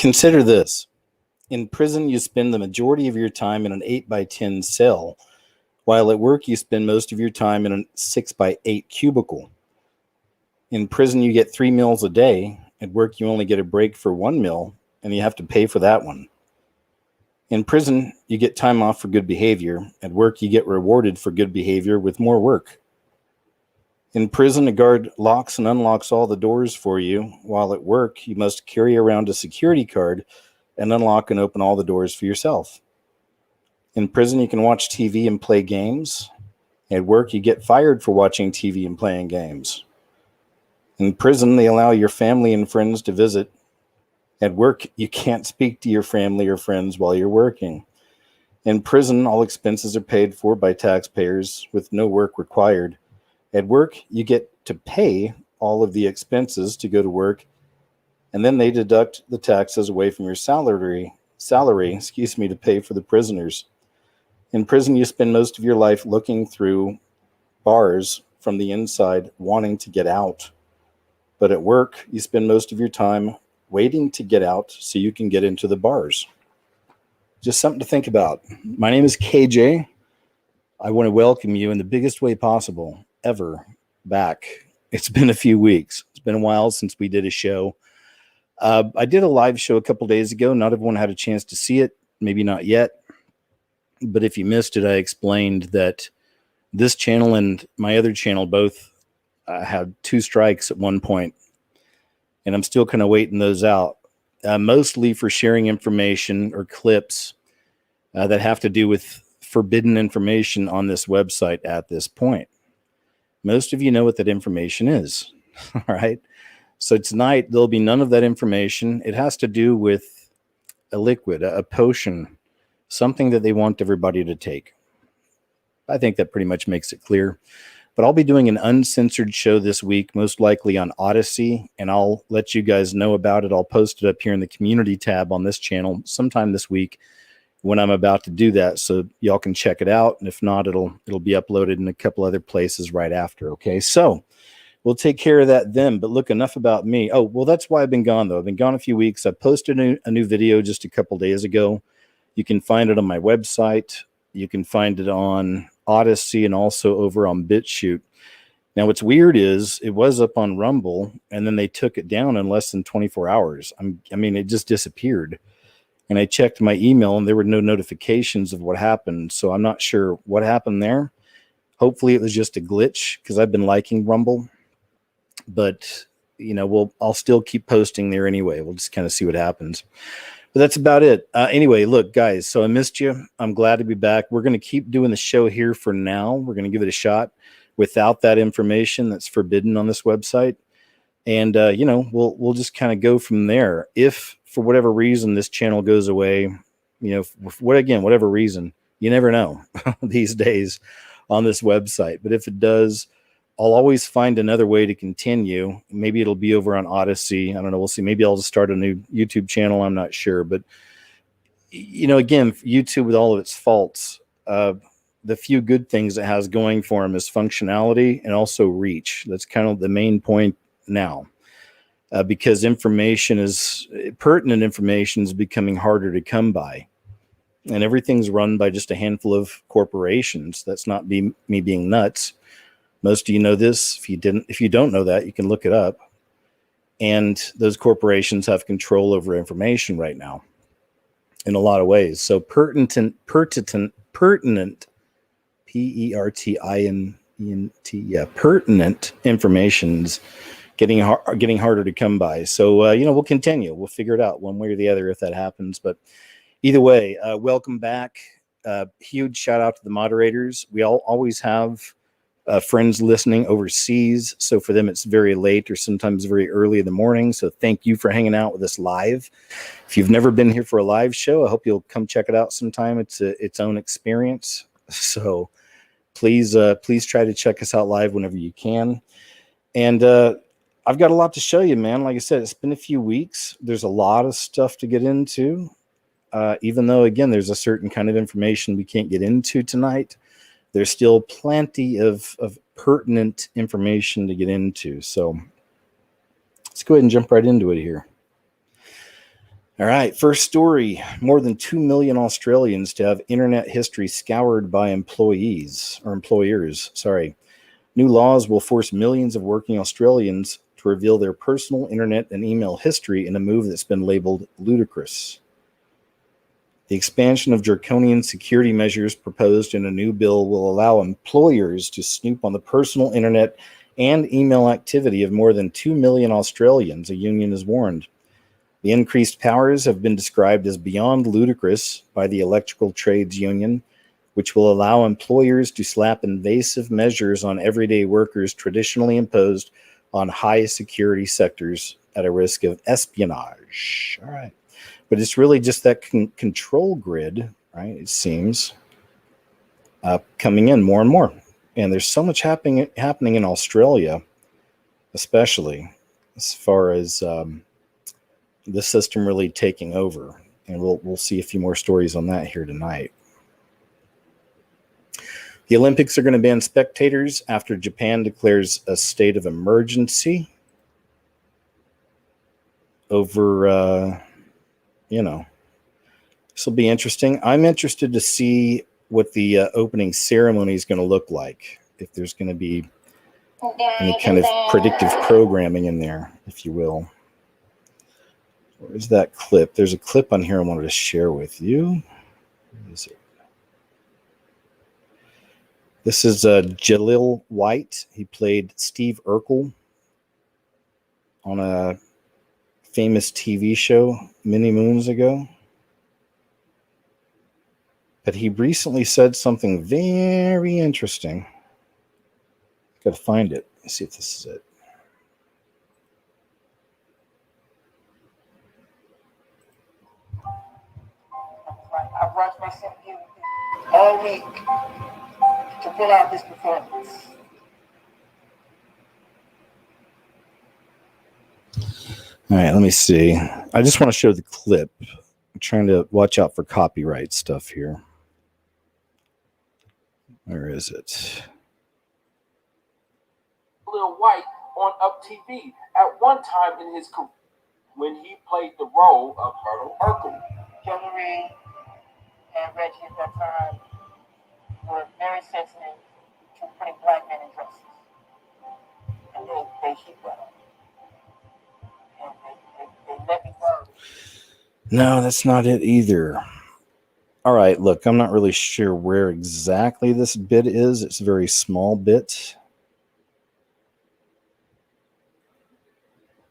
Consider this. In prison, you spend the majority of your time in an 8x10 cell, while at work, you spend most of your time in a 6x8 cubicle. In prison, you get 3 meals a day. At work, you only get a break for 1 meal, and you have to pay for that one. In prison, you get time off for good behavior. At work, you get rewarded for good behavior with more work. In prison, a guard locks and unlocks all the doors for you, while at work, you must carry around a security card and unlock and open all the doors for yourself. In prison, you can watch TV and play games. At work, you get fired for watching TV and playing games. In prison, they allow your family and friends to visit. At work, you can't speak to your family or friends while you're working. In prison, all expenses are paid for by taxpayers with no work required. At work, you get to pay all of the expenses to go to work, and then they deduct the taxes away from your salary, to pay for the prisoners. In prison, you spend most of your life looking through bars from the inside, wanting to get out. But at work, you spend most of your time waiting to get out so you can get into the bars. Just something to think about. My name is KJ. I want to welcome you in the biggest way possible ever back. It's been a few weeks. It's been a while since we did a show. I did a live show a couple days ago. Not everyone had a chance to see it. Maybe not yet. But if you missed it, I explained that this channel and my other channel both had 2 strikes at one point. And I'm still kind of waiting those out. Mostly for sharing information or clips that have to do with forbidden information on this website at this point. Most of you know what that information is. All right. So tonight, there'll be none of that information. It has to do with a liquid, a potion, something that they want everybody to take. I think that pretty much makes it clear. But I'll be doing an uncensored show this week, most likely on Odyssey, and I'll let you guys know about it. I'll post it up here in the community tab on this channel sometime this week when I'm about to do that, so y'all can check it out. And if not, it'll be uploaded in a couple other places right after. Okay, so we'll take care of that then. But look, enough about me. Oh, well, that's why I've been gone, though. I've been gone a few weeks. I posted a new video just a couple days ago. You can find it on my website. You can find it on Odyssey and also over on BitChute. Now, what's weird is it was up on Rumble, and then they took it down in less than 24 hours. I mean, it just disappeared. And I checked my email, and there were no notifications of what happened. So I'm not sure what happened there. Hopefully, it was just a glitch because I've been liking Rumble. But, you know, I'll still keep posting there anyway. We'll just kind of see what happens. But that's about it. Anyway, look, guys, so I missed you. I'm glad to be back. We're going to keep doing the show here for now. We're going to give it a shot without that information that's forbidden on this website. And, you know, we'll just kind of go from there. If, for whatever reason, this channel goes away, you know, whatever reason, you never know these days on this website. But if it does, I'll always find another way to continue. Maybe it'll be over on Odyssey. I don't know. We'll see. Maybe I'll just start a new YouTube channel. I'm not sure. But, you know, again, YouTube with all of its faults, the few good things it has going for them is functionality and also reach. That's kind of the main point now. Because pertinent information is becoming harder to come by. And everything's run by just a handful of corporations. That's not me being nuts. Most of you know this. If you don't know that, you can look it up. And those corporations have control over information right now in a lot of ways. So pertinent, P-E-R-T-I-N-E-N-T, yeah, pertinent information's getting harder to come by. So, you know, we'll continue. We'll figure it out one way or the other if that happens. But either way, welcome back. Huge shout out to the moderators. We always have friends listening overseas. So for them, it's very late or sometimes very early in the morning. So thank you for hanging out with us live. If you've never been here for a live show, I hope you'll come check it out sometime. It's its own experience. So please try to check us out live whenever you can. And I've got a lot to show you, man. Like I said, it's been a few weeks. There's a lot of stuff to get into. Even though, again, there's a certain kind of information we can't get into tonight, there's still plenty of pertinent information to get into. So let's go ahead and jump right into it here. All right, first story. More than 2 million Australians to have internet history scoured by employers. Sorry. New laws will force millions of working Australians to reveal their personal internet and email history in a move that's been labeled ludicrous. The expansion of draconian security measures proposed in a new bill will allow employers to snoop on the personal internet and email activity of more than 2 million Australians, a union has warned. The increased powers have been described as beyond ludicrous by the Electrical Trades Union, which will allow employers to slap invasive measures on everyday workers traditionally imposed on high security sectors at a risk of espionage. All right. But it's really just that control grid, right? It seems coming in more and more. And there's so much happening in Australia, especially as far as the system really taking over. And we'll see a few more stories on that here tonight. The Olympics are going to ban spectators after Japan declares a state of emergency over, this will be interesting. I'm interested to see what the opening ceremony is going to look like, if there's going to be any kind of predictive programming in there, if you will. Where's that clip? There's a clip on here I wanted to share with you. Where is it? This is Jalil White. He played Steve Urkel on a famous TV show many moons ago. But he recently said something very interesting. Got to find it. Let's see if this is it. I've watched myself all week to pull out this performance. All right, let me see. I just want to show the clip. I'm trying to watch out for copyright stuff here. Where is it? Lil White on Up TV at one time in his career when he played the role of Myrtle Urkel. Hillary and Reggie at that time were very sensitive to putting black men in dresses. And they hit well. And they let me go. No, that's not it either. All right, look, I'm not really sure where exactly this bit is. It's a very small bit.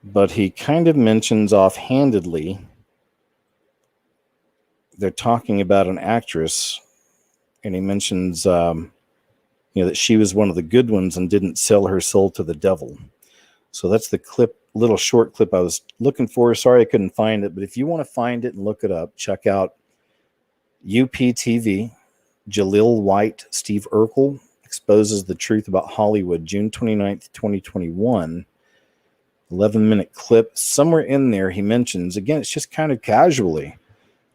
But he kind of mentions offhandedly, they're talking about an actress, and he mentions that she was one of the good ones and didn't sell her soul to the devil. So that's the clip, little short clip I was looking for. Sorry I couldn't find it, but if you want to find it and look it up, check out UPTV. Jalil White, Steve Urkel exposes the truth about Hollywood, June 29th, 2021. 11-minute clip. Somewhere in there he mentions, again, it's just kind of casually,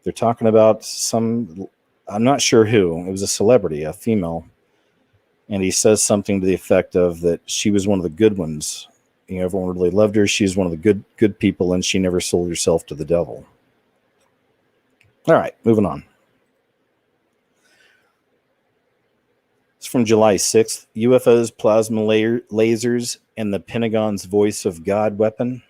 they're talking about some, I'm not sure who, it was a celebrity, a female, and he says something to the effect of that she was one of the good ones. Everyone really loved her. She was one of the good people, and she never sold herself to the devil. All right, moving on. It's from July 6th. UFOs, plasma lasers, and the Pentagon's voice of God weapon.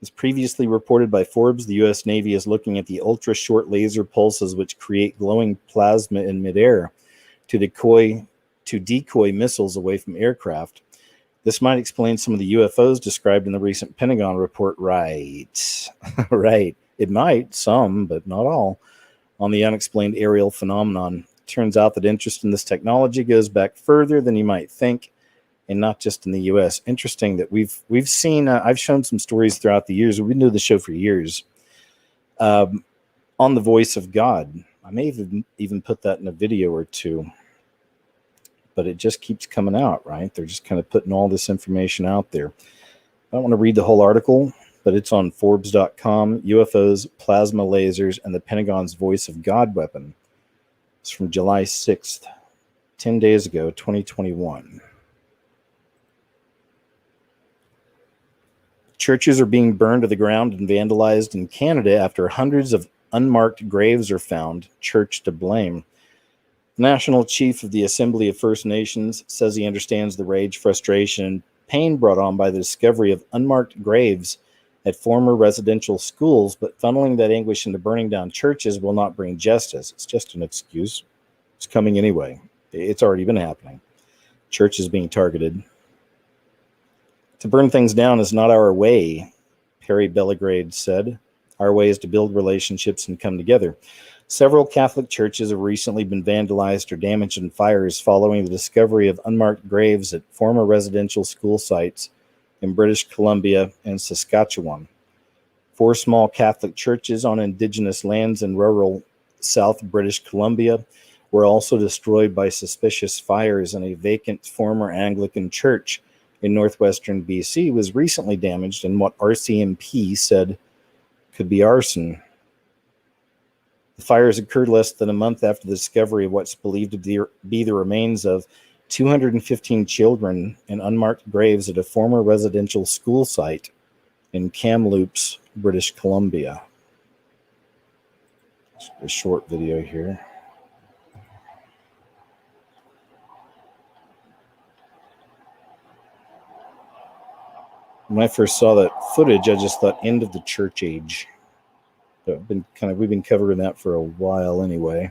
As previously reported by Forbes, the U.S. Navy is looking at the ultra-short laser pulses which create glowing plasma in midair to decoy missiles away from aircraft. This might explain some of the UFOs described in the recent Pentagon report. Right. Right. It might, some, but not all, on the unexplained aerial phenomenon. Turns out that interest in this technology goes back further than you might think, and not just in the U.S. Interesting that we've seen, I've shown some stories throughout the years. We've been doing the show for years on the voice of God. I may have even put that in a video or two, but it just keeps coming out, right? They're just kind of putting all this information out there. I don't want to read the whole article, but it's on Forbes.com, UFOs, plasma lasers, and the Pentagon's voice of God weapon. It's from July 6th, 10 days ago, 2021. Churches are being burned to the ground and vandalized in Canada after hundreds of unmarked graves are found. Church to blame. The National Chief of the Assembly of First Nations says he understands the rage, frustration, and pain brought on by the discovery of unmarked graves at former residential schools, but funneling that anguish into burning down churches will not bring justice. It's just an excuse. It's coming anyway. It's already been happening. Churches being targeted. To burn things down is not our way, Perry Bellegrade said. Our way is to build relationships and come together. Several Catholic churches have recently been vandalized or damaged in fires following the discovery of unmarked graves at former residential school sites in British Columbia and Saskatchewan. 4 small Catholic churches on Indigenous lands in rural South British Columbia were also destroyed by suspicious fires, and a vacant former Anglican church in northwestern BC was recently damaged in what RCMP said could be arson. The fires occurred less than a month after the discovery of what's believed to be the remains of 215 children in unmarked graves at a former residential school site in Kamloops, British Columbia. A short video here. When I first saw that footage, I just thought end of the church age. But we've been covering that for a while anyway.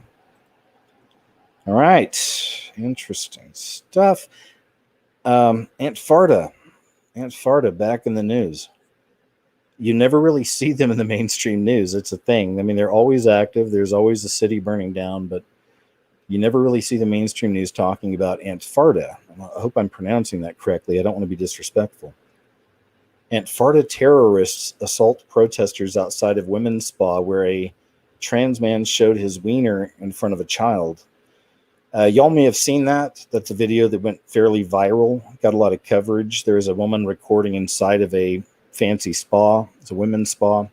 All right, interesting stuff. Aunt Farta back in the news. You never really see them in the mainstream news. It's a thing. I mean, they're always active. There's always a city burning down, but you never really see the mainstream news talking about Aunt Farta. I hope I'm pronouncing that correctly. I don't want to be disrespectful. Aunt Farta terrorists assault protesters outside of women's spa where a trans man showed his wiener in front of a child. Y'all may have seen that. That's a video that went fairly viral. Got a lot of coverage. There was a woman recording inside of a fancy spa. It's a women's spa.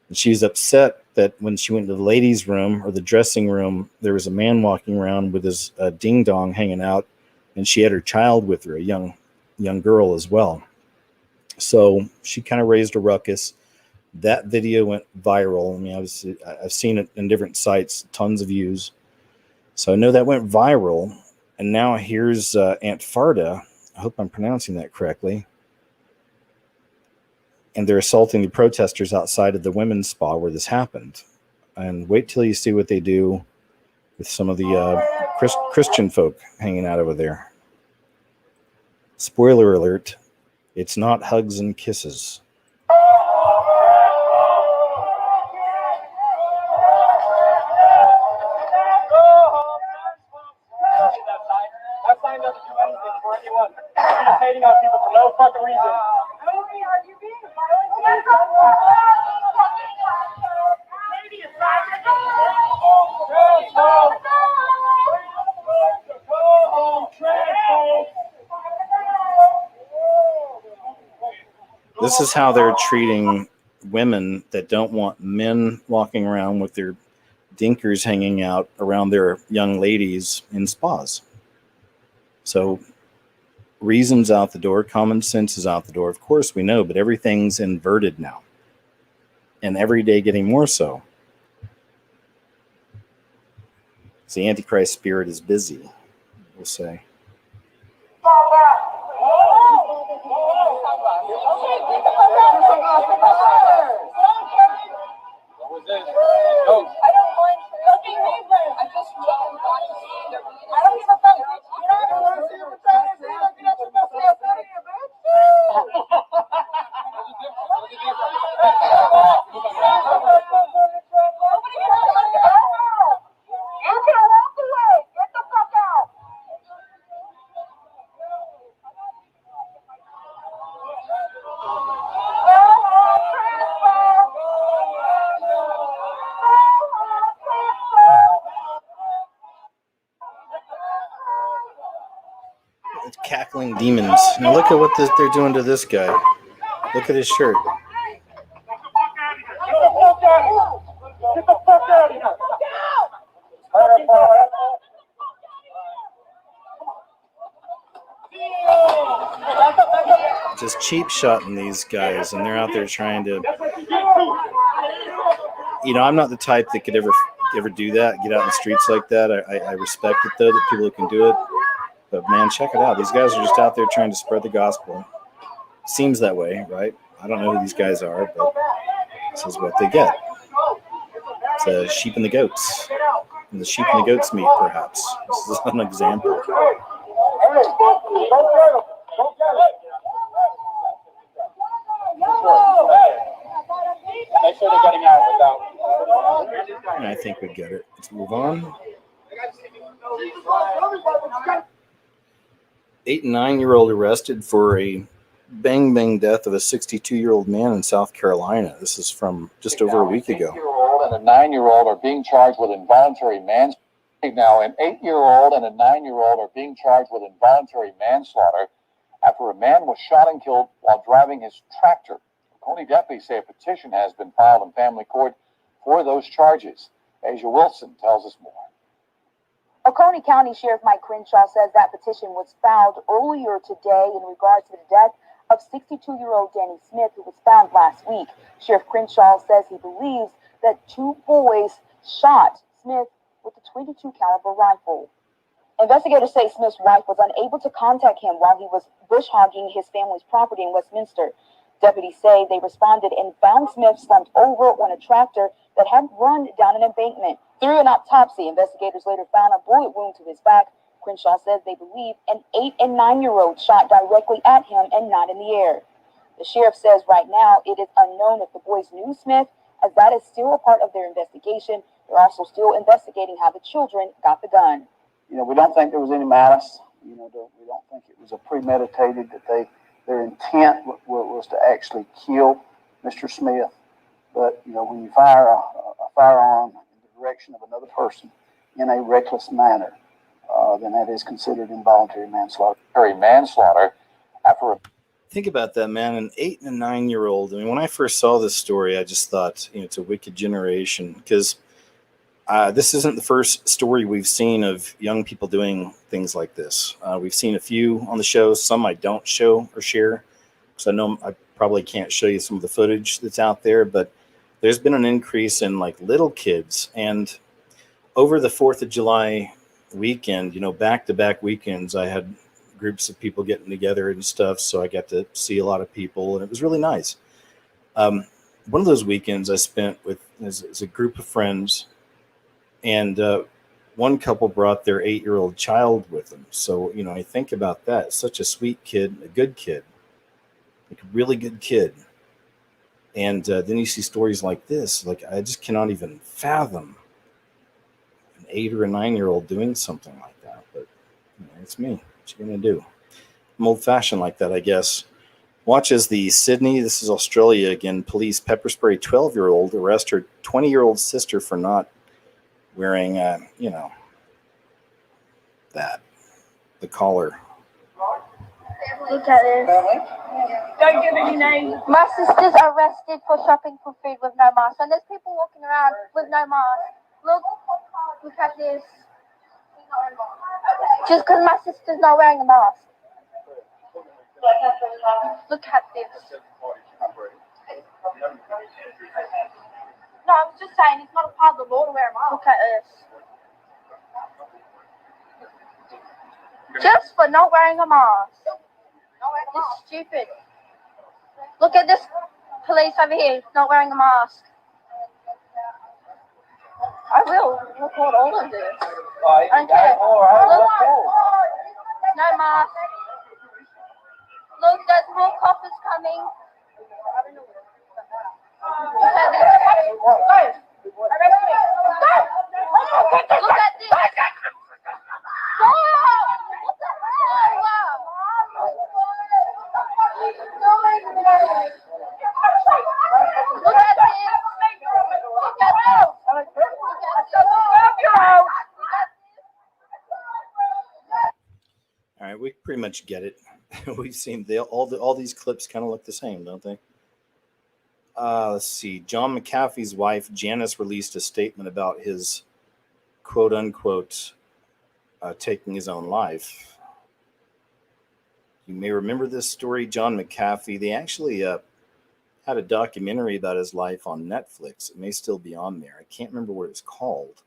And she's upset that when she went to the ladies' room or the dressing room, there was a man walking around with his ding-dong hanging out, and she had her child with her, a young girl as well. So she kind of raised a ruckus. That video went viral. I mean, I've seen it in different sites, tons of views. So I know that went viral. And now here's Aunt Farta. I hope I'm pronouncing that correctly. And they're assaulting the protesters outside of the women's spa where this happened. And wait till you see what they do with some of the Christian folk hanging out over there. Spoiler alert. It's not hugs and kisses. That sign doesn't do anything for anyone. You're just hating on people for no fucking reason. This is how they're treating women that don't want men walking around with their dinkers hanging out around their young ladies in spas. So reason's out the door, common sense is out the door. Of course we know, but everything's inverted now. And every day getting more so. So the Antichrist spirit is busy, we'll say. Cackling demons. Now look at what they're doing to this guy. Look at his shirt. Get the fuck out of here! just cheap shotting these guys, and they're out there trying to. I'm not the type that could ever do that, get out in the streets like that. I respect it, though, that people can do it. But, man, check it out. These guys are just out there trying to spread the gospel. Seems that way, right? I don't know who these guys are, but this is what they get. It's the sheep and the goats. And the sheep and the goats meet, perhaps. This is an example. Make sure they're getting out without. And I think we get it. Let's move on. 8 and 9-year-old arrested for a bang death of a 62-year-old man in South Carolina. This is from just over a week ago. An 8-year-old and a 9-year-old are being charged with involuntary manslaughter. Now, an 8-year-old and a 9-year-old are being charged with involuntary manslaughter after a man was shot and killed while driving his tractor. Coney deputies say a petition has been filed in family court for those charges. Asia Wilson tells us more. Oconee County Sheriff Mike Crenshaw says that petition was filed earlier today in regards to the death of 62-year-old Danny Smith, who was found last week. Sheriff Crenshaw says he believes that 2 boys shot Smith with a .22 caliber rifle. Investigators say Smith's wife was unable to contact him while he was bush hogging his family's property in Westminster. Deputies say they responded and found Smith slumped over on a tractor that had run down an embankment. Through an autopsy, investigators later found a bullet wound to his back. Crenshaw says they believe an 8 and 9-year-old shot directly at him and not in the air. The sheriff says right now it is unknown if the boys knew Smith, as that is still a part of their investigation. They're also still investigating how the children got the gun. We don't think there was any malice. We don't think it was a premeditated, that their intent was to actually kill Mr. Smith. But, when you fire a firearm in the direction of another person in a reckless manner, then that is considered involuntary manslaughter. Think about that, man. An 8 and a 9-year-old. I mean, when I first saw this story, I just thought, it's a wicked generation, because this isn't the first story we've seen of young people doing things like this. We've seen a few on the show. Some I don't show or share, because I know I probably can't show you some of the footage that's out there, but there's been an increase in little kids. And over the 4th of July weekend, back-to-back weekends, I had groups of people getting together and stuff, so I got to see a lot of people, and it was really nice. One of those weekends I spent with as a group of friends, and one couple brought their 8-year-old child with them. So, I think about that. Such a sweet kid, a good kid, a really good kid. And then you see stories like this. I just cannot even fathom an 8 or a 9-year-old doing something like that. But it's me. What you gonna do? I'm old-fashioned like that, I guess. Watch as the Sydney, this is Australia again, police pepper spray 12-year-old, arrest her 20-year-old sister for not wearing, the collar. Look at this. Don't give any names. My sister's arrested for shopping for food with no mask. And there's people walking around with no mask. Look at this. Just because my sister's not wearing a mask. Look at this. No, I was just saying it's not a part of the law to wear a mask. Look at this. Just for not wearing a mask. It's stupid. Look at this police over here not wearing a mask. I will record all of this. I don't care. Look, no mask. Look, there's more coppers coming. Look at this. Look at this. What the hell? Look at this. All right, we pretty much get it. We've seen all these clips kind of look the same, don't they? Let's see. John McAfee's wife, Janice, released a statement about his quote-unquote taking his own life. You may remember this story, John McAfee. They actually had a documentary about his life on Netflix. It may still be on there. I can't remember what it's called.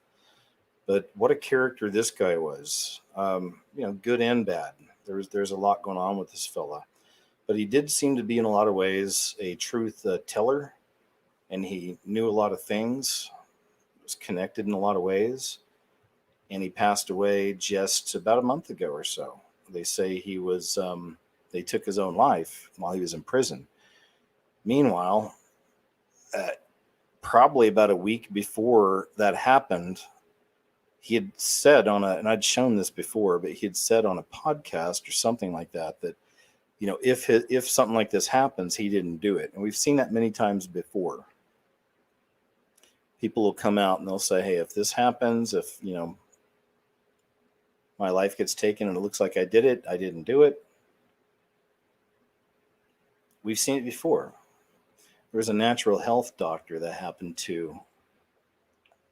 But what a character this guy was. Good and bad. There's a lot going on with this fella. But he did seem to be, in a lot of ways, a truth teller. And he knew a lot of things. Was connected in a lot of ways. And he passed away just about a month ago or so. They say he was, they took his own life while he was in prison. Meanwhile, probably about a week before that happened, he had said and I'd shown this before, but he had said on a podcast or something like that, if something like this happens, he didn't do it. And we've seen that many times before. People will come out and they'll say, hey, if this happens, if, my life gets taken and it looks like I did it, I didn't do it. We've seen it before. There was a natural health doctor that happened to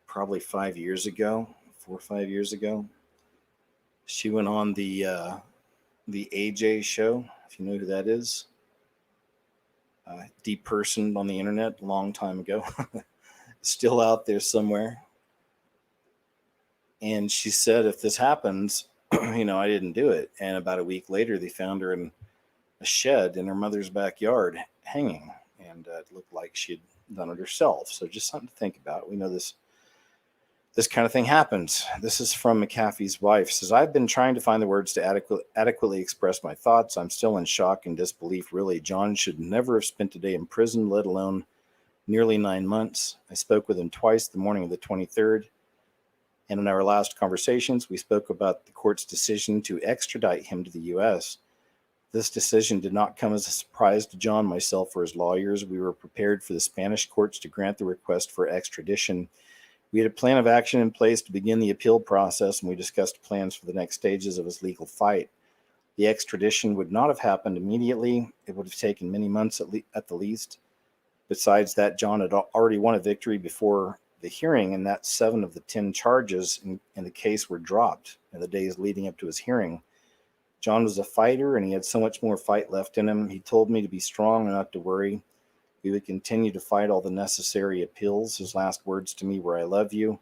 probably 5 years ago, 4 or 5 years ago. She went on the AJ show, if you know who that is. Deep person on the internet a long time ago. Still out there somewhere. And she said, if this happens, I didn't do it. And about a week later, they found her in a shed in her mother's backyard hanging. And it looked like she had done it herself. So just something to think about. We know this kind of thing happens. This is from McAfee's wife. It says, I've been trying to find the words to adequately express my thoughts. I'm still in shock and disbelief, really. John should never have spent a day in prison, let alone nearly 9 months. I spoke with him twice the morning of the 23rd. And in our last conversations, we spoke about the court's decision to extradite him to the U.S. This decision did not come as a surprise to John, myself, or his lawyers. We were prepared for the Spanish courts to grant the request for extradition. We had a plan of action in place to begin the appeal process, and we discussed plans for the next stages of his legal fight. The extradition would not have happened immediately. It would have taken many months at the least. Besides that, John had already won a victory before the hearing, and that 7 of the 10 charges in the case were dropped in the days leading up to his hearing. John was a fighter, and he had so much more fight left in him. He told me to be strong and not to worry. We would continue to fight all the necessary appeals. His last words to me were, I love you.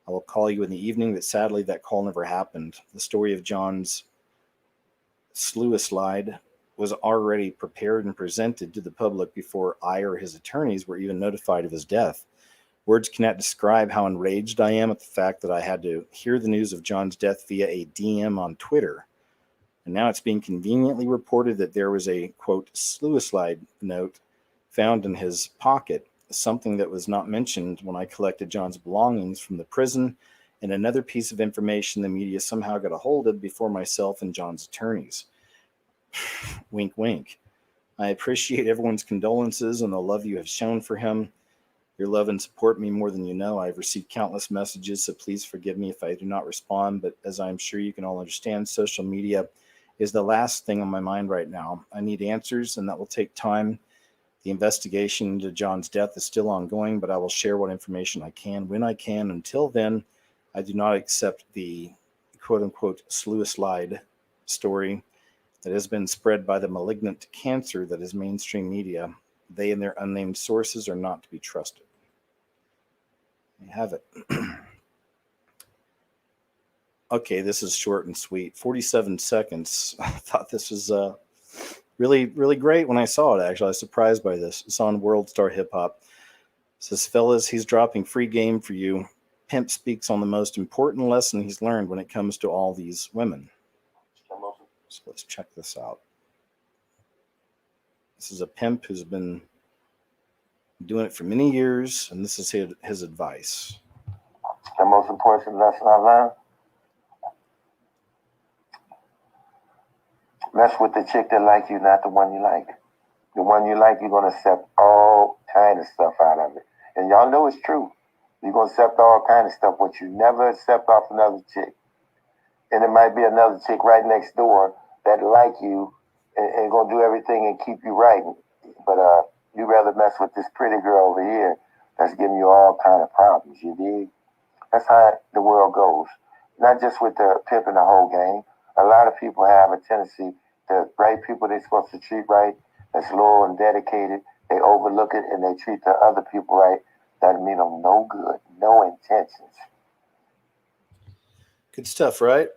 I will call you in the evening, but sadly that call never happened. The story of John's slide was already prepared and presented to the public before I or his attorneys were even notified of his death. Words cannot describe how enraged I am at the fact that I had to hear the news of John's death via a DM on Twitter. And now it's being conveniently reported that there was a, quote, slide note found in his pocket, something that was not mentioned when I collected John's belongings from the prison, and another piece of information the media somehow got a hold of before myself and John's attorneys. Wink, wink. I appreciate everyone's condolences and the love you have shown for him. Your love and support me more than you know. I've received countless messages, so please forgive me if I do not respond. But as I'm sure you can all understand, social media is the last thing on my mind right now. I need answers, and that will take time. The investigation into John's death is still ongoing, but I will share what information I can when I can. Until then, I do not accept the quote-unquote slide story that has been spread by the malignant cancer that is mainstream media. They and their unnamed sources are not to be trusted. You have it. Okay, this is short and sweet. 47 seconds. I thought this was really, really great when I saw it, actually. I was surprised by this. It's on World Star Hip Hop. It says, fellas, he's dropping free game for you. Pimp speaks on the most important lesson he's learned when it comes to all these women. So let's check this out. This is a pimp who's been doing it for many years, and this is his advice. The most important lesson I learned: mess with the chick that like you, not the one you like. The one you like, you're going to accept all kind of stuff out of it. And y'all know it's true. You're going to accept all kind of stuff, but you never accept off another chick. And it might be another chick right next door that like you and going to do everything and keep you right. But you rather mess with this pretty girl over here that's giving you all kind of problems, you dig? That's how the world goes. Not just with the pimp and the whole game. A lot of people have a tendency the right people they're supposed to treat right, that's loyal and dedicated, they overlook it and they treat the other people right. That mean them no good, no intentions. Good stuff, right?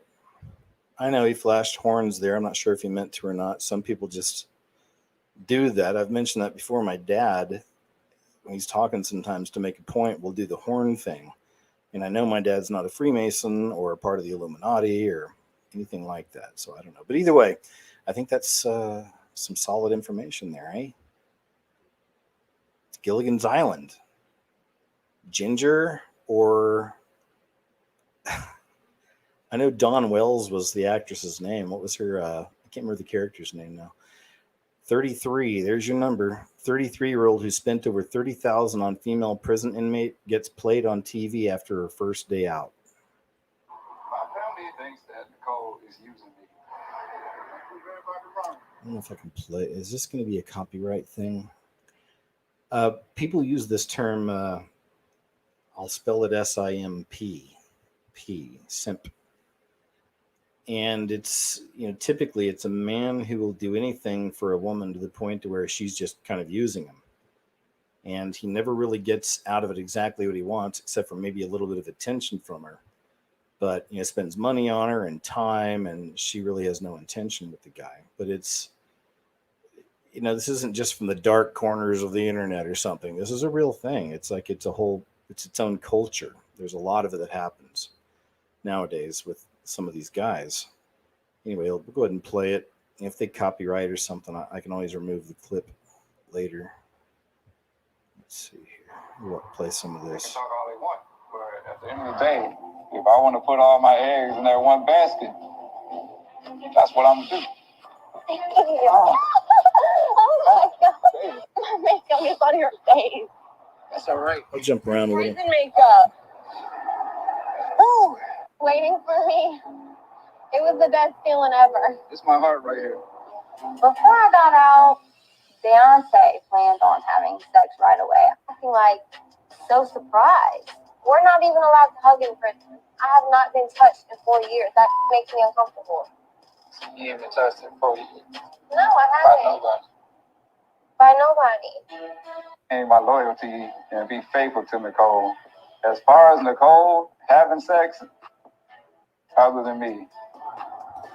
I know he flashed horns there. I'm not sure if he meant to or not. Some people just do that. I've mentioned that before. My dad, when he's talking sometimes to make a point, will do the horn thing. And I know my dad's not a Freemason or a part of the Illuminati or anything like that. So I don't know. But either way, I think that's some solid information there, eh? It's Gilligan's Island. Ginger or... I know Dawn Wells was the actress's name. What was her... I can't remember the character's name now. 33, there's your number. 33-year-old who spent over $30,000 on female prison inmate gets played on TV after her first day out. My family thinks that Nicole is using me. I don't know if I can play. Is this going to be a copyright thing? People use this term. I'll spell it S-I-M-P. Simp. And it's, typically it's a man who will do anything for a woman to the point to where she's just kind of using him. And he never really gets out of it exactly what he wants, except for maybe a little bit of attention from her. But, spends money on her and time, and she really has no intention with the guy. But it's, this isn't just from the dark corners of the internet or something. This is a real thing. It's like it's its own culture. There's a lot of it that happens nowadays with some of these guys. Anyway, we'll go ahead and play it. If they copyright or something, I can always remove the clip later. Let's see here. We'll play some of this. Talk all they want, but at the end of the day, if I want to put all my eggs in that one basket, that's what I'm gonna do. Oh my god. My makeup is on your face. That's all right. I'll jump around a little. Prison makeup. Ooh, waiting for me. It was the best feeling ever. It's my heart right here. Before I got out, Beyonce planned on having sex right away. I feel like so surprised. We're not even allowed to hug in prison. I have not been touched in 4 years. That makes me uncomfortable. You haven't touched it for you. No, I By haven't. nobody. By nobody. And my loyalty and be faithful to Nicole. As far as Nicole having sex, other than me,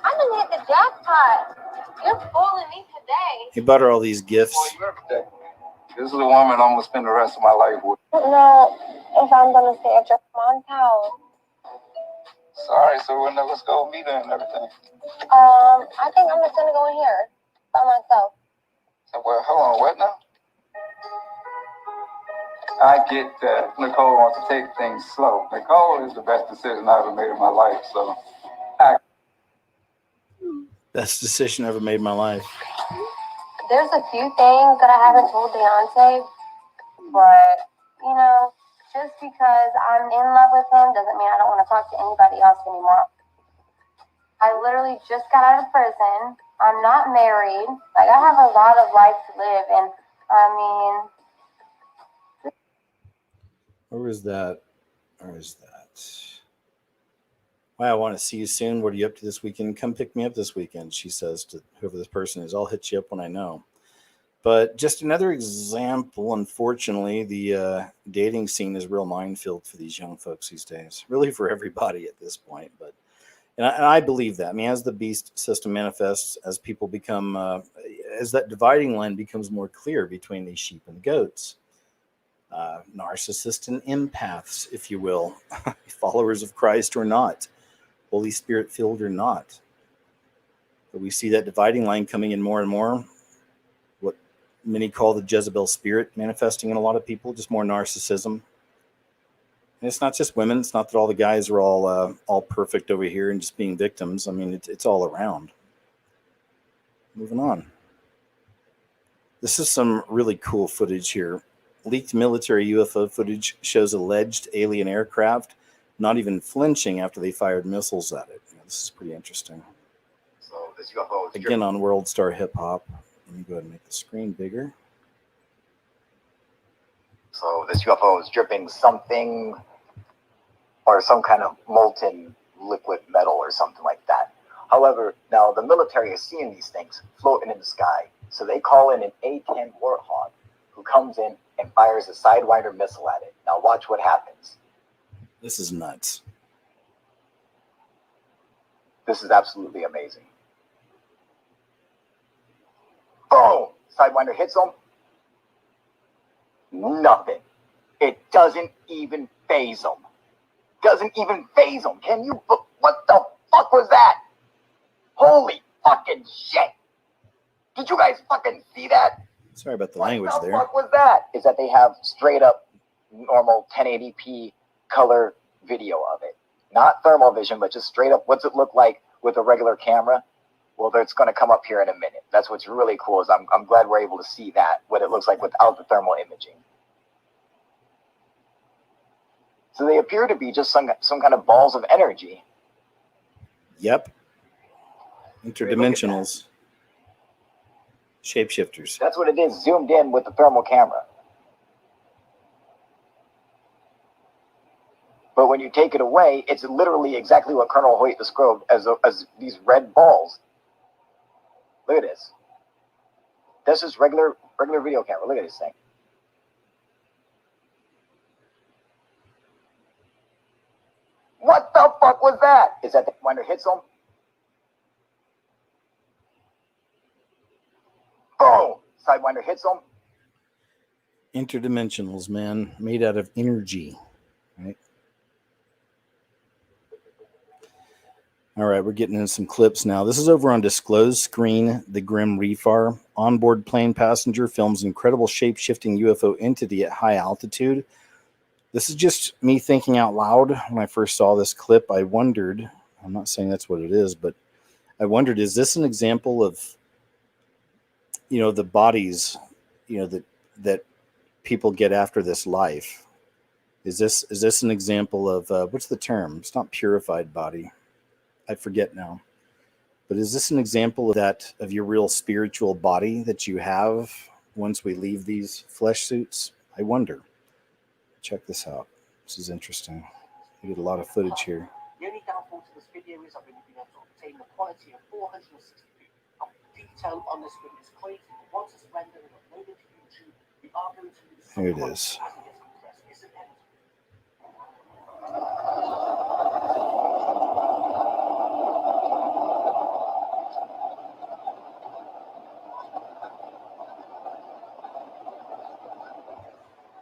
I done hit the jackpot. You're fooling me today. He bought her all these gifts. this is the woman I'm gonna spend the rest of my life with. I don't know if I'm gonna stay at your mom's house. Sorry, so we'll never go meet her and everything. I think I'm just gonna go in here by myself. So, well, hold on, what now? I get that Nicole wants to take things slow. Nicole is the best decision I ever made in my life, so. Best decision I ever made in my life. There's a few things that I haven't told Beyonce, but, just because I'm in love with him doesn't mean I don't want to talk to anybody else anymore. I literally just got out of prison. I'm not married. Like, I have a lot of life to live, and, Where is that? Wow, I want to see you soon. What are you up to this weekend? Come pick me up this weekend, she says to whoever this person is. I'll hit you up when I know. But just another example, unfortunately, the dating scene is a real minefield for these young folks these days. Really for everybody at this point. But and I believe that. I mean, as the beast system manifests, as people become, as that dividing line becomes more clear between these sheep and the goats, narcissists and empaths, if you will, followers of Christ or not, Holy Spirit filled or not. But we see that dividing line coming in more and more. What many call the Jezebel spirit manifesting in a lot of people, just more narcissism. And it's not just women. It's not that all the guys are all perfect over here and just being victims. I mean, it's all around. Moving on. This is some really cool footage here. Leaked military UFO footage shows alleged alien aircraft not even flinching after they fired missiles at it. This is pretty interesting. So this UFO is Again on World Star Hip Hop. Let me go ahead and make the screen bigger. So this UFO is dripping something or some kind of molten liquid metal or something like that. However, now the military is seeing these things floating in the sky, so they call in an A-10 Warthog, who comes in and fires a Sidewinder missile at it. Now watch what happens. This is nuts. This is absolutely amazing. Boom! Sidewinder hits him. Nothing. It doesn't even phase him. Doesn't even phase him. Can you? What the fuck was that? Holy fucking shit! Did you guys fucking see that? Sorry about the language there. What the fuck was that? Is that they have straight up normal 1080p color video of it. Not thermal vision, but just straight up what's it look like with a regular camera. Well, it's going to come up here in a minute. That's what's really cool is I'm glad we're able to see that, what it looks like without the thermal imaging. So they appear to be just some kind of balls of energy. Yep. Interdimensionals. Shapeshifters. That's what it is, zoomed in with the thermal camera. But when you take it away, it's literally exactly what Colonel Hoyt described as these red balls. Look at this. This is regular video camera. Look at this thing. What the fuck was that? Is that the when it hits them? Boom! Sidewinder hits them. Interdimensionals, man, made out of energy, right? All right, we're getting into some clips now. This is over on Disclosed Screen, the Grim Reefar. Onboard plane passenger films incredible shape-shifting UFO entity at high altitude. This is just me thinking out loud. When I first saw this clip, I wondered, I'm not saying that's what it is, but I wondered, is this an example of, the bodies, that people get after this life? Is this an example of, what's the term? It's not purified body. I forget now. But is this an example of your real spiritual body that you have once we leave these flesh suits? I wonder. Check this out. This is interesting. We get a lot of footage here. The only downfall to this video is I've only been able to obtain the quality of 460p. Detail on this video is crazy. Once it's rendered and uploaded to YouTube, we are going to lose some Here it quality is. as it gets compressed. Isn't it?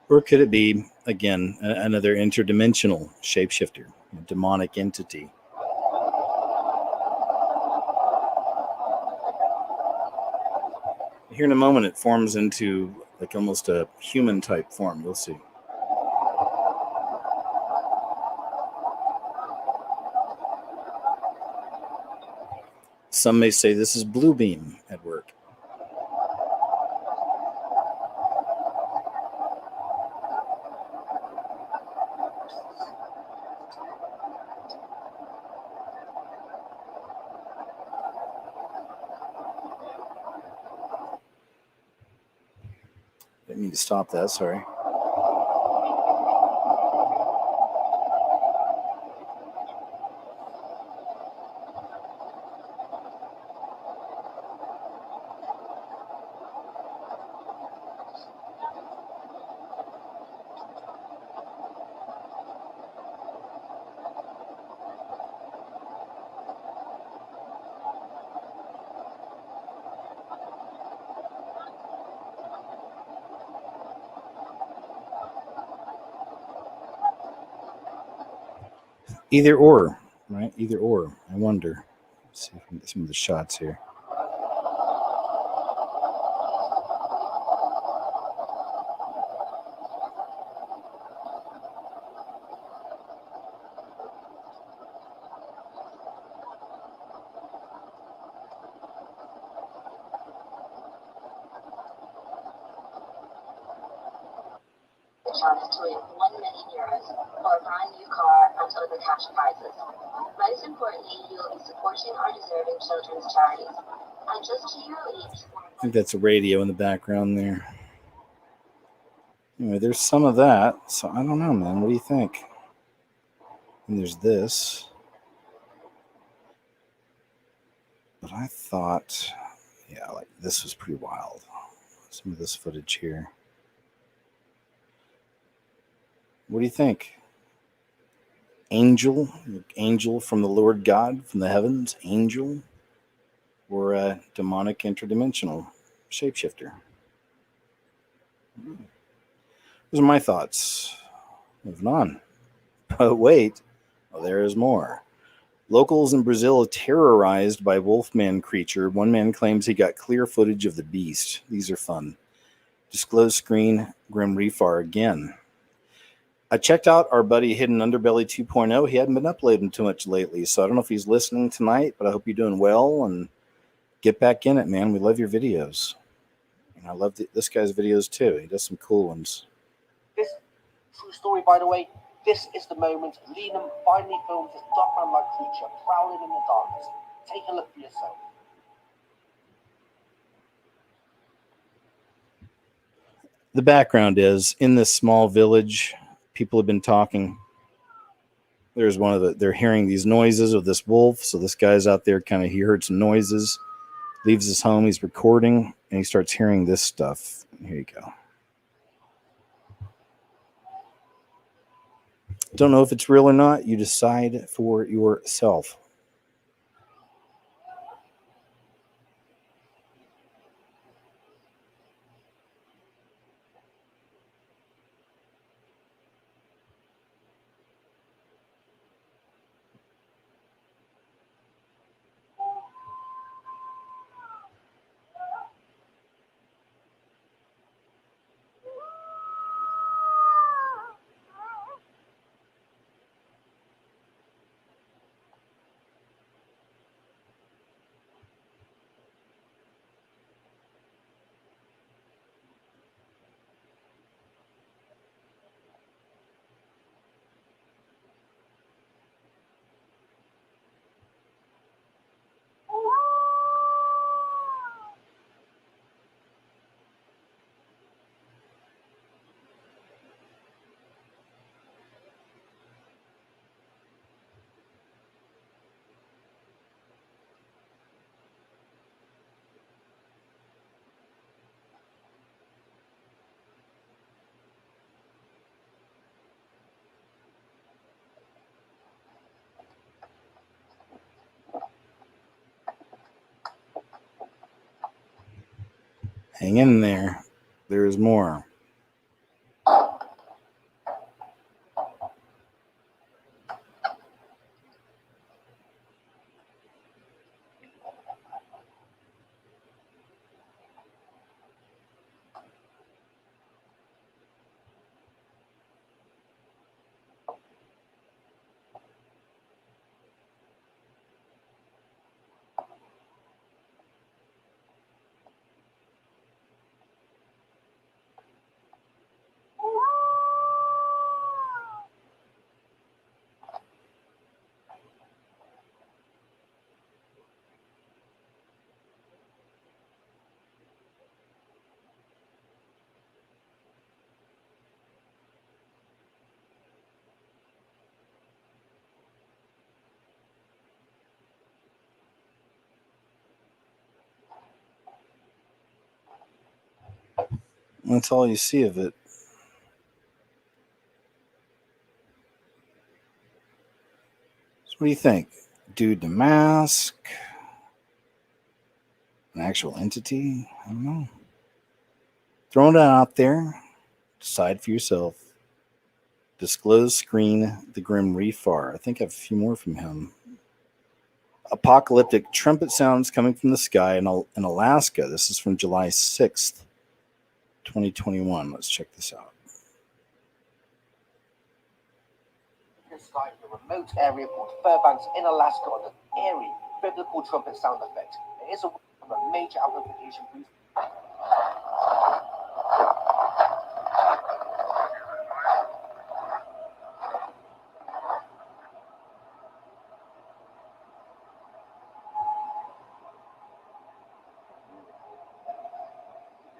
Or could it be, again, another interdimensional shapeshifter, a demonic entity? Here in a moment, it forms into like almost a human type form. You'll see. Some may say this is Blue Beam at work. Didn't mean to stop that, sorry. Either or, right? Either or. I wonder. Let's see if we can get some of the shots here. Chance to win 1 million euros or a brand new car and other cash prizes. Most importantly, you will be supporting our deserving children's charities. And just €2 each. I think that's a radio in the background there. Anyway, there's some of that. So I don't know, man. What do you think? And there's this. But I thought, yeah, like this was pretty wild. Some of this footage here. What do you think? Angel from the Lord God, from the heavens, angel, or a demonic interdimensional shapeshifter? Those are my thoughts. Moving on. But wait, there is more. Locals in Brazil are terrorized by Wolfman creature. One man claims he got clear footage of the beast. These are fun. Disclosed screen, Grim Reaper again. I checked out our buddy Hidden Underbelly 2.0. He hadn't been uploading too much lately, so I don't know if he's listening tonight, but I hope you're doing well and get back in it, man. We love your videos. And I love this guy's videos too. He does some cool ones. This true story, by the way, this is the moment Leenham finally films this Dogman-like creature prowling in the darkness. Take a look for yourself. The background is, in this small village, people have been talking. There's they're hearing these noises of this wolf. So this guy's out there he heard some noises, leaves his home, he's recording, and he starts hearing this stuff. Here you go. Don't know if it's real or not. You decide for yourself. Hang in there. There's more. That's all you see of it. So what do you think? Dude in a mask? An actual entity? I don't know. Throwing it out there. Decide for yourself. Disclose screen, the Grim Reaper. I think I have a few more from him. Apocalyptic trumpet sounds coming from the sky in Alaska. This is from July 6th, 2021. Let's check this out. The sky in a remote area called Fairbanks in Alaska on an eerie biblical trumpet sound effect. It is a major amplification boost.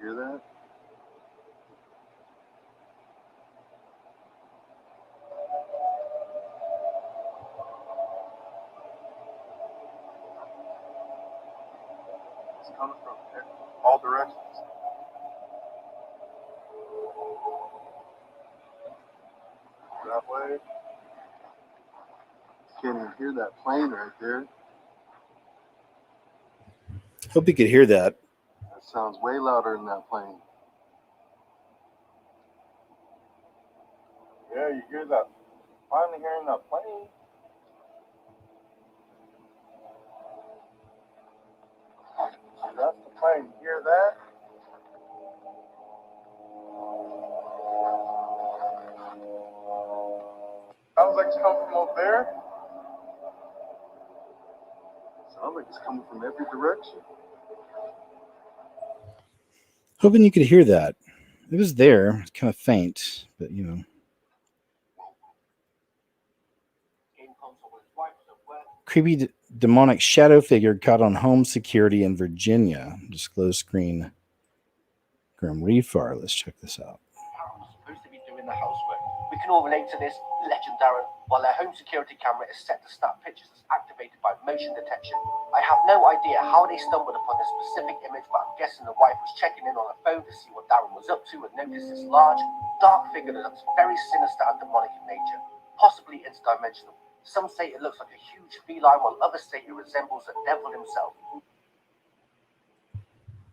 Hear that? coming from all directions. That way. Can't even hear that plane right there. Hope you could hear that. That sounds way louder than that plane. Yeah, you hear that? Finally hearing that plane. That's the plane. You hear that? Sounds like it's coming from over there. Sounds like it's coming from every direction. Hoping you could hear that. It was there. It's kind of faint, but you know. Creepy demonic shadow figure caught on home security in Virginia. Disclosed screen. Grim Reefar. Let's check this out. Supposed to be doing the housework. We can all relate to this legend, Darren. While their home security camera is set to snap pictures as activated by motion detection, I have no idea how they stumbled upon this specific image, but I'm guessing the wife was checking in on her phone to see what Darren was up to and noticed this large, dark figure that looks very sinister and demonic in nature, possibly interdimensional. Some say it looks like a huge feline, while others say it resembles the devil himself.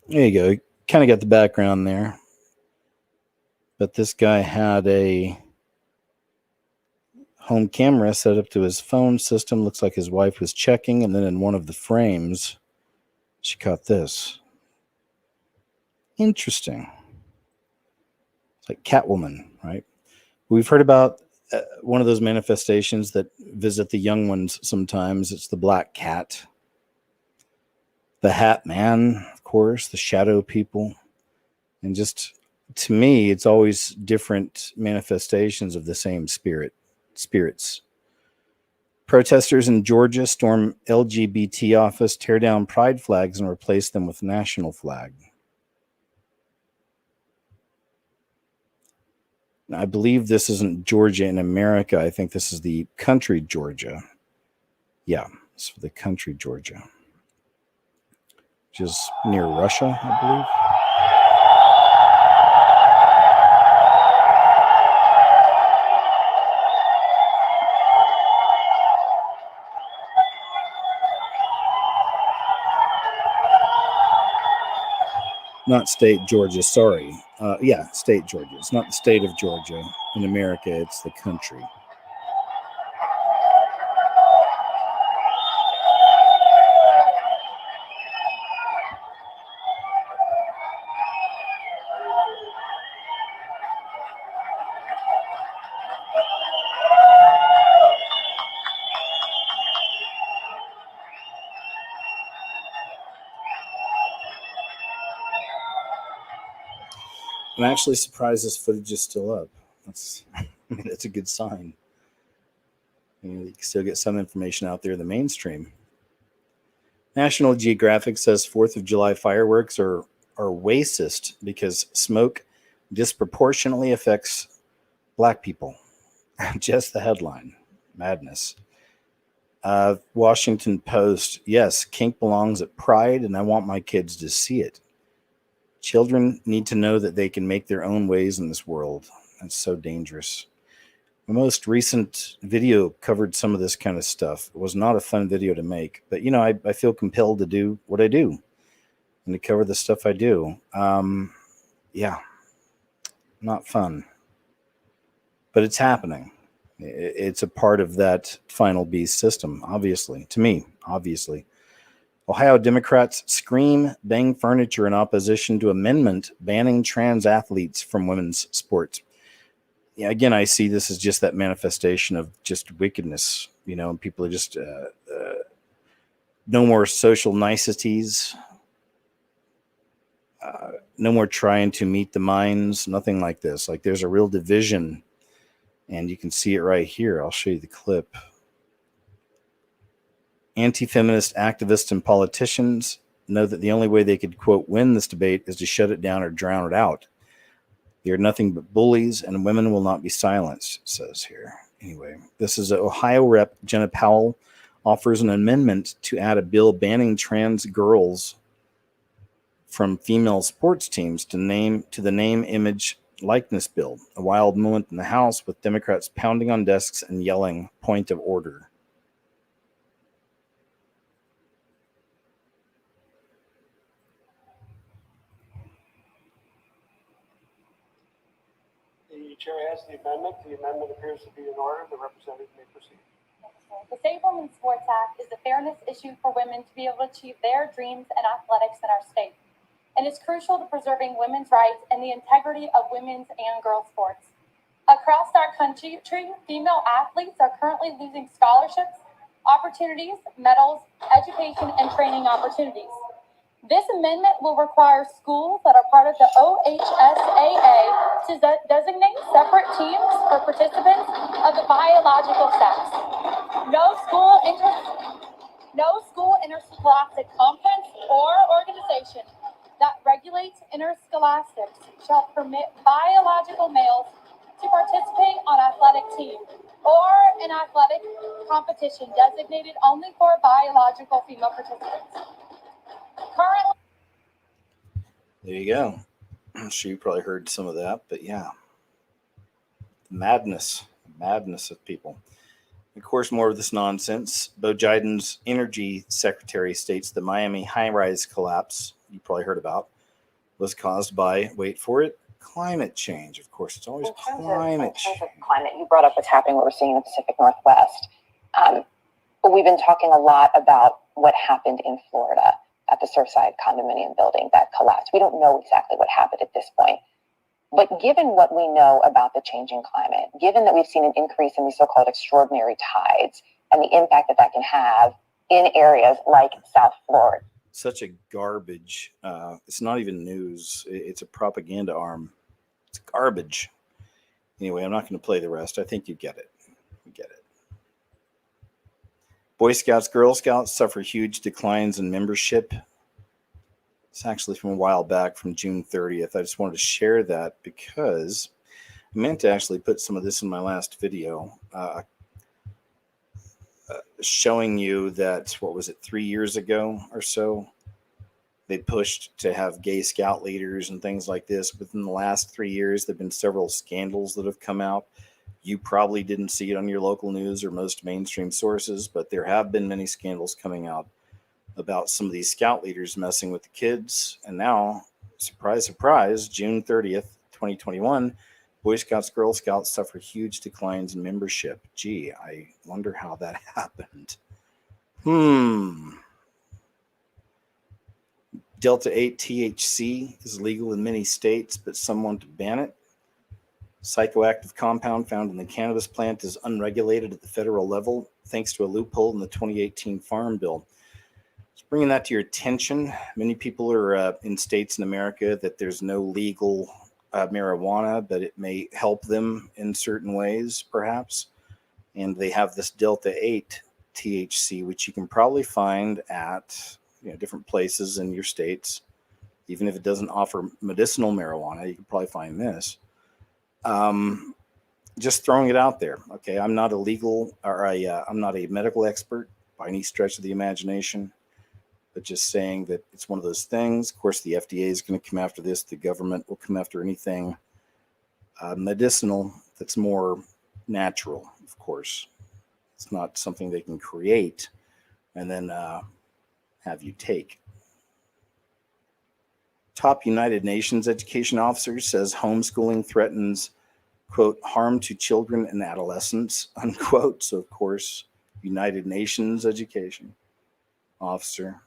There you go. Kind of got the background there. But this guy had a home camera set up to his phone system. Looks like his wife was checking, and then in one of the frames, she caught this. Interesting. It's like Catwoman, right? We've heard about one of those manifestations that visit the young ones sometimes. It's the black cat. The Hat Man, of course, the shadow people. And just, to me, it's always different manifestations of the same spirits. Protesters in Georgia storm LGBT office, tear down pride flags, and replace them with national flag. Now, I believe this isn't Georgia in America. I think this is the country Georgia. Yeah, it's for the country Georgia, which is near Russia, I believe. Not state Georgia, sorry. Yeah, state Georgia. It's not the state of Georgia in America, it's the country. I'm actually surprised this footage is still up. That's a good sign. You can still get some information out there in the mainstream. National Geographic says 4th of July fireworks are racist because smoke disproportionately affects black people. Just the headline. Madness. Washington Post. Yes, kink belongs at Pride, and I want my kids to see it. Children need to know that they can make their own ways in this world. That's so dangerous. The most recent video covered some of this kind of stuff. It was not a fun video to make, but I feel compelled to do what I do and to cover the stuff I do. Yeah, not fun, but it's happening. It's a part of that final beast system, obviously, to me, obviously. Ohio Democrats scream, bang furniture in opposition to amendment banning trans athletes from women's sports. Yeah, again, I see this as just that manifestation of just wickedness. People are just no more social niceties, no more trying to meet the minds, nothing like this. Like there's a real division, and you can see it right here. I'll show you the clip. Anti-feminist activists and politicians know that the only way they could, quote, win this debate is to shut it down or drown it out. They are nothing but bullies, and women will not be silenced, it says here. Anyway, this is Ohio Rep. Jenna Powell offers an amendment to add a bill banning trans girls from female sports teams to the name, image, likeness bill. A wild moment in the House with Democrats pounding on desks and yelling, "Point of order." The chair has the amendment. The amendment appears to be in order. The representative may proceed. The Save Women's Sports Act is a fairness issue for women to be able to achieve their dreams in athletics in our state, and is crucial to preserving women's rights and the integrity of women's and girls' sports. Across our country, female athletes are currently losing scholarships, opportunities, medals, education, and training opportunities. This amendment will require schools that are part of the OHSAA to designate separate teams for participants of the biological sex. No school interscholastic conference or organization that regulates interscholastics shall permit biological males to participate on athletic teams or an athletic competition designated only for biological female participants. Currently, There you go. I'm sure you probably heard some of that, but yeah. Madness of people. Of course, more of this nonsense. Bo Biden's energy secretary states the Miami high-rise collapse, you probably heard about, was caused by, wait for it, climate change. Of course, it's always climate change. Climate, you brought up what's happening, what we're seeing in the Pacific Northwest. But we've been talking a lot about what happened in Florida at the Surfside condominium building that collapsed. We don't know exactly what happened at this point. But given what we know about the changing climate, given that we've seen an increase in these so-called extraordinary tides and the impact that that can have in areas like South Florida. Such a garbage. It's not even news. It's a propaganda arm. It's garbage. Anyway, I'm not going to play the rest. I think you get it. You get it. Boy Scouts, Girl Scouts suffer huge declines in membership. It's actually from a while back, from June 30th. I just wanted to share that because I meant to actually put some of this in my last video, showing you that, 3 years ago or so, they pushed to have gay scout leaders and things like this. Within the last 3 years, there have been several scandals that have come out. You probably didn't see it on your local news or most mainstream sources, but there have been many scandals coming out about some of these scout leaders messing with the kids. And now, surprise, surprise, June 30th, 2021, Boy Scouts, Girl Scouts suffer huge declines in membership. Gee, I wonder how that happened. Delta 8 THC is legal in many states, but some want to ban it. Psychoactive compound found in the cannabis plant is unregulated at the federal level, thanks to a loophole in the 2018 Farm Bill. Just bringing that to your attention. Many people are in states in America that there's no legal marijuana, but it may help them in certain ways, perhaps. And they have this Delta 8 THC, which you can probably find at different places in your states. Even if it doesn't offer medicinal marijuana, you can probably find this. Just throwing it out there. Okay, I'm not a legal or I'm not a medical expert by any stretch of the imagination, but just saying that it's one of those things. Of course, the FDA is going to come after this. The government will come after anything medicinal that's more natural, of course. It's not something they can create and then have you take. Top United Nations education officer says homeschooling threatens, quote, harm to children and adolescents, unquote. So, of course, United Nations education officer,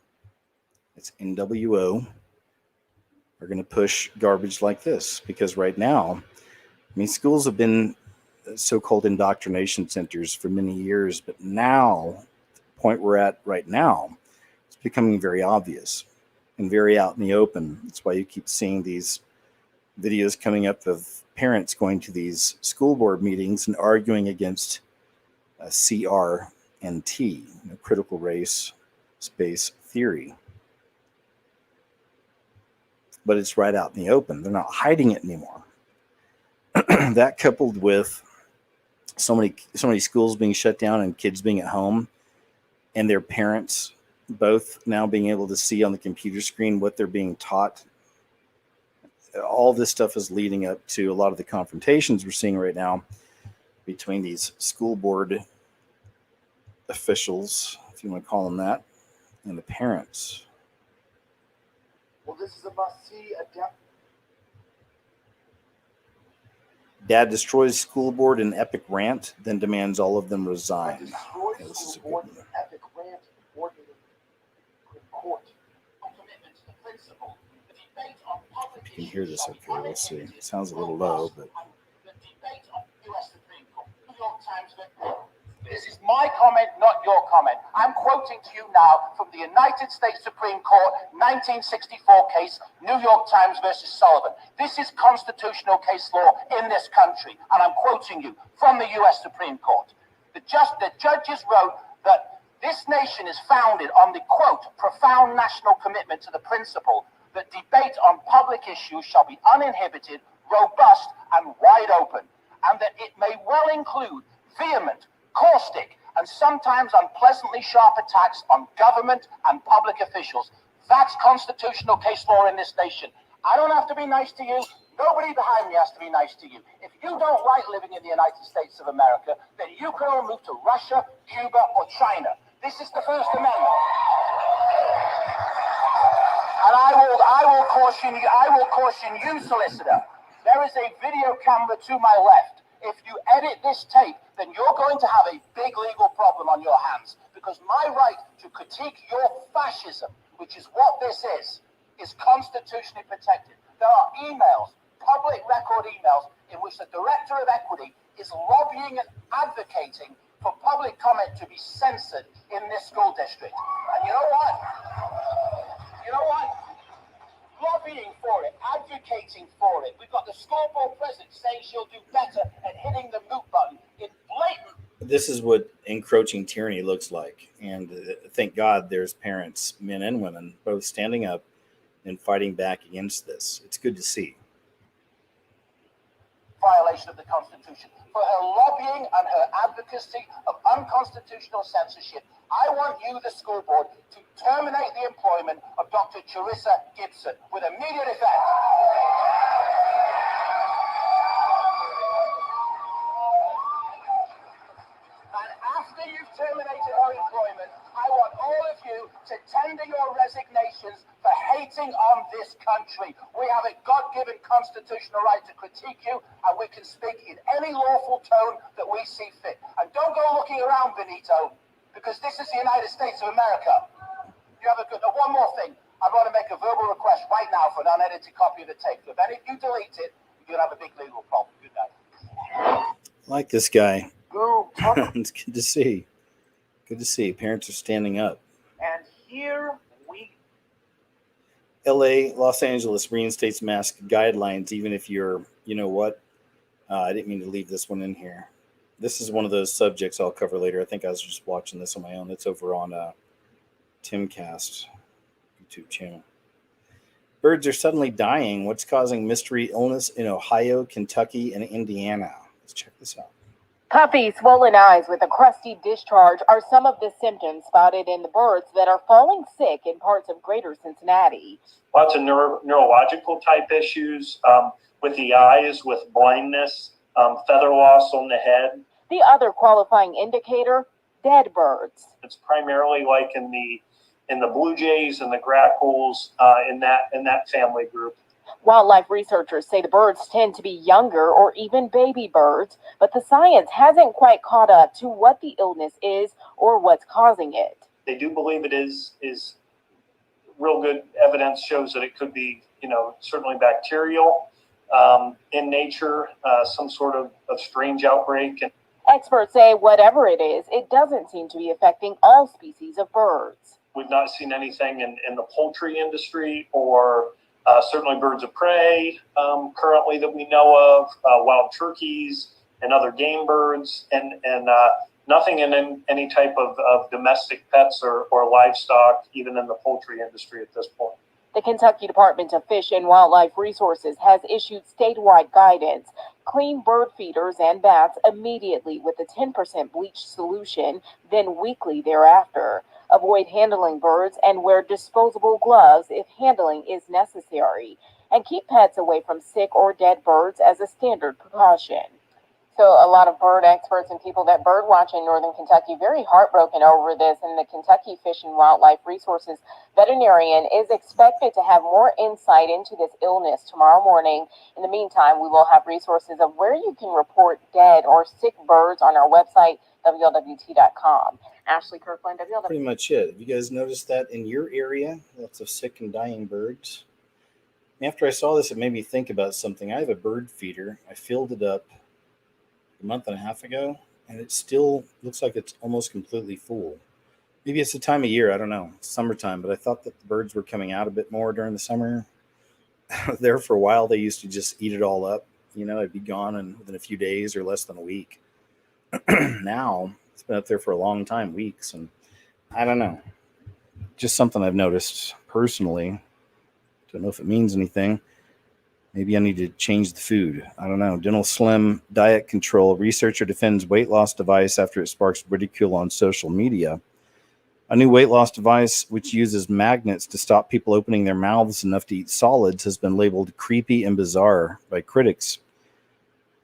it's NWO, are going to push garbage like this because right now, schools have been so-called indoctrination centers for many years, but now, the point we're at right now, it's becoming very obvious and very out in the open. That's why you keep seeing these videos coming up of parents going to these school board meetings and arguing against CRNT, critical race space theory. But it's right out in the open. They're not hiding it anymore. That coupled with so many schools being shut down and kids being at home and their parents both now being able to see on the computer screen what they're being taught. All this stuff is leading up to a lot of the confrontations we're seeing right now between these school board officials, if you want to call them that, and the parents. Well, this is a must-see. Dad destroys school board in epic rant, then demands all of them resign. Yeah, this is a good one. Epic rant ordinary court. Commitment to the principle. The debate on public You can hear this okay, we'll see. It sounds a little low, but the debate on U.S. Supreme Court. New York Times. This is my comment, not your comment. I'm quoting to you now from the United States Supreme Court 1964 case, New York Times versus Sullivan. This is constitutional case law in this country, and I'm quoting you from the U.S. Supreme Court. The judges wrote that this nation is founded on the, quote, profound national commitment to the principle that debate on public issues shall be uninhibited, robust, and wide open, and that it may well include vehement, caustic, and sometimes unpleasantly sharp attacks on government and public officials. That's constitutional case law in this nation. I don't have to be nice to you. Nobody behind me has to be nice to you. If you don't like living in the United States of America, then you can all move to Russia, Cuba, or China. This is the First Amendment. And I will caution you, solicitor. There is a video camera to my left. If you edit this tape, then you're going to have a big legal problem on your hands, because my right to critique your fascism, which is what this is constitutionally protected. There are emails, public record emails, in which the Director of Equity is lobbying and advocating for public comment to be censored in this school district. And you know what? Lobbying for it, advocating for it. We've got the school board president saying she'll do better at hitting the mute button in blatant. This is what encroaching tyranny looks like. And thank God there's parents, men and women, both standing up and fighting back against this. It's good to see. Violation of the Constitution. For her lobbying and her advocacy of unconstitutional censorship, I want you, the school board, to terminate the employment of Dr. Charissa Gibson with immediate effect. And after you've terminated her employment, I want all of you to tender your resignations for hating on this country. We have a God-given constitutional right to critique you, and we can speak in any lawful tone that we see fit. And don't go looking around, Benito, because this is the United States of America. You have a good... one more thing. I want to make a verbal request right now for an unedited copy of the tape. If any of you delete it, you'll have a big legal problem. Good night. Like this guy. Go. It's good to see. Good to see. Parents are standing up. And here we... LA, Los Angeles reinstates mask guidelines, even if you're, you know what? I didn't mean to leave this one in here. This is one of those subjects I'll cover later. I think I was just watching this on my own. It's over on Timcast YouTube channel. Birds are suddenly dying. What's causing mystery illness in Ohio, Kentucky, and Indiana? Let's check this out. Puffy, swollen eyes with a crusty discharge are some of the symptoms spotted in the birds that are falling sick in parts of greater Cincinnati. Lots of neurological type issues with the eyes, with blindness, feather loss on the head. The other qualifying indicator, dead birds. It's primarily like in the blue jays and the grackles in that family group. Wildlife researchers say the birds tend to be younger or even baby birds, but the science hasn't quite caught up to what the illness is or what's causing it. They do believe it is real good evidence shows that it could be, certainly bacterial in nature, some sort of strange outbreak. Experts say whatever it is, it doesn't seem to be affecting all species of birds. We've not seen anything in the poultry industry or certainly birds of prey currently that we know of, wild turkeys and other game birds, and nothing in any type of domestic pets or livestock, even in the poultry industry at this point. The Kentucky Department of Fish and Wildlife Resources has issued statewide guidance. Clean bird feeders and bats immediately with a 10% bleach solution, then weekly thereafter. Avoid handling birds and wear disposable gloves if handling is necessary. And keep pets away from sick or dead birds as a standard precaution. So a lot of bird experts and people that bird watch in northern Kentucky very heartbroken over this, and the Kentucky Fish and Wildlife Resources veterinarian is expected to have more insight into this illness tomorrow morning. In the meantime, we will have resources of where you can report dead or sick birds on our website, WLWT.com. Ashley Kirkland, WLWT. Pretty much it. Have you guys noticed that in your area? Lots of sick and dying birds. After I saw this, it made me think about something. I have a bird feeder. I filled it up a month and a half ago, and it still looks like it's almost completely full. Maybe it's the time of year. I don't know. It's summertime, but I thought that the birds were coming out a bit more during the summer. There for a while, they used to just eat it all up. You know, it'd be gone within a few days or less than a week. Now, it's been up there for a long time, weeks, and I don't know. Just something I've noticed personally. Don't know if it means anything. Maybe I need to change the food. I don't know. Dental Slim diet control. Researcher defends weight loss device after it sparks ridicule on social media. A new weight loss device, which uses magnets to stop people opening their mouths enough to eat solids, has been labeled creepy and bizarre by critics.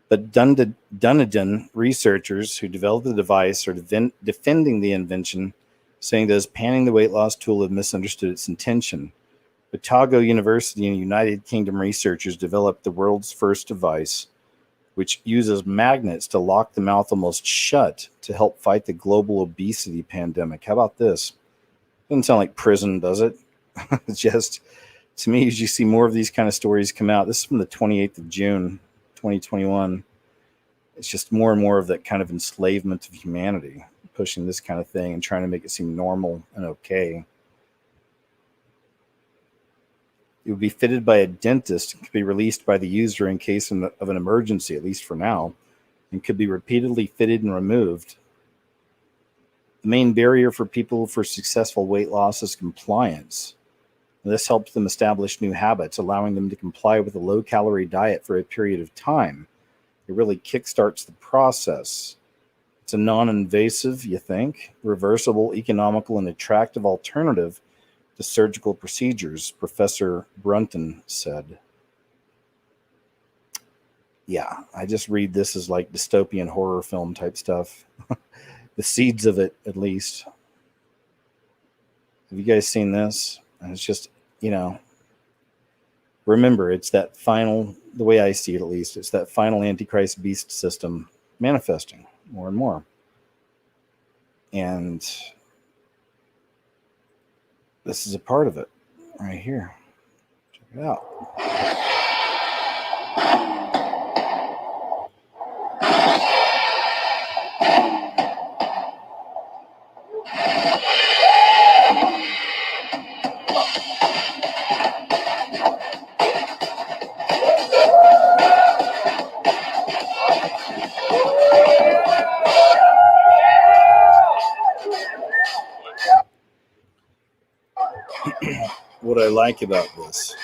But Dunedin researchers who developed the device are defending the invention, saying those panning the weight loss tool have misunderstood its intention. Otago University and United Kingdom researchers developed the world's first device, which uses magnets to lock the mouth almost shut to help fight the global obesity pandemic. How about this? Doesn't sound like prison, does it? Just, to me, as you see more of these kind of stories come out, this is from the 28th of June, 2021. It's just more and more of that kind of enslavement of humanity, pushing this kind of thing and trying to make it seem normal and okay. It would be fitted by a dentist and could be released by the user in case of an emergency, at least for now, and could be repeatedly fitted and removed. The main barrier for people for successful weight loss is compliance. This helps them establish new habits, allowing them to comply with a low-calorie diet for a period of time. It really kickstarts the process. It's a non-invasive, you think, reversible, economical, and attractive alternative to surgical procedures, Professor Brunton said. Yeah, I just read this as like dystopian horror film type stuff. The seeds of it, at least. Have you guys seen this? And it's just, remember, it's that final, the way I see it at least, it's that final Antichrist beast system manifesting more and more. And this is a part of it right here. Check it out. What I like about this,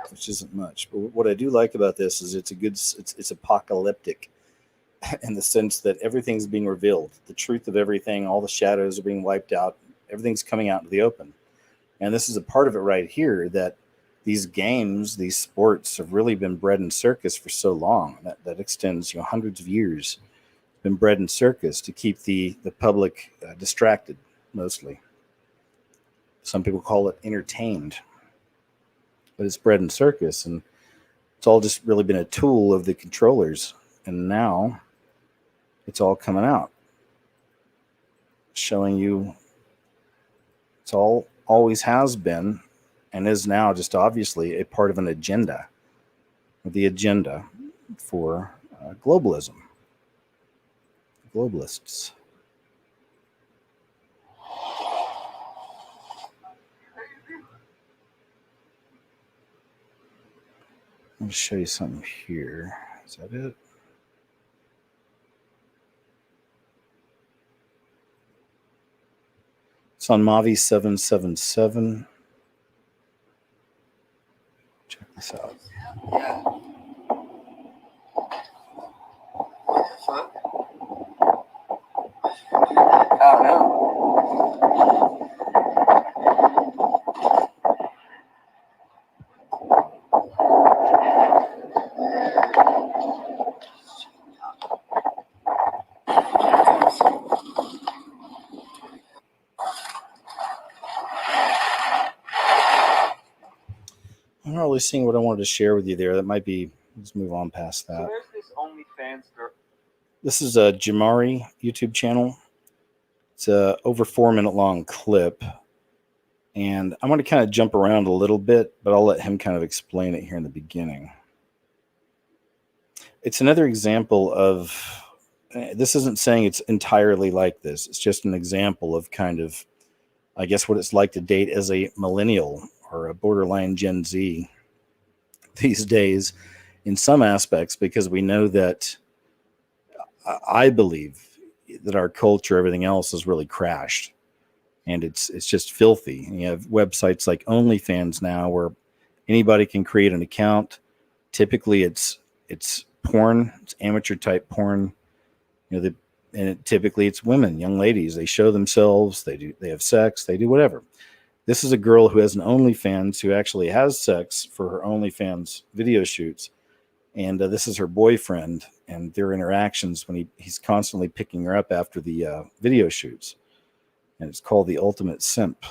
which isn't much, but what I do like about this is it's apocalyptic in the sense that everything's being revealed. The truth of everything, all the shadows are being wiped out. Everything's coming out into the open. And this is a part of it right here, that these games, these sports have really been bred in circus for so long. That extends, hundreds of years. It's been bred in circus to keep the public distracted, mostly. Some people call it entertained, but it's bred in circus, and it's all just really been a tool of the controllers. And now it's all coming out, showing you it's all always has been and is now just obviously a part of an agenda, the agenda for globalism, globalists. Let me show you something here. Is that it? It's on Mavi 777. Check this out. Oh no. really seeing what I wanted to share with you there. That might be. Let's move on past that. So there's this OnlyFans girl. This is a Jamari YouTube channel. It's a over 4-minute long clip. And I'm going to kind of jump around a little bit, but I'll let him kind of explain it here in the beginning. It's another example of, this isn't saying it's entirely like this. It's just an example of kind of, I guess, what it's like to date as a millennial or a borderline Gen Z these days in some aspects, because we know that I believe that our culture, everything else has really crashed. And it's just filthy. And you have websites like OnlyFans now where anybody can create an account. Typically, it's porn. It's amateur type porn. Typically it's women, young ladies. They show themselves. They have sex. They do whatever. This is a girl who has an OnlyFans who actually has sex for her OnlyFans video shoots. And this is her boyfriend and their interactions when he's constantly picking her up after the video shoots. And it's called The Ultimate Simp.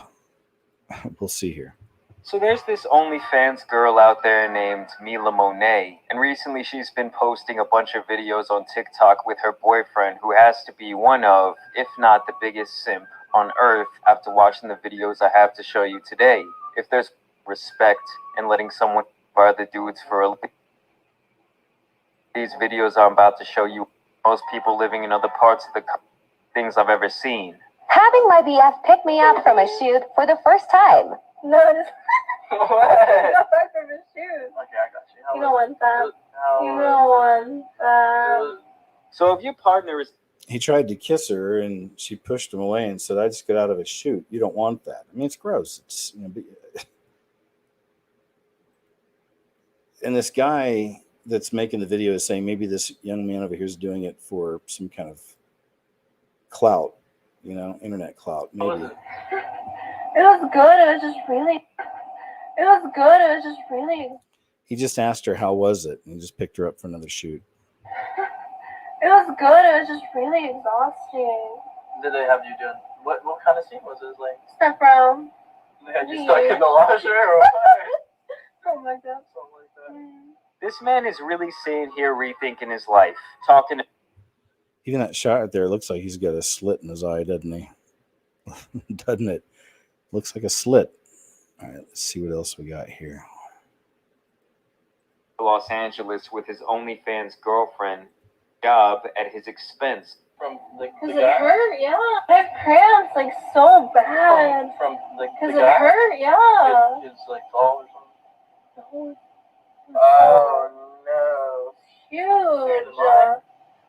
We'll see here. So there's this OnlyFans girl out there named Mila Monet, and recently she's been posting a bunch of videos on TikTok with her boyfriend, who has to be one of, if not the biggest simp on earth, after watching the videos I have to show you today. If there's respect in letting someone buy other dudes for a living, these videos I'm about to show you, most people living in other parts of the things I've ever seen. Having my BF pick me up from a shoot for the first time. No, just What? from a shoot. Okay, I got you. You don't want that. You don't want that. So if your partner is... He tried to kiss her and she pushed him away and said, I just got out of a shoot. You don't want that. I mean, it's gross. It's, and this guy that's making the video is saying maybe this young man over here is doing it for some kind of clout, internet clout, maybe. It was good. It was just really. It was good. It was just really. He just asked her, how was it? And he just picked her up for another shoot. It was good. It was just really exhausting. Did they have you doing... What kind of scene was it? Like... Step around. They had you stuck in the washer or what? Oh my God. Something like that. This man is really sitting here rethinking his life. Talking... Even that shot right there looks like he's got a slit in his eye, doesn't he? Doesn't it? Looks like a slit. All right, let's see what else we got here. Los Angeles with his OnlyFans girlfriend, job at his expense. From the Does guy? it hurt? Yeah. I have cramps like so bad. From the Does guy? it hurt? Yeah. It's like tall or something? No. Oh no. Huge.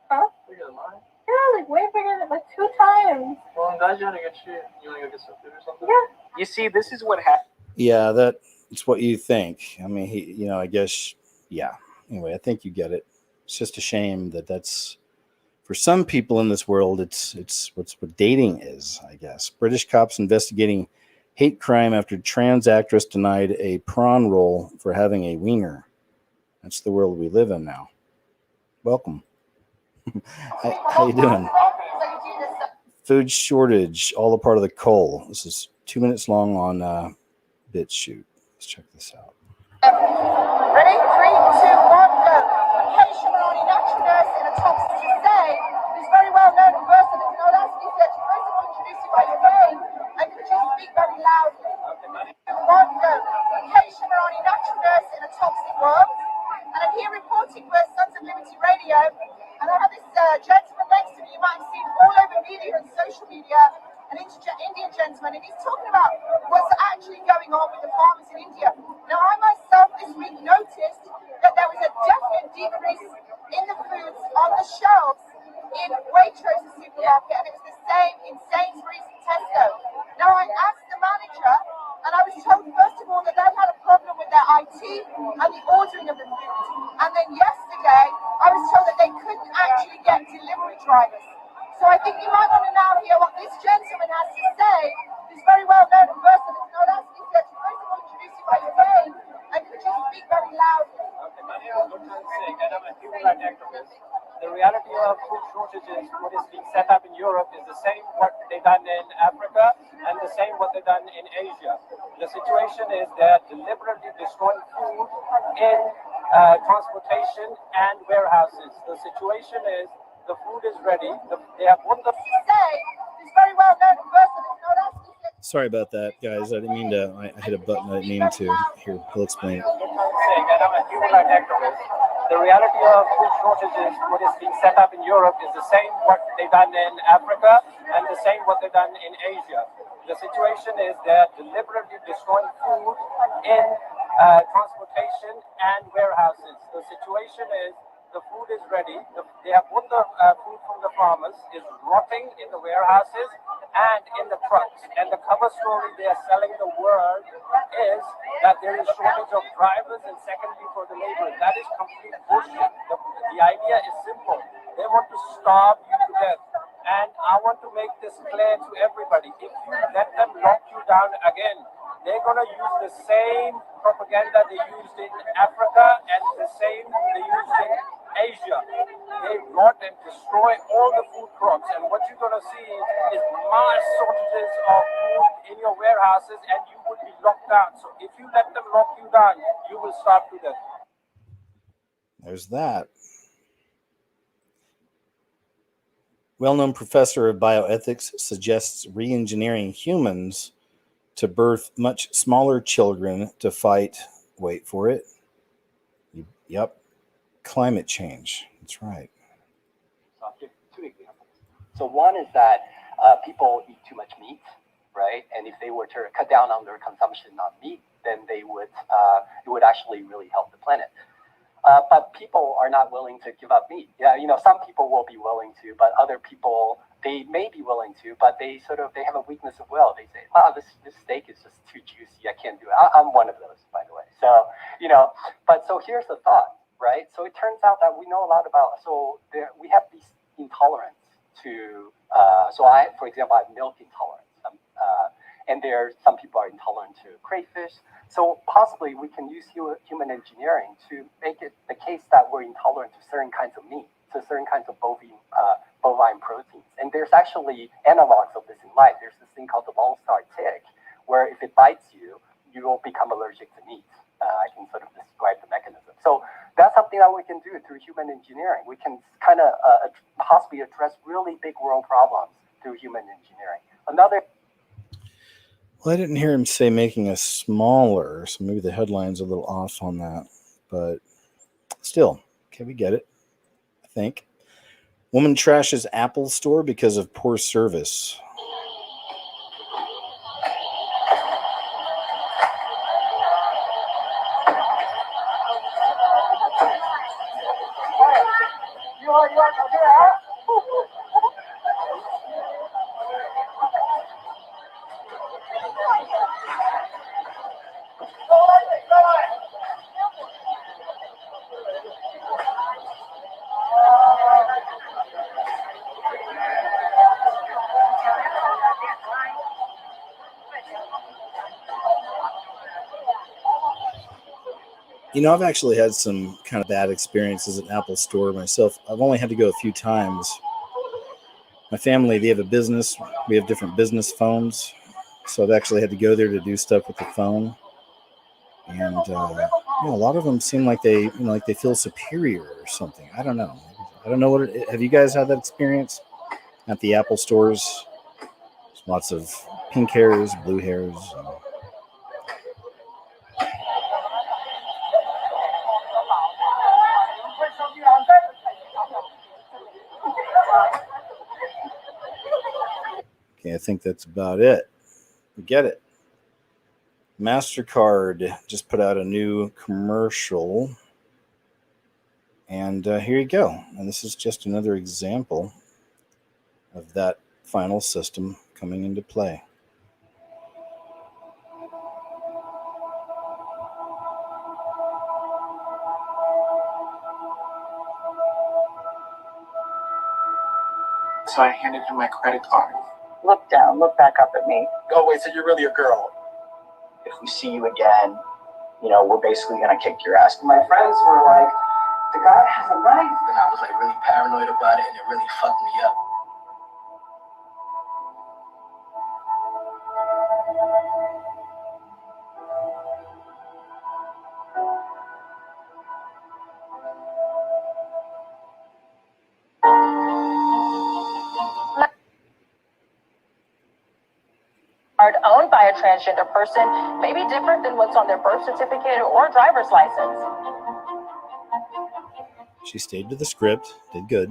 Huh? Bigger than mine? Yeah, like way bigger than like 2 times. Well, I'm glad you had a good shoot. You want to go get some food or something? Yeah. You see, this is what happened. Yeah, that's what you think. I mean, I guess, yeah. Anyway, I think you get it. It's just a shame that's, for some people in this world, it's what dating is, I guess. British cops investigating hate crime after trans actress denied a prawn roll for having a wiener. That's the world we live in now. Welcome. How you doing? Food shortage, all a part of the coal. This is 2 minutes long on BitChute. Let's check this out. Ready? 3, 2, 1, go. In case you were only natural nurse in a toxic today, this very well-known and versatile Ideological said, first of all, introduce you by your name, and could you speak very loudly? 2, 1, go. In case you were only natural nurse in a toxic world, and I'm here reporting for Sons of Liberty Radio, and I have this gentleman next to me you might have seen all over media and social media, an Indian gentleman, and he's talking about what's actually going on with the farmers in India. Now, I myself this week noticed that there was a definite decrease in the foods on the shelves in Waitrose supermarket, and it was the same in Sainsbury's and Tesco. Now, I asked the manager, and I was told, first of all, that they had a problem with their IT and the ordering of the food. And then yesterday, I was told that they couldn't actually get delivery drivers. So I think you might want to now hear what this gentleman has to say. This very well-known and versatile Ideological said, first of all, introduce you by your name, and could you speak very loudly? The reality of food shortages, what is being set up in Europe, is the same what they done in Africa and the same what they done in Asia. The situation is they're deliberately destroying food in transportation and warehouses. The situation is the food is ready. They have put the very well known person. Sorry about that, guys. I didn't mean to. I hit a button I didn't mean to. Here, he'll explain it. The reality of food shortages, what is being set up in Europe, is the same what they done in Africa and the same what they done in Asia. The situation is they're deliberately destroying food in transportation and warehouses. The situation is the food is ready. They have put the food from the farmers is rotting in the warehouses and in the trucks. And the cover story they are selling the world is that there is shortage of drivers and secondly for the labor. That is complete bullshit. The idea is simple. They want to starve you to death. And I want to make this clear to everybody. If you let them lock you down again, they're going to use the same propaganda they used in Africa and the same they used in Asia. They rot and destroy all the food crops, and what you're going to see is mass shortages of food in your warehouses, and you would be locked down. So if you let them lock you down, you will starve to death. There's that. Well-known professor of bioethics suggests re-engineering humans to birth much smaller children to fight, wait for it, yep, climate change. That's right. So I'll give two examples. So one is that people eat too much meat, right? And if they were to cut down on their consumption of meat, then it would actually really help the planet. But people are not willing to give up meat. Yeah, some people will be willing to, but other people, they may be willing to, but they have a weakness of will. They say, "Wow, this steak is just too juicy. I can't do it." I'm one of those, by the way. So so here's the thought, right? So it turns out that we know a lot about. We have these intolerance to. For example, I have milk intolerance. And some people are intolerant to crayfish. So possibly we can use human engineering to make it the case that we're intolerant to certain kinds of meat, to certain kinds of bovine proteins. And there's actually analogs of this in life. There's this thing called the Lone Star tick, where if it bites you, you will become allergic to meat. I can sort of describe the mechanism. So that's something that we can do through human engineering. We can kind of possibly address really big world problems through human engineering. Well, I didn't hear him say making us smaller, so maybe the headline's a little off on that. But still, okay, we get it, I think. Woman trashes Apple store because of poor service. I've actually had some kind of bad experiences at Apple Store myself. I've only had to go a few times. My family, they have a business. We have different business phones. So I've actually had to go there to do stuff with the phone. And a lot of them seem like they feel superior or something. I don't know. I don't know what it is. Have you guys had that experience at the Apple stores? There's lots of pink hairs, blue hairs. Okay, I think that's about it. We get it. MasterCard just put out a new commercial. And here you go. And this is just another example of that final system coming into play. So I handed him my credit card. Look down, look back up at me. Oh, wait, so you're really a girl? If we see you again, we're basically gonna kick your ass. My friends were like, the guy has a knife. And I was like really paranoid. paranoid about it, and it really fucked me up. Owned by a transgender person may be different than what's on their birth certificate or driver's license. She stayed to the script, did good.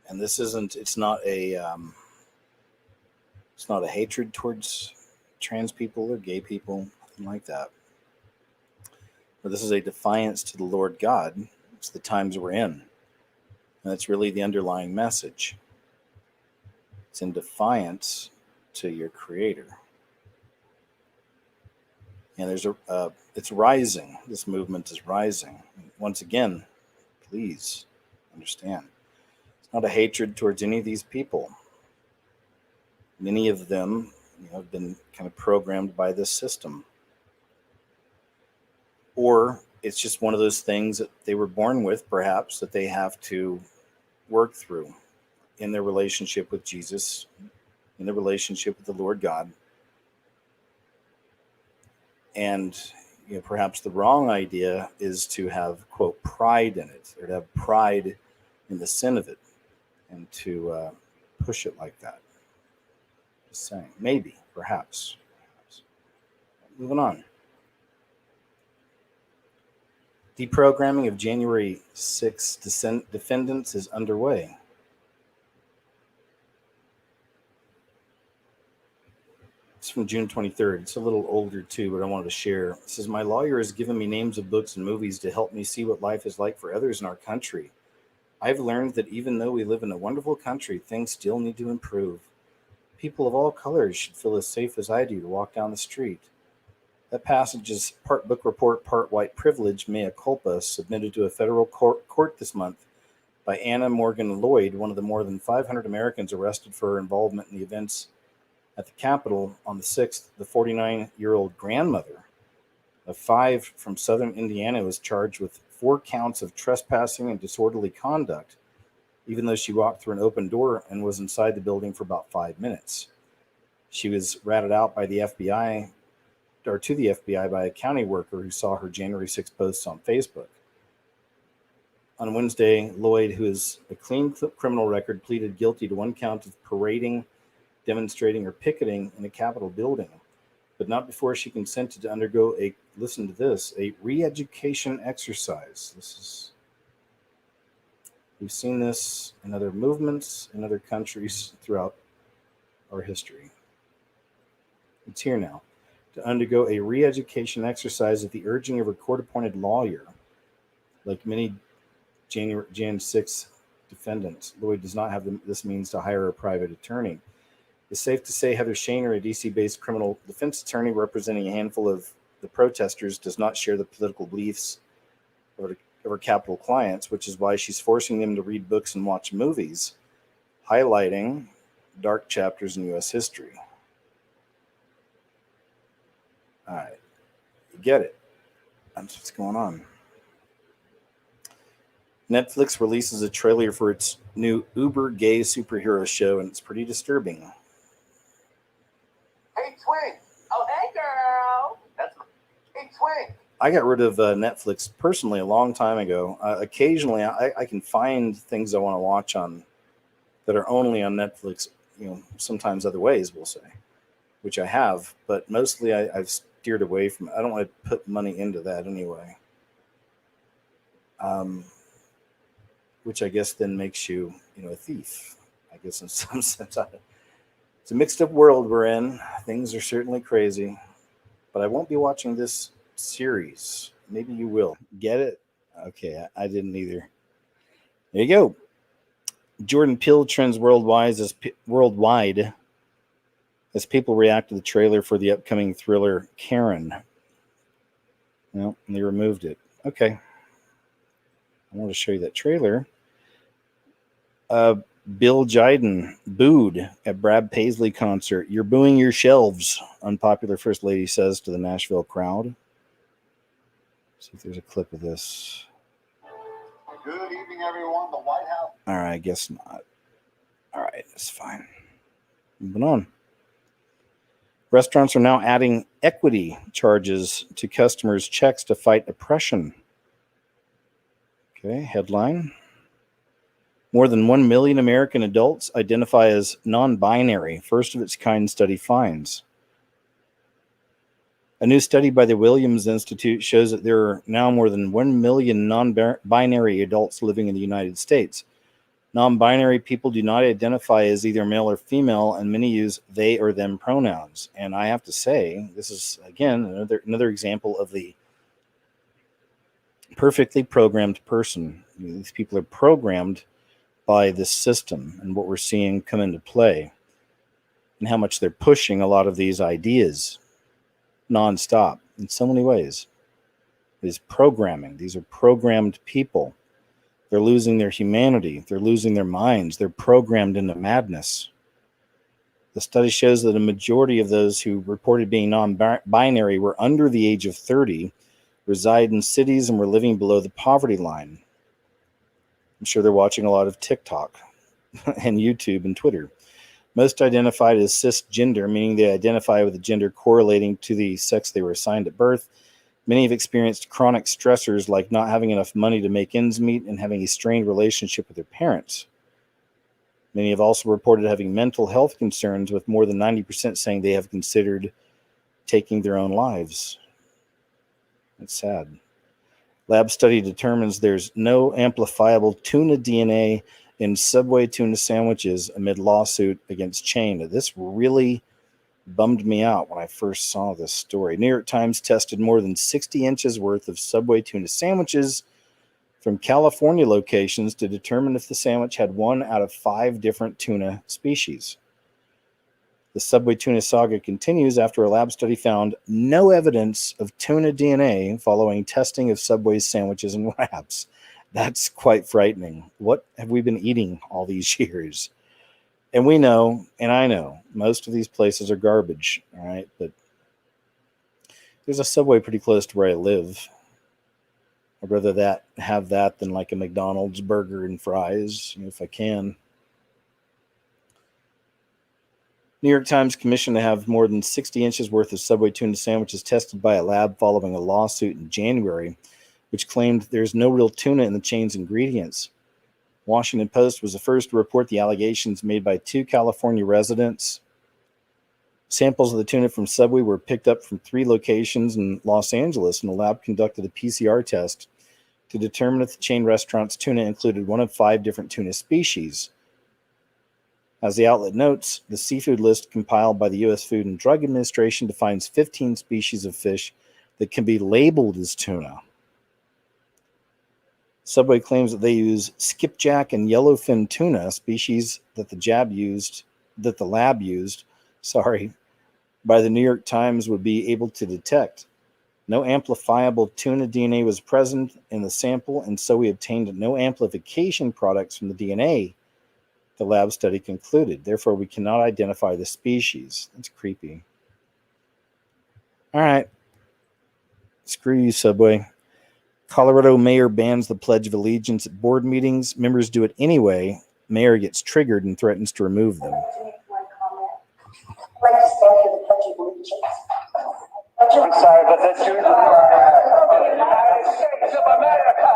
And this isn't, it's not a hatred towards trans people or gay people, nothing like that. But this is a defiance to the Lord God. It's the times we're in. And that's really the underlying message. It's in defiance to your Creator. And it's rising. This movement is rising. Once again, please understand. It's not a hatred towards any of these people. Many of them, have been kind of programmed by this system. Or it's just one of those things that they were born with, perhaps, that they have to work through in their relationship with Jesus, in their relationship with the Lord God. And perhaps the wrong idea is to have, quote, pride in it, or to have pride in the sin of it, and to push it like that. Just saying. Maybe, perhaps. Moving on. Deprogramming of January 6 defendants is underway. It's from June 23rd. It's a little older too, but I wanted to share. It says, my lawyer has given me names of books and movies to help me see what life is like for others in our country. I've learned that even though we live in a wonderful country, things still need to improve. People of all colors should feel as safe as I do to walk down the street. That passage is part book report, part white privilege, mea culpa, submitted to a federal court this month by Anna Morgan Lloyd, one of the more than 500 Americans arrested for her involvement in the events at the Capitol on the 6th. The 49-year-old grandmother of 5 from southern Indiana was charged with 4 counts of trespassing and disorderly conduct, even though she walked through an open door and was inside the building for about 5 minutes. She was ratted out by the FBI, or to the FBI by a county worker who saw her January 6 posts on Facebook. On Wednesday, Lloyd, who has a clean criminal record, pleaded guilty to 1 count of parading, demonstrating, or picketing in a Capitol building, but not before she consented to undergo a re-education exercise. We've seen this in other movements in other countries throughout our history. It's here now. To undergo a re-education exercise at the urging of a court-appointed lawyer. Like many Jan 6 defendants, Lloyd does not have this means to hire a private attorney. It's safe to say Heather Shaner, a DC-based criminal defense attorney representing a handful of the protesters, does not share the political beliefs of her Capitol clients, which is why she's forcing them to read books and watch movies, highlighting dark chapters in U.S. history. All right, you get it. That's what's going on. Netflix releases a trailer for its new uber gay superhero show, and it's pretty disturbing. Hey, Twig. Oh, hey, girl. Hey, Twig. I got rid of Netflix personally a long time ago. Occasionally, I can find things I want to watch on that are only on Netflix. Sometimes other ways, we'll say, which I have, but mostly I've steered away from it. I don't want to put money into that anyway. Which I guess then makes you, a thief. I guess in some sense, it's a mixed up world we're in. Things are certainly crazy, but I won't be watching this series. Maybe you will. Get it? Okay, I didn't either. There you go. Jordan Peele trends worldwide as people react to the trailer for the upcoming thriller Karen. Well, they removed it. Okay. I want to show you that trailer. Bill Jiden booed at Brad Paisley concert. You're booing your shelves, unpopular First Lady says to the Nashville crowd. See if there's a clip of this. Good evening, everyone. The White House. All right, I guess not. All right, it's fine. Moving on. Restaurants are now adding equity charges to customers' checks to fight oppression. Okay, headline. More than 1 million American adults identify as non-binary. First of its kind study finds. A new study by the Williams Institute shows that there are now more than 1 million non-binary adults living in the United States. Non-binary people do not identify as either male or female, and many use they or them pronouns. And I have to say, this is, again, another example of the perfectly programmed person. These people are programmed by this system and what we're seeing come into play and how much they're pushing a lot of these ideas nonstop in so many ways. Is programming. These are programmed people. They're losing their humanity. They're losing their minds. They're programmed into madness. The study shows that a majority of those who reported being non-binary were under the age of 30, reside in cities, and were living below the poverty line. I'm sure they're watching a lot of TikTok and YouTube and Twitter. Most identified as cisgender, meaning they identify with a gender correlating to the sex they were assigned at birth. Many have experienced chronic stressors like not having enough money to make ends meet and having a strained relationship with their parents. Many have also reported having mental health concerns, with more than 90% saying they have considered taking their own lives. It's sad. Lab study determines there's no amplifiable tuna DNA in Subway tuna sandwiches amid lawsuit against chain. This really bummed me out when I first saw this story. New York Times tested more than 60 inches worth of Subway tuna sandwiches from California locations to determine if the sandwich had 1 out of 5 different tuna species. The Subway tuna saga continues after a lab study found no evidence of tuna DNA following testing of Subway's sandwiches and wraps. That's quite frightening. What have we been eating all these years? And we know, and I know, most of these places are garbage, all right? But there's a Subway pretty close to where I live. I'd rather have that than like a McDonald's burger and fries, if I can. New York Times commissioned to have more than 60 inches worth of Subway tuna sandwiches tested by a lab following a lawsuit in January, which claimed there's no real tuna in the chain's ingredients. Washington Post was the first to report the allegations made by 2 California residents. Samples of the tuna from Subway were picked up from 3 locations in Los Angeles, and the lab conducted a PCR test to determine if the chain restaurant's tuna included 1 of 5 different tuna species. As the outlet notes, the seafood list compiled by the U.S. Food and Drug Administration defines 15 species of fish that can be labeled as tuna. Subway claims that they use skipjack and yellowfin tuna, species that the lab used, by the New York Times would be able to detect. No amplifiable tuna DNA was present in the sample, and so we obtained no amplification products from the DNA, the lab study concluded. Therefore, we cannot identify the species. That's creepy. All right. Screw you, Subway. Colorado mayor bans the Pledge of Allegiance at board meetings. Members do it anyway. Mayor gets triggered and threatens to remove them. I'm sorry, but the United States of America,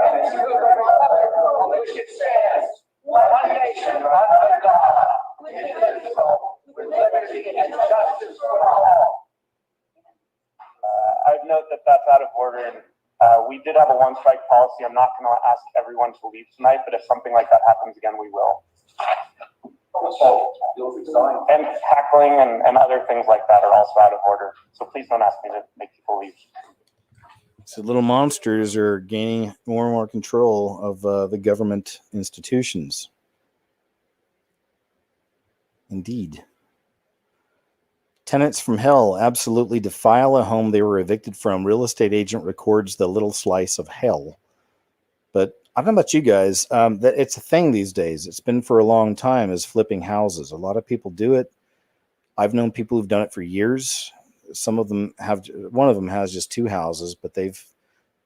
and to the republic for which it stands, one nation under God, indivisible, with liberty and justice for all. I'd note that that's out of order. And we did have a one-strike policy. I'm not going to ask everyone to leave tonight, but if something like that happens again, we will. And tackling and other things like that are also out of order. So please don't ask me to make people leave. So little monsters are gaining more and more control of the government institutions. Indeed. Tenants from hell absolutely defile a home they were evicted from. Real estate agent records the little slice of hell. But I don't know about you guys. That it's a thing these days. It's been for a long time. Is flipping houses. A lot of people do it. I've known people who've done it for years. Some of them have. One of them has just 2 houses, but they've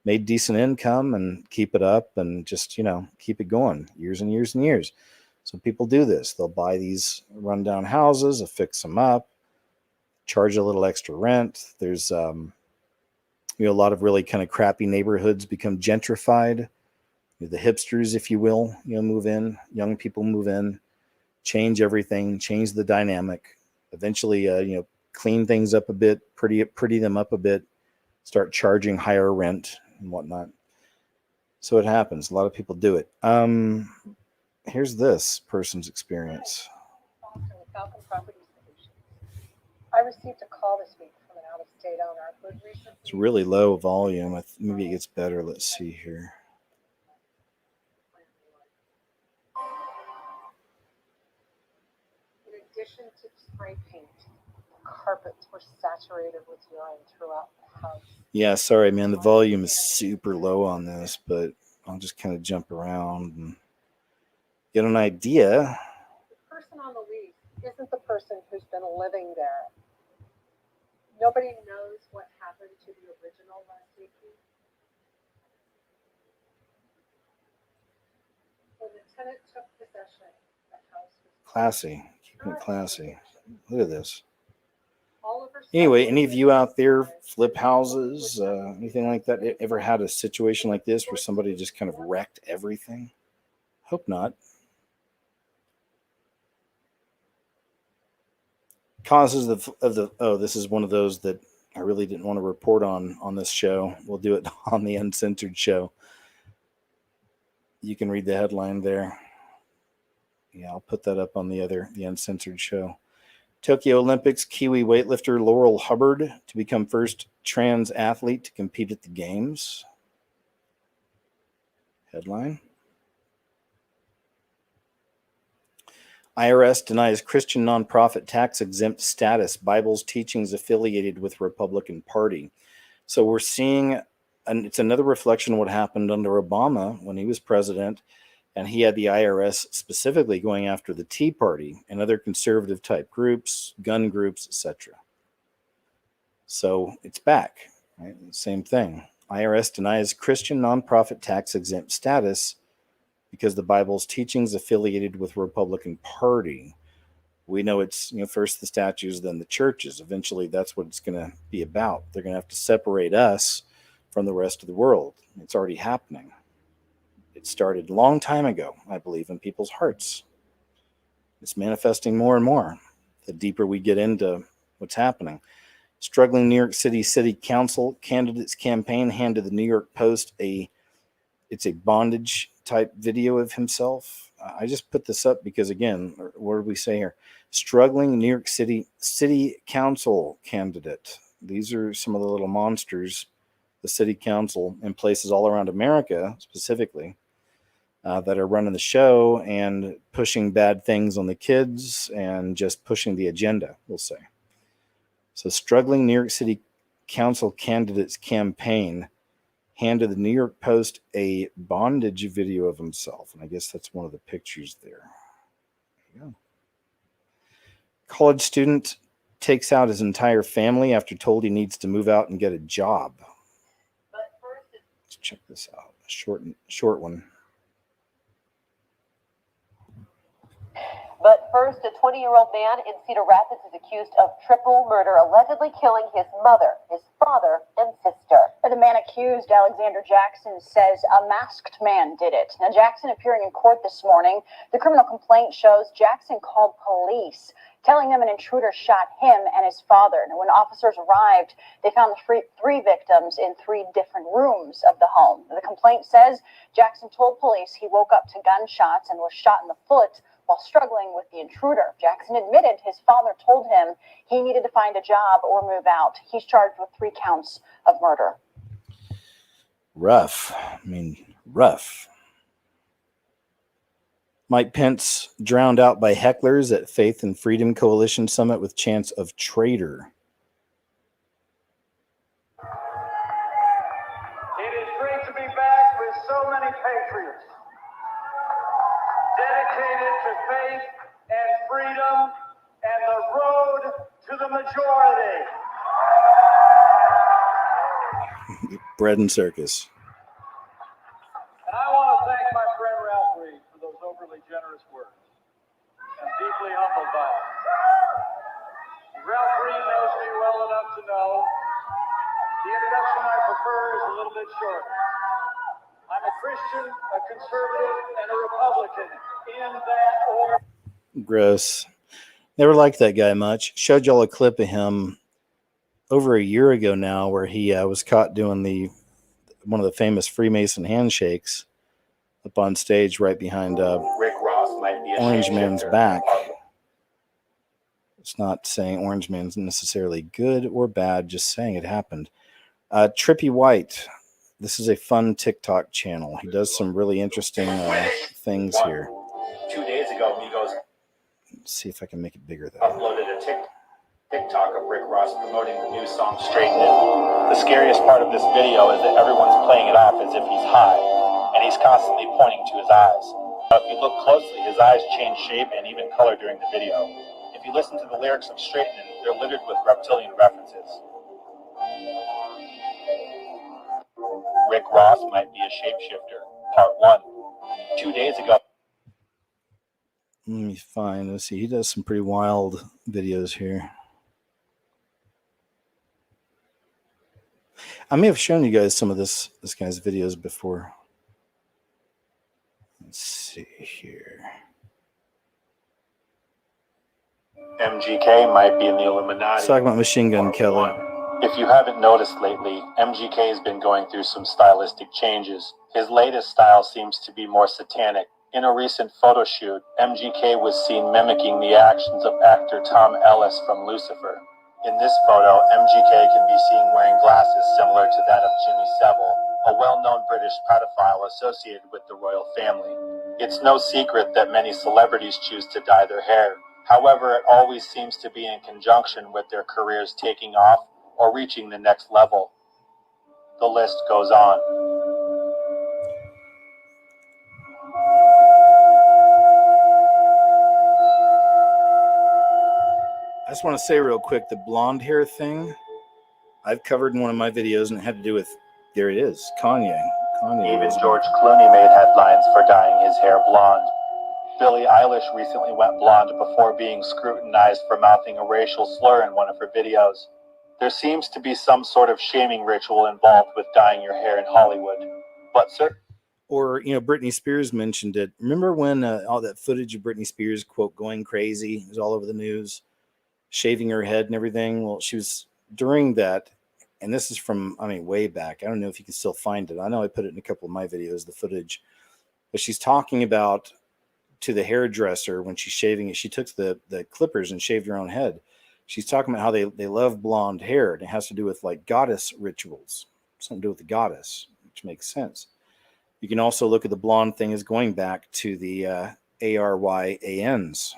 made decent income and keep it up and just keep it going years and years and years. So people do this. They'll buy these rundown houses, fix them up, charge a little extra rent. There's a lot of really kind of crappy neighborhoods become gentrified. The hipsters, if you will, move in. Young people move in, change everything, change the dynamic. Eventually, clean things up a bit, pretty them up a bit, start charging higher rent and whatnot. So it happens. A lot of people do it. Here's this person's experience. I received a call this week from an out-of-state owner who had recently... It's really low volume. Maybe it gets better. Let's see here. In addition to spray paint, the carpets were saturated with urine throughout the house. Yeah, sorry, man. The volume is super low on this, but I'll just kind of jump around and get an idea. The person on the lease isn't the person who's been living there. Nobody knows what happened to the original lessee. When the tenant took possession, the house was Classy. Keeping it classy. Look at this. Anyway, any of you out there flip houses, anything like that, ever had a situation like this where somebody just kind of wrecked everything? Hope not. Causes of the this is one of those that I really didn't want to report on this show. We'll do it on the Uncensored show. You can read the headline there. Yeah, I'll put that up on the Uncensored show. Tokyo Olympics Kiwi weightlifter Laurel Hubbard to become first trans athlete to compete at the games. Headline. IRS denies Christian nonprofit tax-exempt status. Bible's teachings affiliated with Republican Party. So we're seeing, and it's another reflection of what happened under Obama when he was president, and he had the IRS specifically going after the Tea Party and other conservative type groups, gun groups, etc. So it's back, right? Same thing. IRS denies Christian nonprofit tax-exempt status because the Bible's teachings affiliated with Republican Party. We know it's, first the statues, then the churches. Eventually, that's what it's going to be about. They're going to have to separate us from the rest of the world. It's already happening. It started a long time ago, I believe, in people's hearts. It's manifesting more and more the deeper we get into what's happening. Struggling New York City City Council candidates campaign handed the New York Post it's a bondage type video of himself. I just put this up because, again, what did we say here? Struggling New York City City Council candidate. These are some of the little monsters, the city council in places all around America specifically, that are running the show and pushing bad things on the kids and just pushing the agenda, we'll say. So struggling New York City Council candidates campaign handed the New York Post a bondage video of himself. And I guess that's one of the pictures there. There you go. College student takes out his entire family after told he needs to move out and get a job. Let's check this out. A short one. But first, a 20-year-old man in Cedar Rapids is accused of triple murder, allegedly killing his mother, his father, and sister. The man accused, Alexander Jackson, says a masked man did it. Now, Jackson appearing in court this morning. The criminal complaint shows Jackson called police, telling them an intruder shot him and his father. Now, when officers arrived, they found the three victims in 3 different rooms of the home. The complaint says Jackson told police he woke up to gunshots and was shot in the foot while struggling with the intruder. Jackson admitted his father told him he needed to find a job or move out. He's charged with 3 counts of murder. Rough. Rough. Mike Pence drowned out by hecklers at Faith and Freedom Coalition Summit with chants of traitor. It is great to be back with so many patriots. dedicated to faith and freedom and the road to the majority. Bread and circus. And I want to thank my friend Ralph Reed for those overly generous words. I'm deeply humbled by it. Ralph Reed knows me well enough to know the introduction I prefer is a little bit shorter. I'm a Christian, a conservative, and a Republican in that order. Gross. Never liked that guy much. Showed y'all a clip of him over a year ago now where he was caught doing one of the famous Freemason handshakes up on stage right behind Rick Ross might be a Orange Man's shapeshifter. back. It's not saying Orange Man's necessarily good or bad, just saying it happened. Trippy White. This is a fun TikTok channel. He does some really interesting things here. 2 days ago, Migos Let's see if I can make it bigger though. uploaded a TikTok of Rick Ross promoting the new song Straighten It. The scariest part of this video is that everyone's playing it off as if he's high, and he's constantly pointing to his eyes. Now, if you look closely, his eyes change shape and even color during the video. If you listen to the lyrics of Straighten It, they're littered with reptilian references. Rick Ross might be a shapeshifter. Part 1. 2 days ago. Let me find. Let's see. He does some pretty wild videos here. I may have shown you guys some of this guy's videos before. Let's see here. MGK might be in the Illuminati. Let's talk about Machine Gun Kelly. If you haven't noticed lately, MGK has been going through some stylistic changes. His latest style seems to be more satanic. In a recent photo shoot, MGK was seen mimicking the actions of actor Tom Ellis from Lucifer. In this photo, MGK can be seen wearing glasses similar to that of Jimmy Savile, a well-known British pedophile associated with the royal family. It's no secret that many celebrities choose to dye their hair. However, it always seems to be in conjunction with their careers taking off or reaching the next level. The list goes on. I just want to say real quick, the blonde hair thing, I've covered in one of my videos, and it had to do with, there it is, Kanye. Even George Clooney made headlines for dyeing his hair blonde. Billie Eilish recently went blonde before being scrutinized for mouthing a racial slur in one of her videos. There seems to be some sort of shaming ritual involved with dyeing your hair in Hollywood. But Or, Britney Spears mentioned it. Remember when all that footage of Britney Spears, quote, going crazy, it was all over the news, shaving her head and everything? Well, she was during that, and this is from, way back. I don't know if you can still find it. I know I put it in a couple of my videos, the footage. But she's talking about to the hairdresser when she's shaving it. She took the clippers and shaved her own head. She's talking about how they love blonde hair, and it has to do with like goddess rituals, something to do with the goddess, which makes sense. You can also look at the blonde thing as going back to the ARYANs.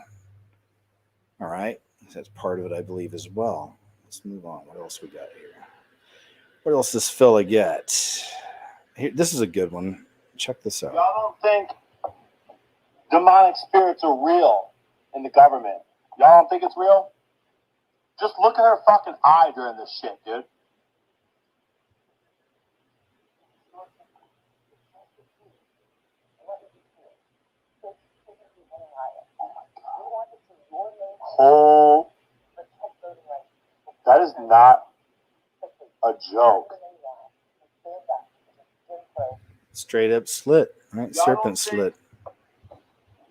All right. That's part of it, I believe, as well. Let's move on. What else we got here? What else does fella get? Here, this is a good one. Check this out. Y'all don't think demonic spirits are real in the government? Y'all don't think it's real? Just look at her fucking eye during this shit, dude. Oh, that is not a joke. Straight up slit, right? Serpent slit.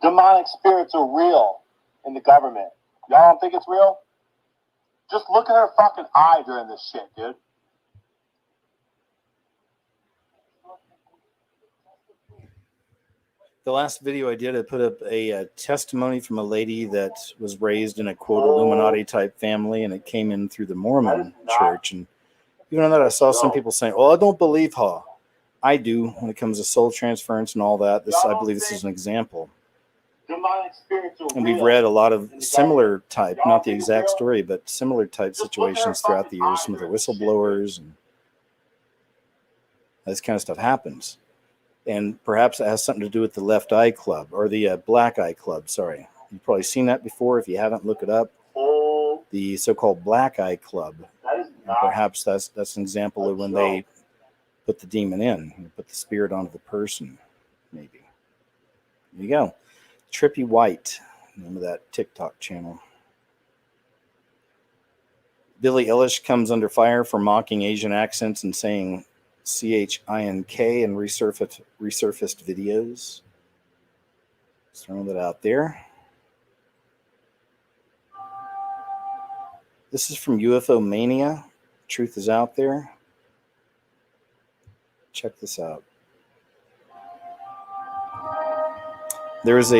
Demonic spirits are real in the government. Y'all don't think it's real? Just look at her fucking eye during this shit, dude. The last video I did, I put up a testimony from a lady that was raised in a quote Illuminati type family, and it came in through the Mormon church. And even on that, I saw some people saying, "Well, I don't believe her." I do when it comes to soul transference and all that. I believe this is an example. And we've read a lot of similar type, not the exact story, but similar type situations throughout the years. Some of the whistleblowers and this kind of stuff happens. And perhaps it has something to do with the Left Eye Club, or the Black Eye Club, sorry. You've probably seen that before. If you haven't, look it up. The so-called Black Eye Club. And perhaps that's an example of when they put the demon in, put the spirit onto the person, maybe. There you go. Trippy White, name of that TikTok channel. Billie Eilish comes under fire for mocking Asian accents and saying CHINK in resurfaced videos. Just throwing that out there. This is from UFO Mania. Truth is out there. Check this out. There's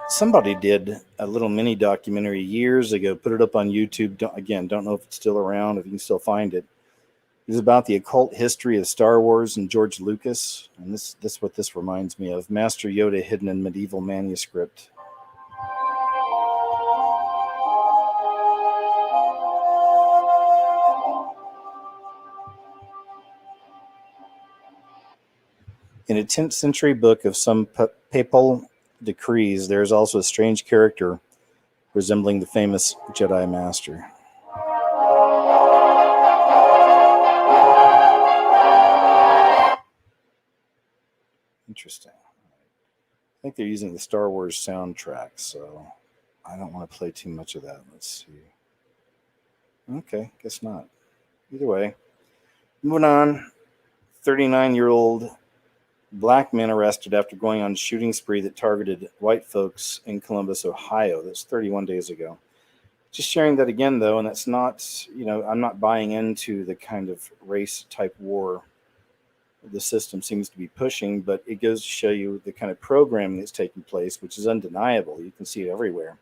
somebody did a little mini documentary years ago, put it up on YouTube. Don't know if it's still around, if you can still find it. It's about the occult history of Star Wars and George Lucas. And this what this reminds me of. Master Yoda hidden in medieval manuscript. In a 10th century book of some papal decrees, there is also a strange character resembling the famous Jedi Master. Interesting. I think they're using the Star Wars soundtrack, so I don't want to play too much of that. Let's see. Okay, guess not. Either way. Moving on. 39-year-old black men arrested after going on a shooting spree that targeted white folks in Columbus, Ohio. That's 31 days ago. Just sharing that again, though, and that's not, I'm not buying into the kind of race-type war the system seems to be pushing, but it goes to show you the kind of programming that's taking place, which is undeniable. You can see it everywhere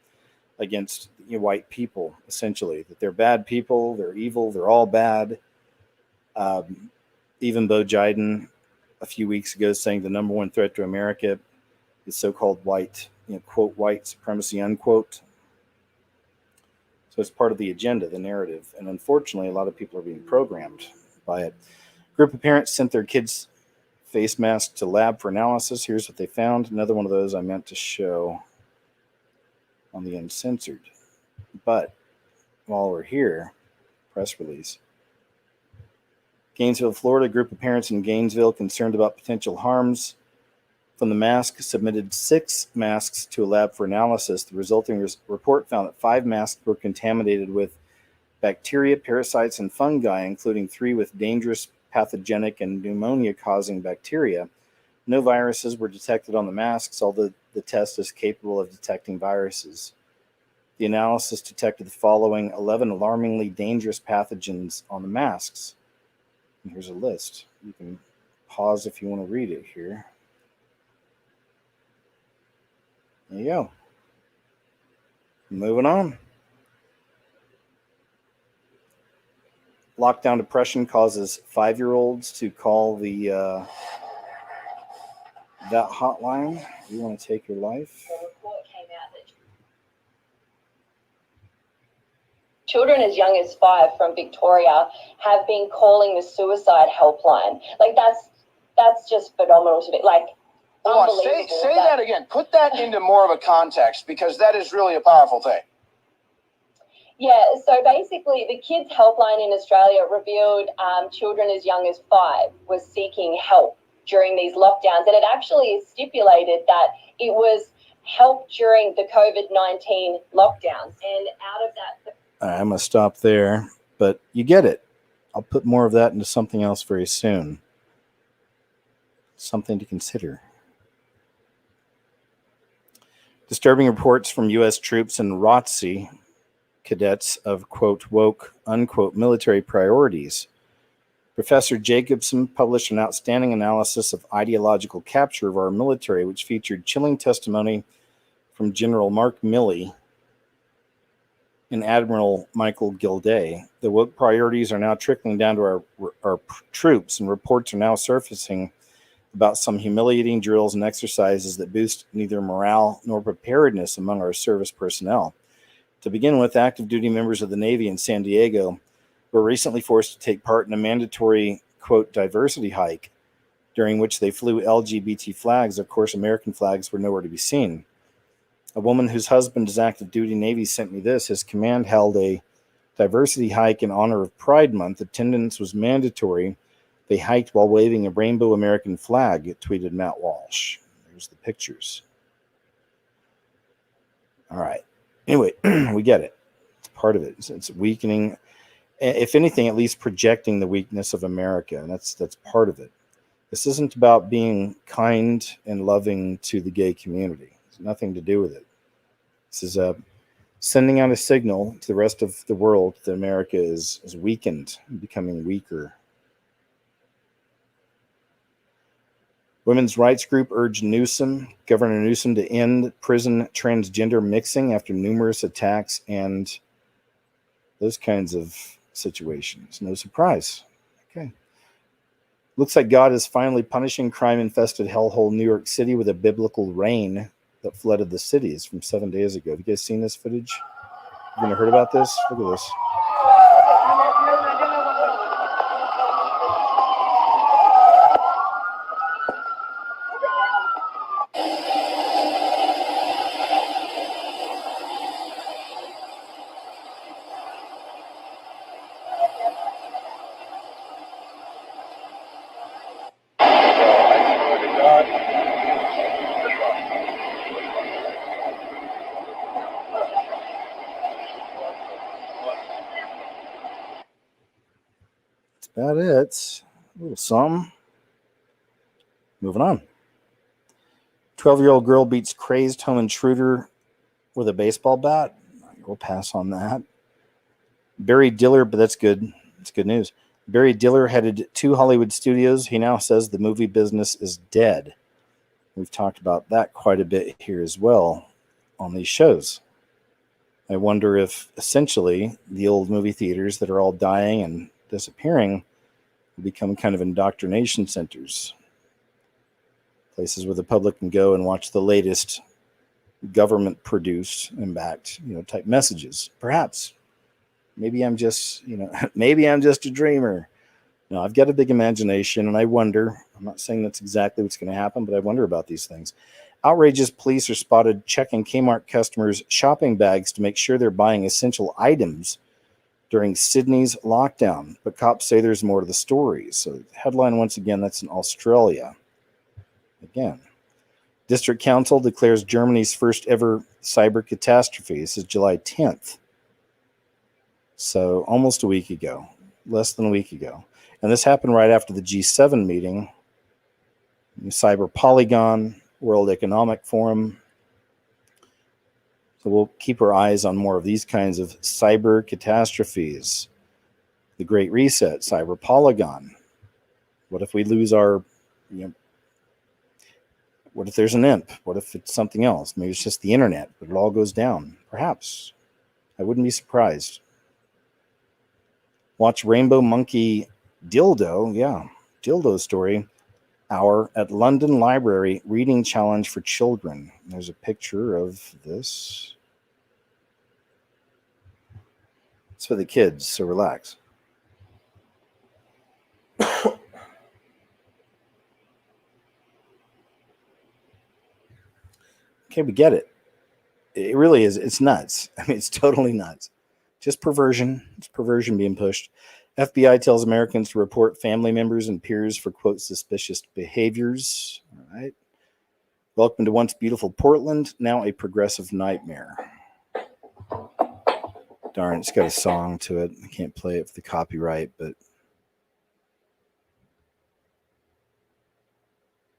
against white people, essentially, that they're bad people, they're evil, they're all bad. Even Bo Jiden a few weeks ago saying the number one threat to America is so-called white, quote, white supremacy, unquote. So it's part of the agenda, the narrative. And unfortunately, a lot of people are being programmed by it. A group of parents sent their kids' face masks to lab for analysis. Here's what they found. Another one of those I meant to show on the Uncensored. But while we're here, press release. Gainesville, Florida, a group of parents in Gainesville concerned about potential harms from the mask submitted 6 masks to a lab for analysis. The resulting report found that 5 masks were contaminated with bacteria, parasites, and fungi, including 3 with dangerous pathogenic and pneumonia-causing bacteria. No viruses were detected on the masks, although the test is capable of detecting viruses. The analysis detected the following 11 alarmingly dangerous pathogens on the masks. And here's a list. You can pause if you want to read it here. There you go. Moving on. Lockdown depression causes 5-year-olds to call the that hotline. You want to take your life? Children as young as 5 from Victoria have been calling the suicide helpline. Like that's just phenomenal to me. Like, hold on, say that again. Put that into more of a context, because that is really a powerful thing. Yeah, so basically the kids helpline in Australia revealed children as young as 5 was seeking help during these lockdowns, and it actually stipulated that it was help during the COVID-19 lockdowns, and out of that. I'm going to stop there, but you get it. I'll put more of that into something else very soon. Something to consider. Disturbing reports from U.S. troops and ROTC cadets of, quote, woke, unquote, military priorities. Professor Jacobson published an outstanding analysis of ideological capture of our military, which featured chilling testimony from General Mark Milley and Admiral Michael Gilday. The woke priorities are now trickling down to our troops, and reports are now surfacing about some humiliating drills and exercises that boost neither morale nor preparedness among our service personnel. To begin with, active duty members of the Navy in San Diego were recently forced to take part in a mandatory, quote, diversity hike during which they flew LGBT flags. Of course, American flags were nowhere to be seen. A woman whose husband is active duty Navy sent me this. His command held a diversity hike in honor of Pride Month. Attendance was mandatory. They hiked while waving a rainbow American flag, tweeted Matt Walsh. There's the pictures. All right. Anyway, we get it. It's part of it. It's weakening, if anything, at least projecting the weakness of America, and that's part of it. This isn't about being kind and loving to the gay community. It's nothing to do with it. This is sending out a signal to the rest of the world that America is weakened and becoming weaker. Women's rights group urged Governor Newsom to end prison transgender mixing after numerous attacks and those kinds of situations. No surprise. Okay. Looks like God is finally punishing crime-infested hellhole New York City with a biblical rain that flooded the cities from 7 days ago. Have you guys seen this footage? You ever heard about this? Look at this. About it. A little something. Moving on. 12-year-old girl beats crazed home intruder with a baseball bat. We'll pass on that. Barry Diller, but that's good. It's good news. Barry Diller headed to Hollywood studios. He now says the movie business is dead. We've talked about that quite a bit here as well on these shows. I wonder if essentially the old movie theaters that are all dying and disappearing will become kind of indoctrination centers, places where the public can go and watch the latest government-produced and backed, type messages. Perhaps, maybe I'm just, maybe I'm just a dreamer. No, I've got a big imagination, and I wonder. I'm not saying that's exactly what's going to happen, but I wonder about these things. Outrageous police are spotted checking Kmart customers' shopping bags to make sure they're buying essential items during Sydney's lockdown, but cops say there's more to the story. So headline, once again, that's in Australia. Again, District Council declares Germany's first ever cyber catastrophe. This is July 10th. So almost a week ago, less than a week ago. And this happened right after the G7 meeting, Cyber Polygon, World Economic Forum. So we'll keep our eyes on more of these kinds of cyber catastrophes. The Great Reset, Cyber Polygon. What if we lose our, what if there's an imp? What if it's something else? Maybe it's just the internet, but it all goes down. Perhaps. I wouldn't be surprised. Watch Rainbow Monkey Dildo. Yeah, Dildo story. Hour at London Library reading challenge for children. There's a picture of this. It's for the kids, so relax. Okay, we get it. It really is. It's nuts. I mean, it's totally nuts. Just perversion. It's perversion being pushed. FBI tells Americans to report family members and peers for, quote, suspicious behaviors. All right. Welcome to once beautiful Portland, now a progressive nightmare. Darn, it's got a song to it. I can't play it for the copyright, but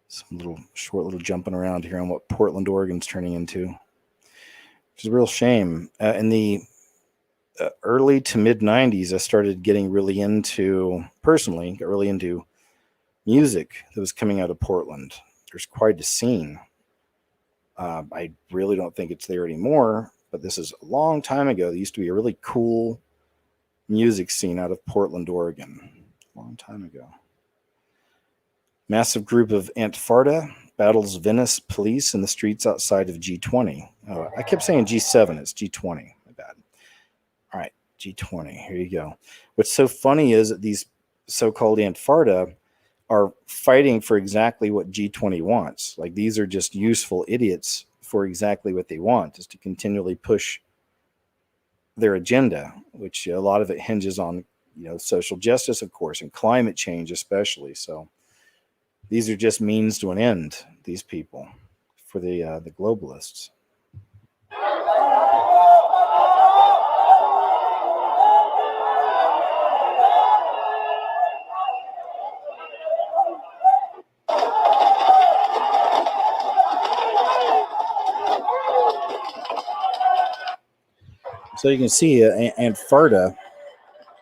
some short little jumping around here on what Portland, Oregon's turning into, which is a real shame. In the early to mid 90s, I started getting really into, personally, got really into music that was coming out of Portland. There's quite a scene. I really don't think it's there anymore, but this is a long time ago. There used to be a really cool music scene out of Portland, Oregon. A long time ago. Massive group of Antfarta battles Venice police in the streets outside of G20. Oh, I kept saying G7. It's G20. My bad. All right, G20. Here you go. What's so funny is that these so-called Antfarta are fighting for exactly what G20 wants. Like, these are just useful idiots for exactly what they want, is to continually push their agenda, which a lot of it hinges on, social justice, of course, and climate change especially. So these are just means to an end, these people, for the globalists. So you can see Antarctica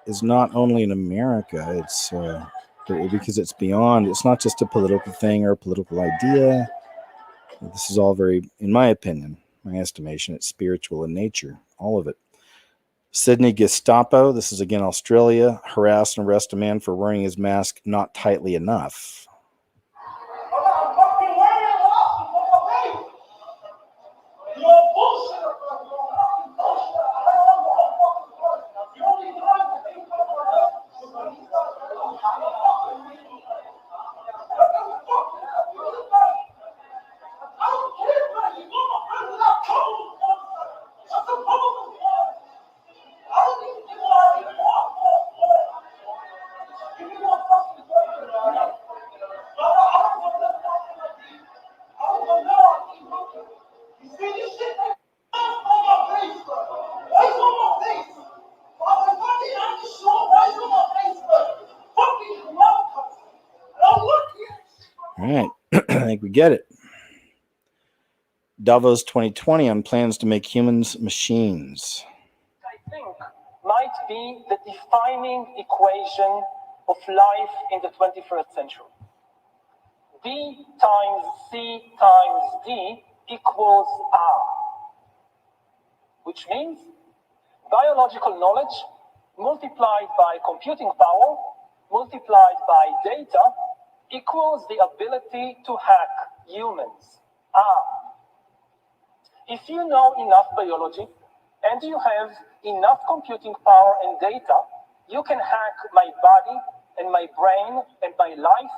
is not only in America, it's because it's beyond, it's not just a political thing or a political idea. This is all very, in my opinion, my estimation, it's spiritual in nature, all of it. Sydney Gestapo, this is again Australia, harass and arrest a man for wearing his mask not tightly enough. All right, I think we get it. Davos 2020 on plans to make humans machines. I think might be the defining equation of life in the 21st century. B times C times D equals R, which means biological knowledge multiplied by computing power multiplied by data equals the ability to hack humans. R. If you know enough biology and you have enough computing power and data, you can hack my body and my brain and my life,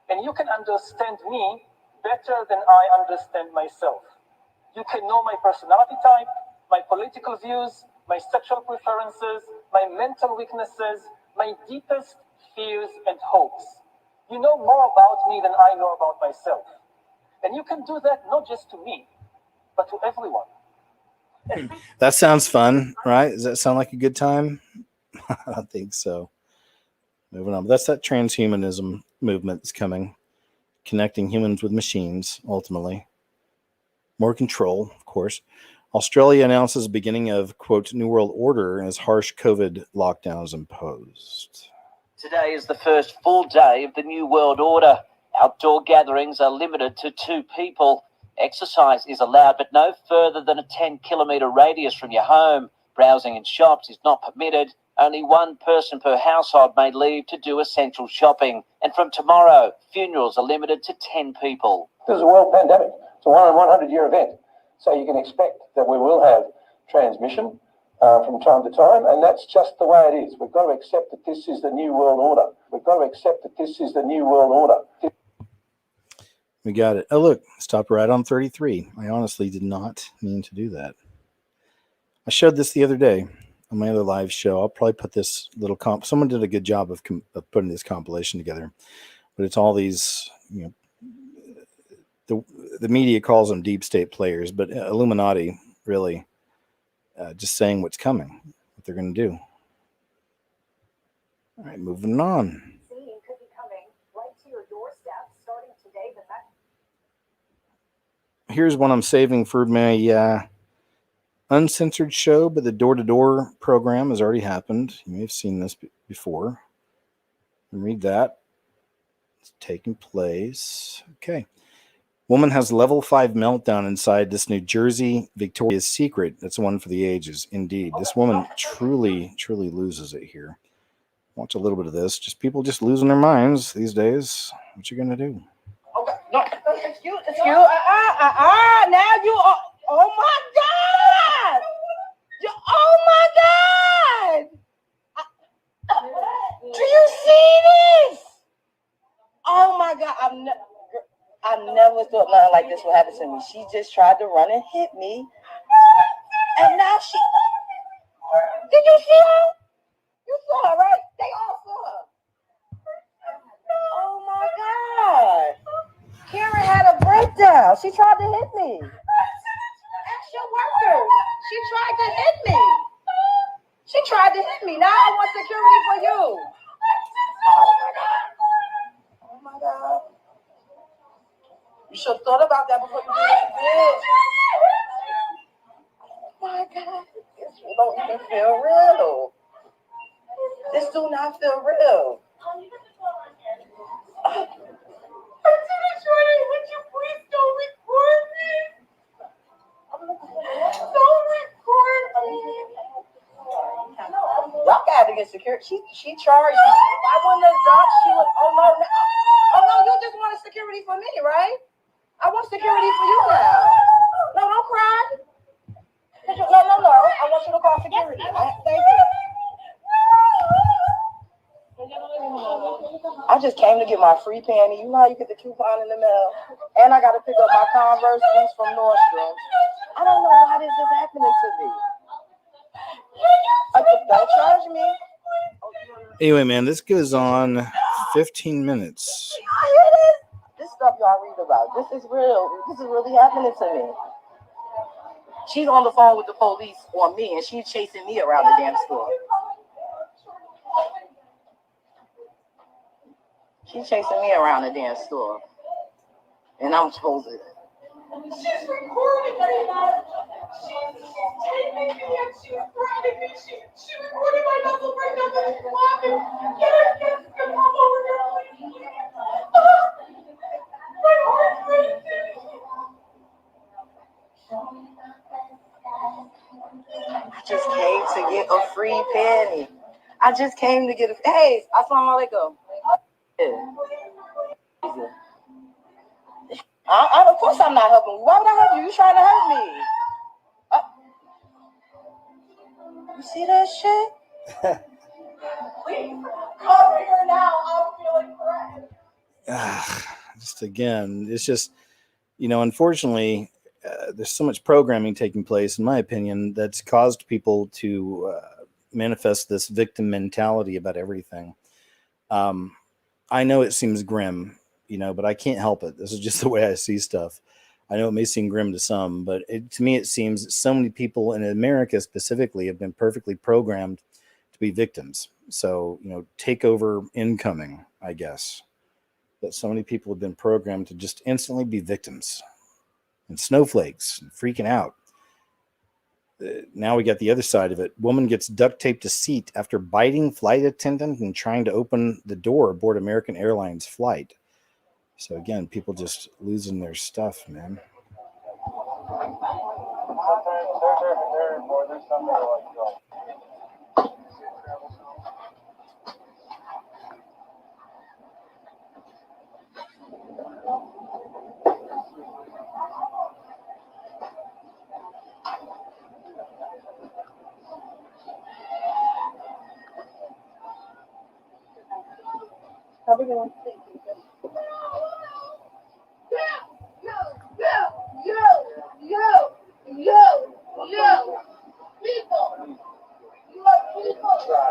and you can understand me better than I understand myself. You can know my personality type, my political views, my sexual preferences, my mental weaknesses, my deepest fears and hopes. You know more about me than I know about myself. And you can do that not just to me, but to everyone. That sounds fun, right? Does that sound like a good time? I don't think so. Moving on. But that's that transhumanism movement that's coming, connecting humans with machines, ultimately. More control, of course. Australia announces the beginning of, quote, New World Order as harsh COVID lockdowns imposed. Today is the first full day of the New World Order. Outdoor gatherings are limited to 2 people. Exercise is allowed, but no further than a 10-kilometre radius from your home. Browsing in shops is not permitted. Only 1 person per household may leave to do essential shopping. And from tomorrow, funerals are limited to 10 people. This is a world pandemic. It's a 1 in 100-year event. So you can expect that we will have transmission from time to time, and that's just the way it is. We've got to accept that this is the New World Order. We've got to accept that this is the New World Order. We got it. Oh, look, stopped right on 33. I honestly did not mean to do that. I showed this the other day on my other live show. I'll probably put this little someone did a good job of putting this compilation together, but it's all these, the media calls them deep state players, but Illuminati, really, just saying what's coming, what they're going to do. All right, moving on. Could be coming right to your doorstep starting today. Here's one I'm saving for my uncensored show, but the door-to-door program has already happened. You may have seen this before. Read that. It's taking place. Okay. Woman has level 5 meltdown inside this New Jersey Victoria's Secret. That's one for the ages. Indeed. This woman truly, truly loses it here. Watch a little bit of this. Just people just losing their minds these days. What you gonna do? Okay, no. Excuse. Now you are. Oh my God! Oh my God! Do you see this? thought nothing like this would happen to me. She just tried to run and hit me. And now she... Did you see her? You saw her, right? They all saw her. Oh my God. Karen had a breakdown. She tried to hit me. Ask your workers. She tried to hit me. She tried to hit me. Now I want security for you. Oh my God. Oh my God. You should have thought about that before you did what you did. Oh my God. This don't even feel real. This do not feel real. Shorty, would you please don't record me? Don't record me. Y'all got to get security. She charged me. If I wouldn't have dropped, she would. Oh no, you just wanted security for me, right? I want security for you now. No, don't cry. No. I want you to call security. Thank you. I just came to get my free panty. You know how you get the coupon in the mail? And I got to pick up my Converse boots from Nordstrom. I don't know why this is happening to me. Don't charge me. Anyway, man, this goes on 15 minutes. This stuff y'all read about, this is real. This is really happening to me. She's on the phone with the police on me, and she's chasing me around the damn store. She's chasing me around the damn store. And I'm supposed to. She's recording me. She's taping me and she's recording me. She recorded my knuckle breakup and she's laughing. Get her, come over here. My heart's racing. I just came to get a free penny. I just came to get a... Hey, assalamu alaikum. Of course I'm not helping you. Why would I help you? You trying to help me. You see that shit? Please, cover her now. I'm feeling threatened. Just again, it's just, unfortunately, there's so much programming taking place, in my opinion, that's caused people to manifest this victim mentality about everything. I know it seems grim, but I can't help it. This is just the way I see stuff. I know it may seem grim to some, but to me, it seems that so many people in America specifically have been perfectly programmed to be victims. So, takeover incoming, I guess. That so many people have been programmed to just instantly be victims and snowflakes and freaking out. Now we got the other side of it. Woman gets duct taped to seat after biting flight attendant and trying to open the door aboard American Airlines flight. So again, people just losing their stuff, man. Have a good one. Yo, people.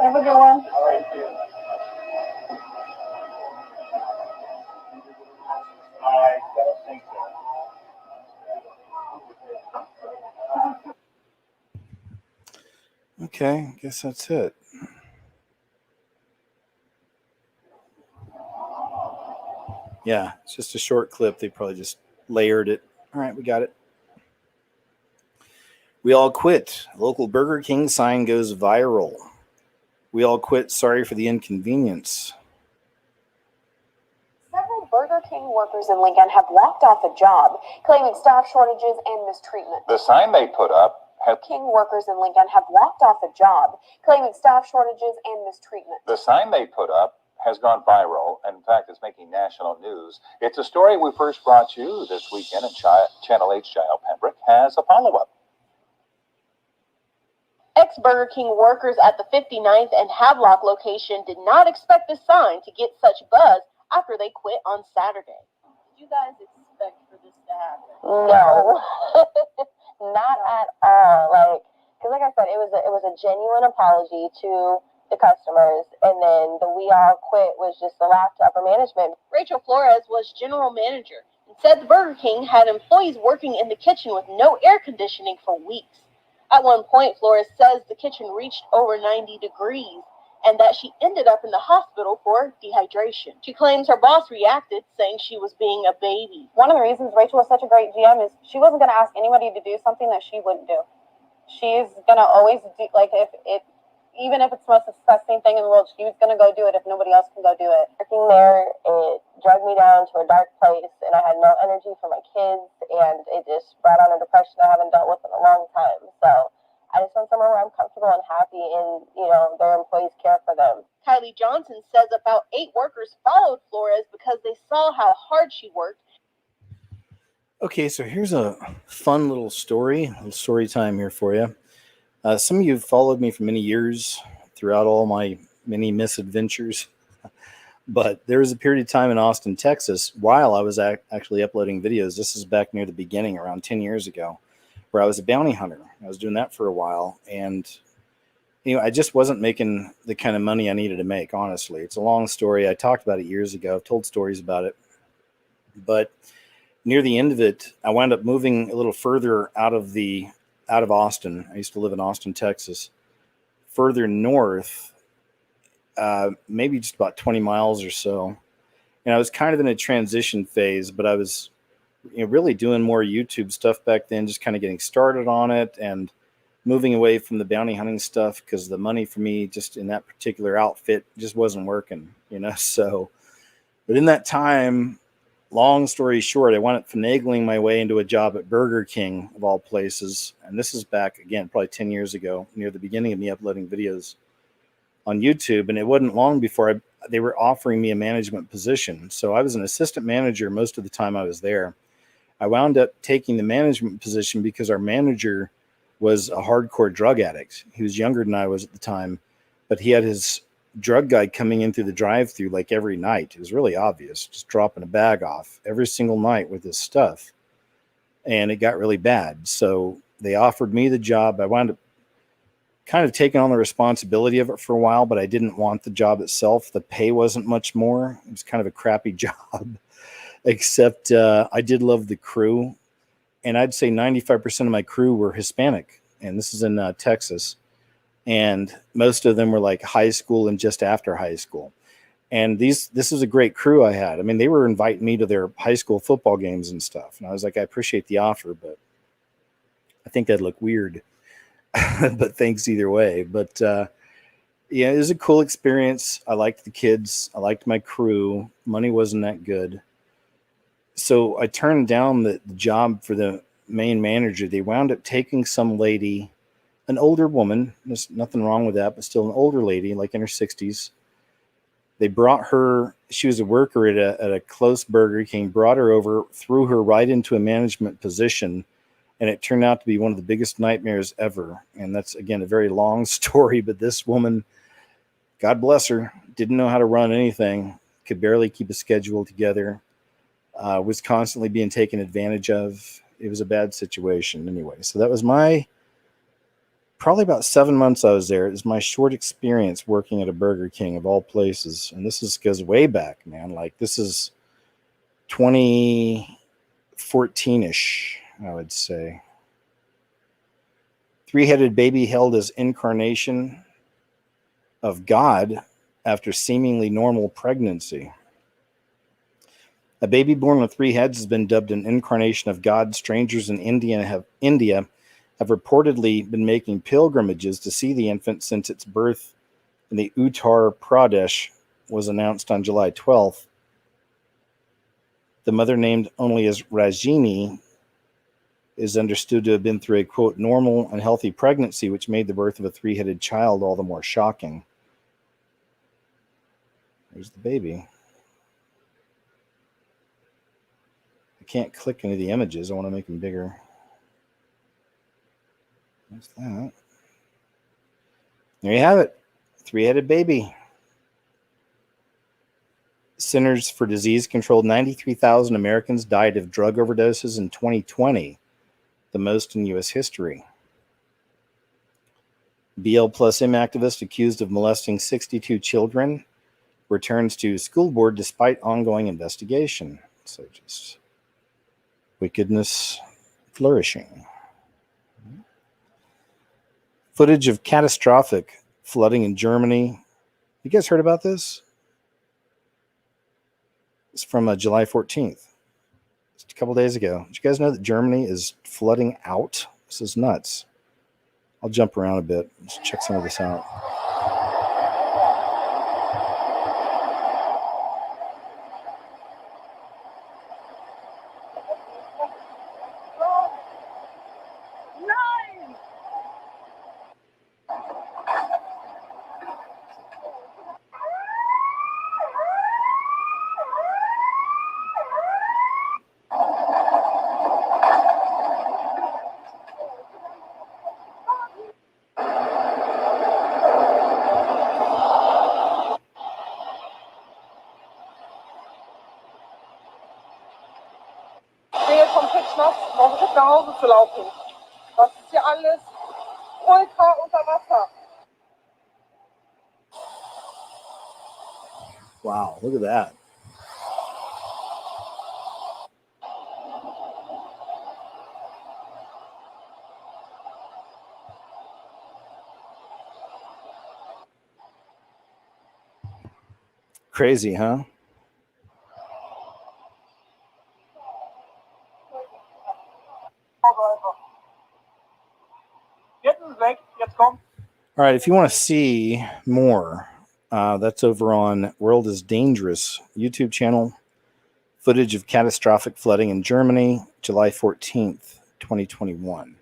Have a good one. All right, I don't think so. Okay, I guess that's it. Yeah, it's just a short clip. They probably just layered it. All right, we got it. We all quit. Local Burger King sign goes viral. We all quit. Sorry for the inconvenience. Several Burger King workers in Lincoln have walked off a job, claiming staff shortages and mistreatment. The sign they put up had... King workers in Lincoln have walked off a job, claiming staff shortages and mistreatment. The sign they put up has gone viral, and in fact, it's making national news. It's a story we first brought you this weekend, and Channel 8's Jael Pembroke has a follow-up. Ex-Burger King workers at the 59th and Havelock location did not expect the sign to get such buzz after they quit on Saturday. Did you guys expect expect for this to happen? No, not at all. Because like I said, it was a genuine apology to the customers, and then the "we all quit" was just the laugh to upper management. Rachel Flores was general manager and said the Burger King had employees working in the kitchen with no air conditioning for weeks. At one point, Flores says the kitchen reached over 90 degrees and that she ended up in the hospital for dehydration. She claims her boss reacted, saying she was being a baby. One of the reasons Rachel was such a great GM is she wasn't going to ask anybody to do something that she wouldn't do. She's going to always do, even if it's the most disgusting thing in the world, she was going to go do it if nobody else can go do it. Working there, it dragged me down to a dark place, and I had no energy for my kids, and it just brought on a depression I haven't dealt with in a long time. So I just want somewhere where I'm comfortable and happy, and their employees care for them. Kylie Johnson says about 8 workers followed Flores because they saw how hard she worked. Okay, so here's a fun little story time here for you. Some of you have followed me for many years throughout all my many misadventures, but there was a period of time in Austin, Texas, while I was actually uploading videos. This is back near the beginning, around 10 years ago, where I was a bounty hunter. I was doing that for a while, and I just wasn't making the kind of money I needed to make, honestly. It's a long story. I talked about it years ago. I've told stories about it, but near the end of it, I wound up moving a little further out of Austin. I used to live in Austin, Texas, further north, maybe just about 20 miles or so. And I was kind of in a transition phase, but I was really doing more YouTube stuff back then, just kind of getting started on it and moving away from the bounty hunting stuff because the money for me just in that particular outfit just wasn't working, So, but in that time, long story short, I wound up finagling my way into a job at Burger King, of all places. And this is back, again, probably 10 years ago, near the beginning of me uploading videos on YouTube. And it wasn't long before they were offering me a management position. So I was an assistant manager most of the time I was there. I wound up taking the management position because our manager was a hardcore drug addict. He was younger than I was at the time, but he had his drug guy coming in through the drive-through like every night. It was really obvious, just dropping a bag off every single night with his stuff. And it got really bad. So they offered me the job. I wound up kind of taking on the responsibility of it for a while, but I didn't want the job itself. The pay wasn't much more. It was kind of a crappy job, except I did love the crew. And I'd say 95% of my crew were Hispanic. And this is in Texas. And most of them were like high school and just after high school. And this is a great crew I had. I mean, they were inviting me to their high school football games and stuff. And I was like, I appreciate the offer, but I think that'd look weird. But thanks either way. But it was a cool experience. I liked the kids. I liked my crew. Money wasn't that good. So I turned down the job for the main manager. They wound up taking some lady, an older woman. There's nothing wrong with that, but still an older lady, like in her 60s. They brought her, she was a worker at a close Burger King, brought her over, threw her right into a management position, and it turned out to be one of the biggest nightmares ever. And that's, again, a very long story, but this woman, God bless her, didn't know how to run anything, could barely keep a schedule together, was constantly being taken advantage of. It was a bad situation anyway. So that was probably about 7 months I was there. It was my short experience working at a Burger King, of all places. And this goes way back, man. Like, this is 2014-ish, I would say. 3-headed baby held as incarnation of God after seemingly normal pregnancy. A baby born with 3 heads has been dubbed an incarnation of God. Strangers in India have reportedly been making pilgrimages to see the infant since its birth in the Uttar Pradesh was announced on July 12th. The mother, named only as Rajini, is understood to have been through a, quote, normal and healthy pregnancy, which made the birth of a 3-headed child all the more shocking. There's the baby. I can't click any of the images. I want to make them bigger. There's that. There you have it. 3-headed baby. Centers for Disease Control, 93,000 Americans died of drug overdoses in 2020, the most in U.S. history. BL plus M activist accused of molesting 62 children returns to school board despite ongoing investigation. So just wickedness flourishing. Footage of catastrophic flooding in Germany. You guys heard about this? It's from July 14th. Just a couple days ago. Did you guys know that Germany is flooding out? This is nuts. I'll jump around a bit. Let's check some of this out. Nach Hause zu laufen. Das ist hier alles ultra unter Wasser. Wow, look at that. Crazy, huh? All right, if you want to see more, that's over on World is Dangerous YouTube channel. Footage of catastrophic flooding in Germany, July 14th, 2021.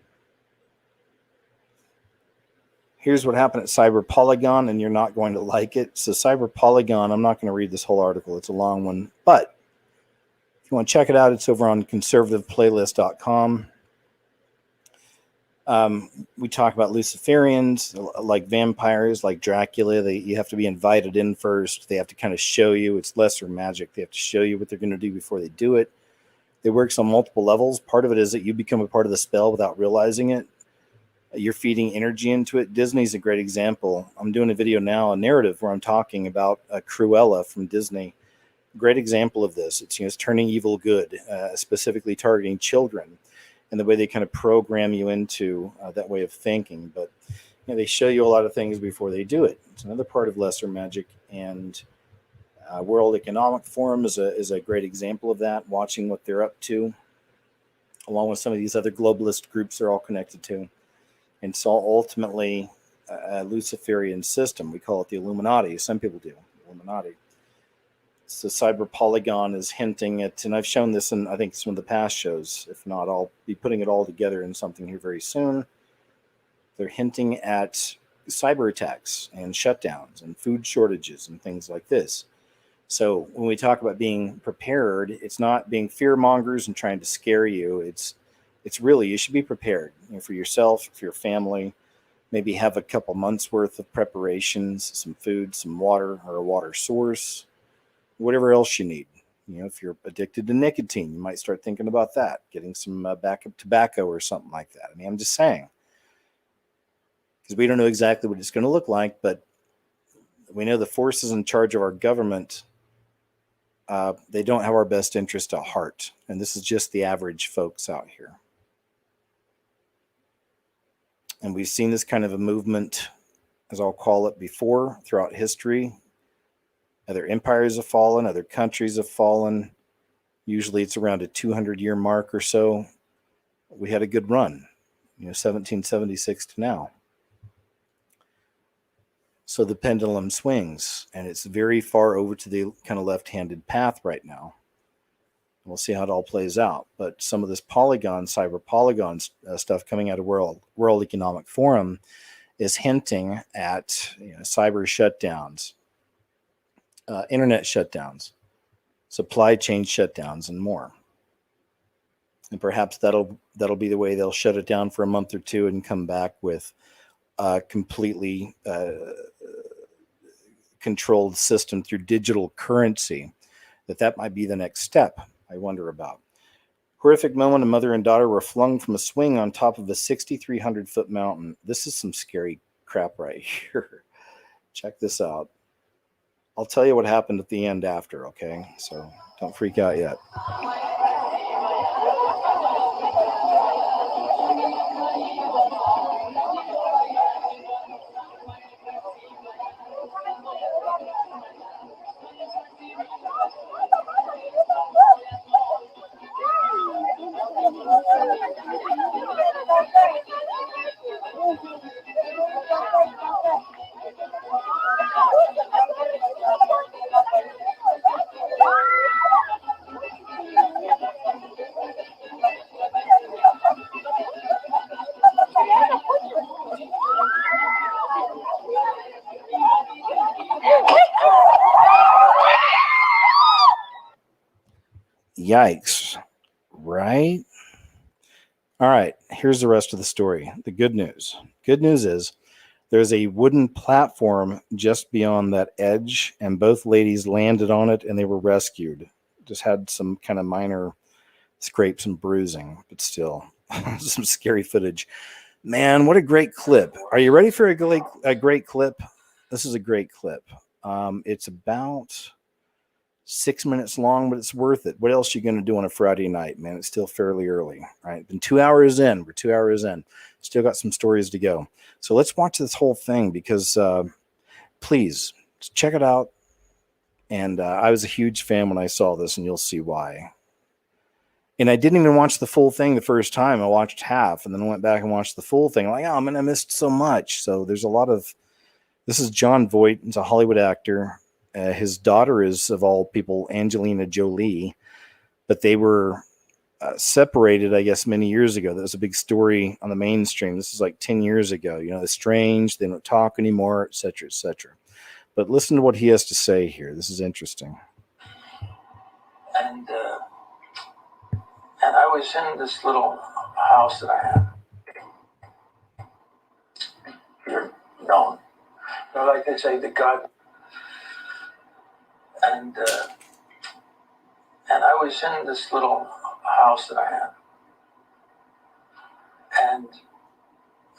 Here's what happened at Cyber Polygon, and you're not going to like it. So Cyber Polygon, I'm not going to read this whole article. It's a long one. But if you want to check it out, it's over on conservativeplaylist.com. We talk about Luciferians, like vampires, like Dracula. You have to be invited in first. They have to kind of show you. It's lesser magic. They have to show you what they're going to do before they do it. It works on multiple levels. Part of it is that you become a part of the spell without realizing it. You're feeding energy into it. Disney's a great example. I'm doing a video now, a narrative, where I'm talking about Cruella from Disney. Great example of this. It's turning evil good, specifically targeting children, and the way they kind of program you into that way of thinking. But they show you a lot of things before they do it. It's another part of lesser magic, and World Economic Forum is a great example of that, watching what they're up to, along with some of these other globalist groups they're all connected to. And so ultimately a Luciferian system. We call it the Illuminati. Some people do, Illuminati. So Cyber Polygon is hinting at, and I've shown this in, I think, some of the past shows. If not, I'll be putting it all together in something here very soon. They're hinting at cyber attacks and shutdowns and food shortages and things like this. So when we talk about being prepared, it's not being fear mongers and trying to scare you. It's really, you should be prepared, for yourself, for your family. Maybe have a couple months worth of preparations, some food, some water, or a water source, whatever else you need. If you're addicted to nicotine, you might start thinking about that, getting some backup tobacco or something like that. I'm just saying, because we don't know exactly what it's going to look like, but we know the forces in charge of our government, they don't have our best interest at heart. And this is just the average folks out here. And we've seen this kind of a movement, as I'll call it, before throughout history. Other empires have fallen, other countries have fallen. Usually it's around a 200-year mark or so. We had a good run, 1776 to now. So the pendulum swings, and it's very far over to the kind of left-handed path right now. We'll see how it all plays out. But some of this cyber polygon stuff coming out of World Economic Forum is hinting at cyber shutdowns, internet shutdowns, supply chain shutdowns, and more. And perhaps that'll be the way they'll shut it down for a month or two and come back with a completely controlled system through digital currency. that might be the next step. I wonder about. Horrific moment, a mother and daughter were flung from a swing on top of a 6,300-foot mountain. This is some scary crap right here. Check this out. I'll tell you what happened at the end after, okay? So don't freak out yet. Yikes, right? All right, here's the rest of the story. The good news. Good news is there's a wooden platform just beyond that edge, and both ladies landed on it and they were rescued. Just had some kind of minor scrapes and bruising, but still some scary footage. Man, what a great clip. Are you ready for a great clip? This is a great clip. It's about 6 minutes long, but it's worth it. What else are you going to do on a Friday night, man? It's still fairly early, right? Been 2 hours in. We're 2 hours in. Still got some stories to go. So let's watch this whole thing because please check it out. And I was a huge fan when I saw this, and you'll see why. And I didn't even watch the full thing the first time. I watched half, and then I went back and watched the full thing. I'm like, oh, man, I missed so much. So there's a lot of... This is John Voight. He's a Hollywood actor. His daughter is, of all people, Angelina Jolie. But they were separated, I guess, many years ago. That was a big story on the mainstream. This is like 10 years ago. You know, it's strange. They don't talk anymore, et cetera, et cetera. But listen to what he has to say here. This is interesting. And I was in this little house that I had. You're known. You know, like they say, the God. And I was in this little house that I had. And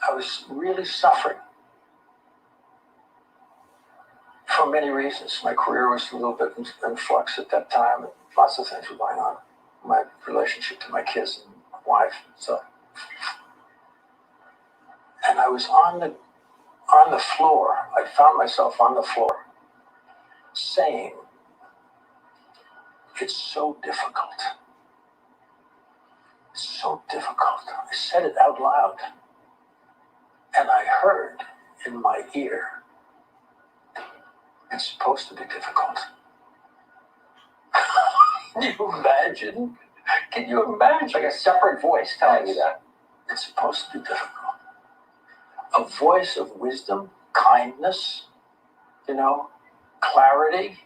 I was really suffering for many reasons. My career was a little bit in flux at that time. And lots of things were going on. My relationship to my kids and my wife. So, and I was on the floor. I found myself on the floor saying, "It's so difficult. It's so difficult." I said it out loud. And I heard in my ear, "It's supposed to be difficult." Can you imagine? Can you imagine? Like a separate voice telling you that. It's supposed to be difficult. A voice of wisdom, kindness, you know, clarity.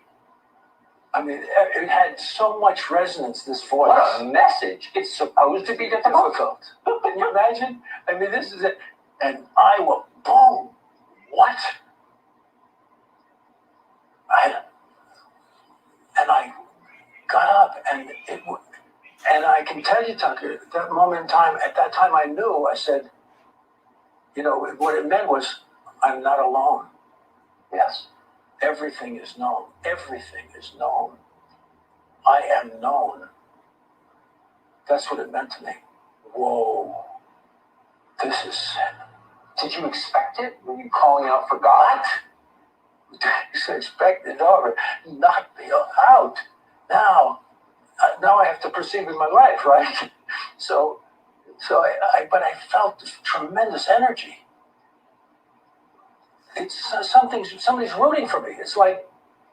I mean, it had so much resonance, this voice. What a message. It's supposed to be difficult. Can you imagine? I mean, this is it. And I will, boom, what? And I got up, and I can tell you, Tucker, at that moment in time, at that time I knew, I said, you know, what it meant was, I'm not alone. Yes. Everything is known. Everything is known. I am known. That's what it meant to me. Whoa. This is... Did you expect it? Were you calling out for God? I expected it over. Knocked me out. Now I have to proceed with my life, right? But I felt tremendous energy. It's somebody's rooting for me. It's like,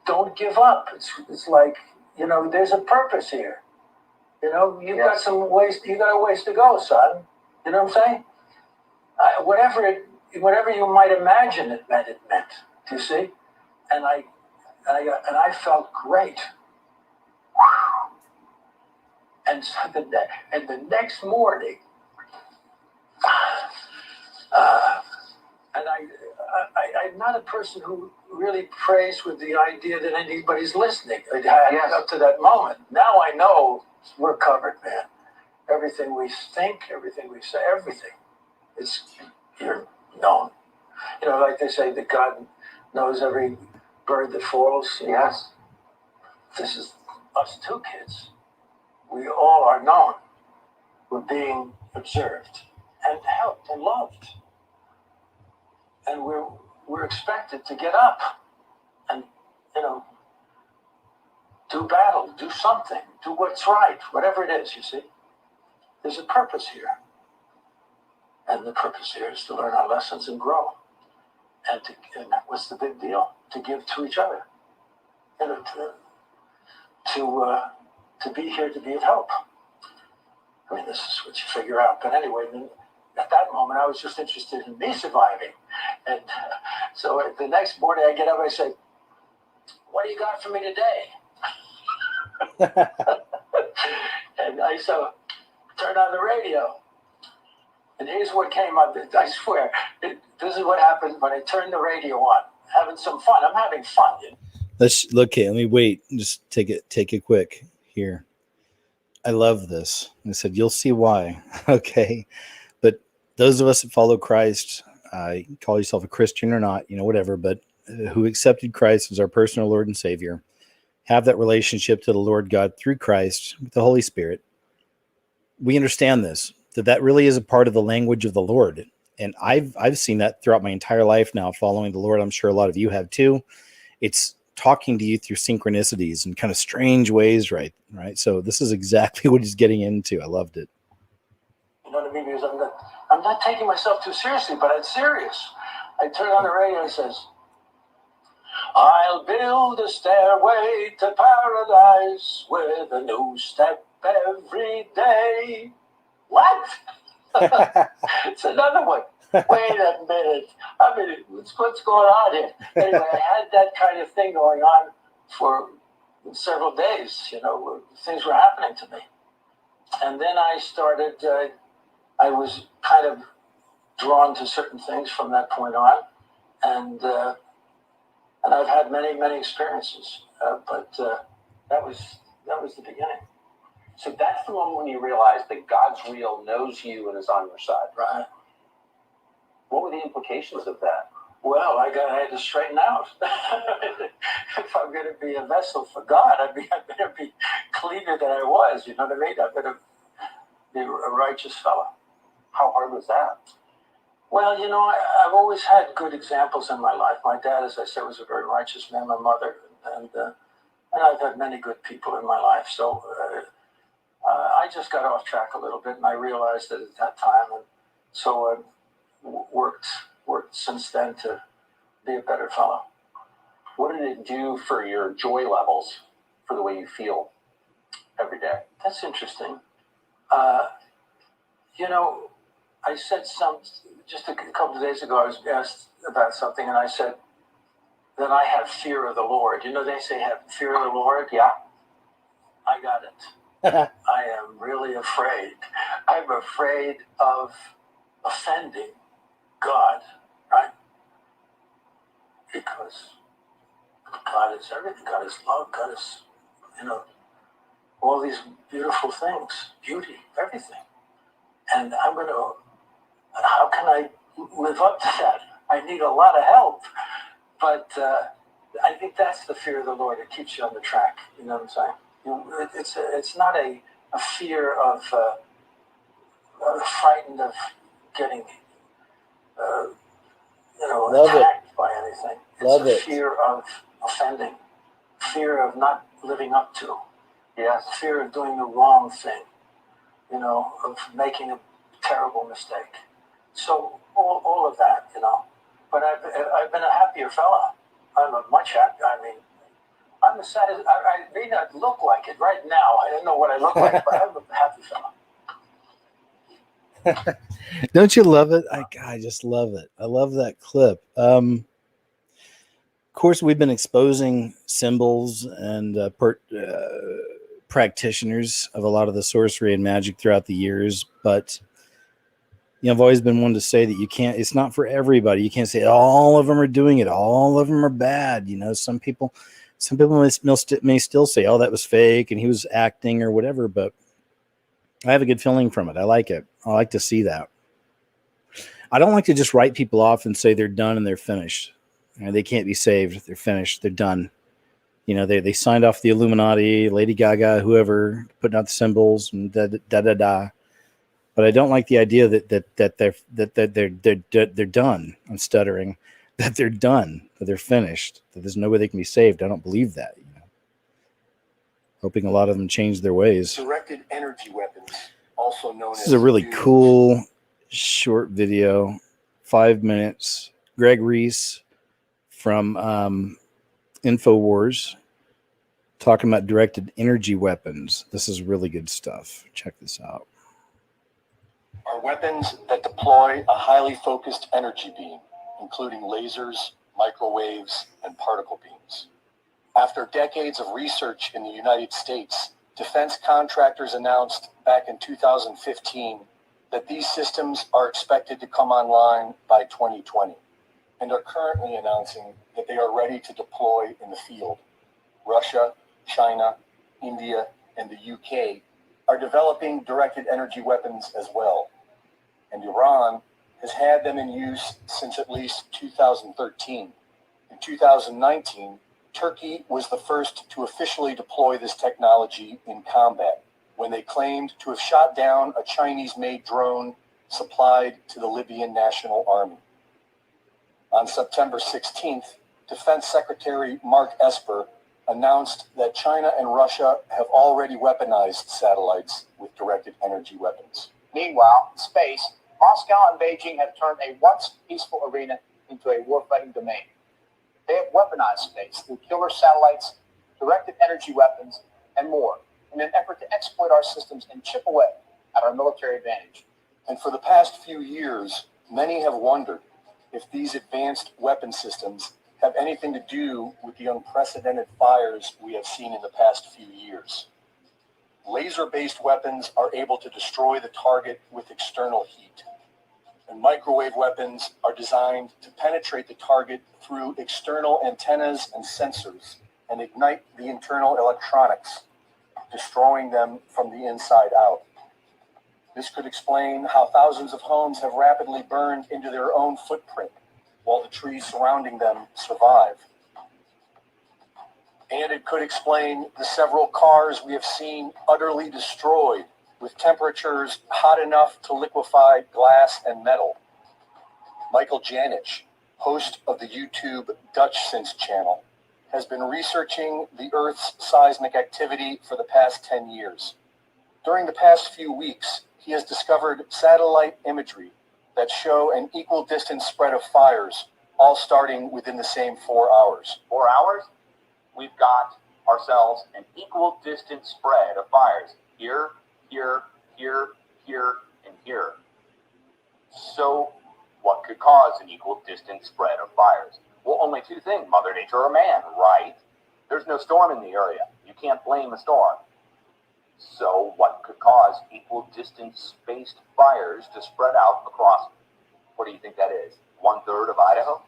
don't give up. It's like, you know, there's a purpose here. You know, you got a ways to go, son. You know what I'm saying? Whatever you might imagine it meant. Do you see? And I felt great. And so the next morning, and I'm not a person who really prays with the idea that anybody's listening. I had up to that moment. Now I know we're covered, man. Everything we think, everything we say, everything. You're known. You know, like they say that God knows every bird that falls. Yes. This is us too, kids. We all are known. We're being observed and helped and loved. And we're expected to get up and, you know, do battle, do something, do what's right, whatever it is, you see. There's a purpose here. And the purpose here is to learn our lessons and grow. And what's the big deal? To give to each other. You know, to be here, to be of help. I mean, this is what you figure out. But anyway, at that moment, I was just interested in me surviving. And so the next morning I get up and I say, what do you got for me today? And I turn on the radio. And here's what came up. I swear, this is what happened when I turned the radio on. Having some fun. I'm having fun. You know? Let's look. Okay, let me wait. Just take it quick here. I love this. I said, you'll see why. Okay. But those of us that follow Christ, call yourself a Christian or not, you know, whatever, but who accepted Christ as our personal Lord and Savior, have that relationship to the Lord God through Christ with the Holy Spirit. We understand this, that really is a part of the language of the Lord. And I've seen that throughout my entire life now, following the Lord. I'm sure a lot of you have too. It's talking to you through synchronicities and kind of strange ways, right? So this is exactly what he's getting into. I loved it. You know what I mean? Because I'm not taking myself too seriously, but it's serious. I turn on the radio and it says, I'll build a stairway to paradise with a new step every day. What? It's another one. Wait a minute. I mean, what's going on here? Anyway, I had that kind of thing going on for several days. You know, things were happening to me. And then I started, I was kind of drawn to certain things from that point on. And I've had many, many experiences. But that was the beginning. So that's the moment when you realize that God's real, knows you, and is on your side. Right. What were the implications of that? Well, I had to straighten out. If I'm going to be a vessel for God, I better be cleaner than I was. You know what I mean? I better be a righteous fellow. How hard was that? Well, you know, I've always had good examples in my life. My dad, as I said, was a very righteous man. My mother, and I've had many good people in my life. So I just got off track a little bit, and I realized that at that time, and so I worked since then to be a better fellow. What did it do for your joy levels, for the way you feel every day? That's interesting. You know, I said just a couple of days ago, I was asked about something, and I said that I have fear of the Lord. You know, they say have fear of the Lord. Yeah. I got it. I am really afraid. I'm afraid of offending God, right? Because God is everything. God is love. God is, you know, all these beautiful things, beauty, everything. And I'm going to, how can I live up to that? I need a lot of help. But I think that's the fear of the Lord. It keeps you on the track. You know what I'm saying? It's not a fear of frightened of getting, attacked by anything. It's a fear of offending, fear of not living up to. Yes, fear of doing the wrong thing. You know, of making a terrible mistake. So all of that, you know. But I've been a happier fella. I'm a much happier. I mean, I'm a satisfied. I may not look like it right now. I don't know what I look like, but I'm a happy fella. Don't you love it? I just love it. I love that clip. Of course, we've been exposing symbols and practitioners of a lot of the sorcery and magic throughout the years, but I've always been one to say that you can't, it's not for everybody. You can't say all of them are doing it. All of them are bad. Some people may still say, oh, that was fake and he was acting or whatever, but I have a good feeling from it. I like it. I like to see that. I don't like to just write people off and say they're done and they're finished. They can't be saved. They're finished. They're done. They signed off the Illuminati, Lady Gaga, whoever, putting out the symbols and da. But I don't like the idea that they're done. I'm stuttering. That they're done. That they're finished. That there's no way they can be saved. I don't believe that. Hoping a lot of them change their ways. Directed energy weapons, also known as. This is a really cool short video, 5 minutes. Greg Reese from InfoWars talking about directed energy weapons. This is really good stuff. Check this out. Are weapons that deploy a highly focused energy beam, including lasers, microwaves, and particle beams. After decades of research in the United States, defense contractors announced back in 2015 that these systems are expected to come online by 2020 and are currently announcing that they are ready to deploy in the field. Russia, China, India, and the UK are developing directed energy weapons as well. And Iran has had them in use since at least 2013. In 2019, Turkey was the first to officially deploy this technology in combat when they claimed to have shot down a Chinese-made drone supplied to the Libyan National Army. On September 16th, Defense Secretary Mark Esper announced that China and Russia have already weaponized satellites with directed energy weapons. Meanwhile, in space, Moscow and Beijing have turned a once peaceful arena into a warfighting domain. They have weaponized space through killer satellites, directed energy weapons, and more in an effort to exploit our systems and chip away at our military advantage. And for the past few years, many have wondered if these advanced weapon systems have anything to do with the unprecedented fires we have seen in the past few years. Laser-based weapons are able to destroy the target with external heat, and microwave weapons are designed to penetrate the target through external antennas and sensors and ignite the internal electronics, destroying them from the inside out. This could explain how thousands of homes have rapidly burned into their own footprint, while the trees surrounding them survive. And it could explain the several cars we have seen utterly destroyed with temperatures hot enough to liquefy glass and metal. Michael Janich, host of the YouTube Dutch Sense channel, has been researching the Earth's seismic activity for the past 10 years. During the past few weeks, he has discovered satellite imagery that show an equal distance spread of fires, all starting within the same 4 hours. 4 hours? We've got ourselves an equal distance spread of fires. Here, here, here, here, and here. So, what could cause an equal distance spread of fires? Well, only two things, Mother Nature or man, right? There's no storm in the area. You can't blame a storm. So, what could cause equal distance spaced fires to spread out across, what do you think that is? 1/3 of Idaho?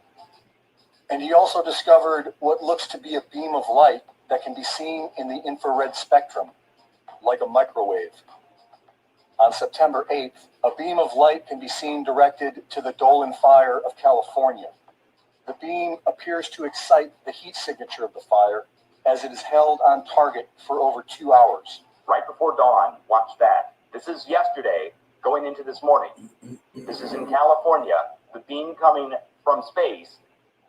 And he also discovered what looks to be a beam of light that can be seen in the infrared spectrum, like a microwave. On September 8th, a beam of light can be seen directed to the Dolan Fire of California. The beam appears to excite the heat signature of the fire as it is held on target for over 2 hours. Right before dawn, watch that. This is yesterday, going into this morning. This is in California, the beam coming from space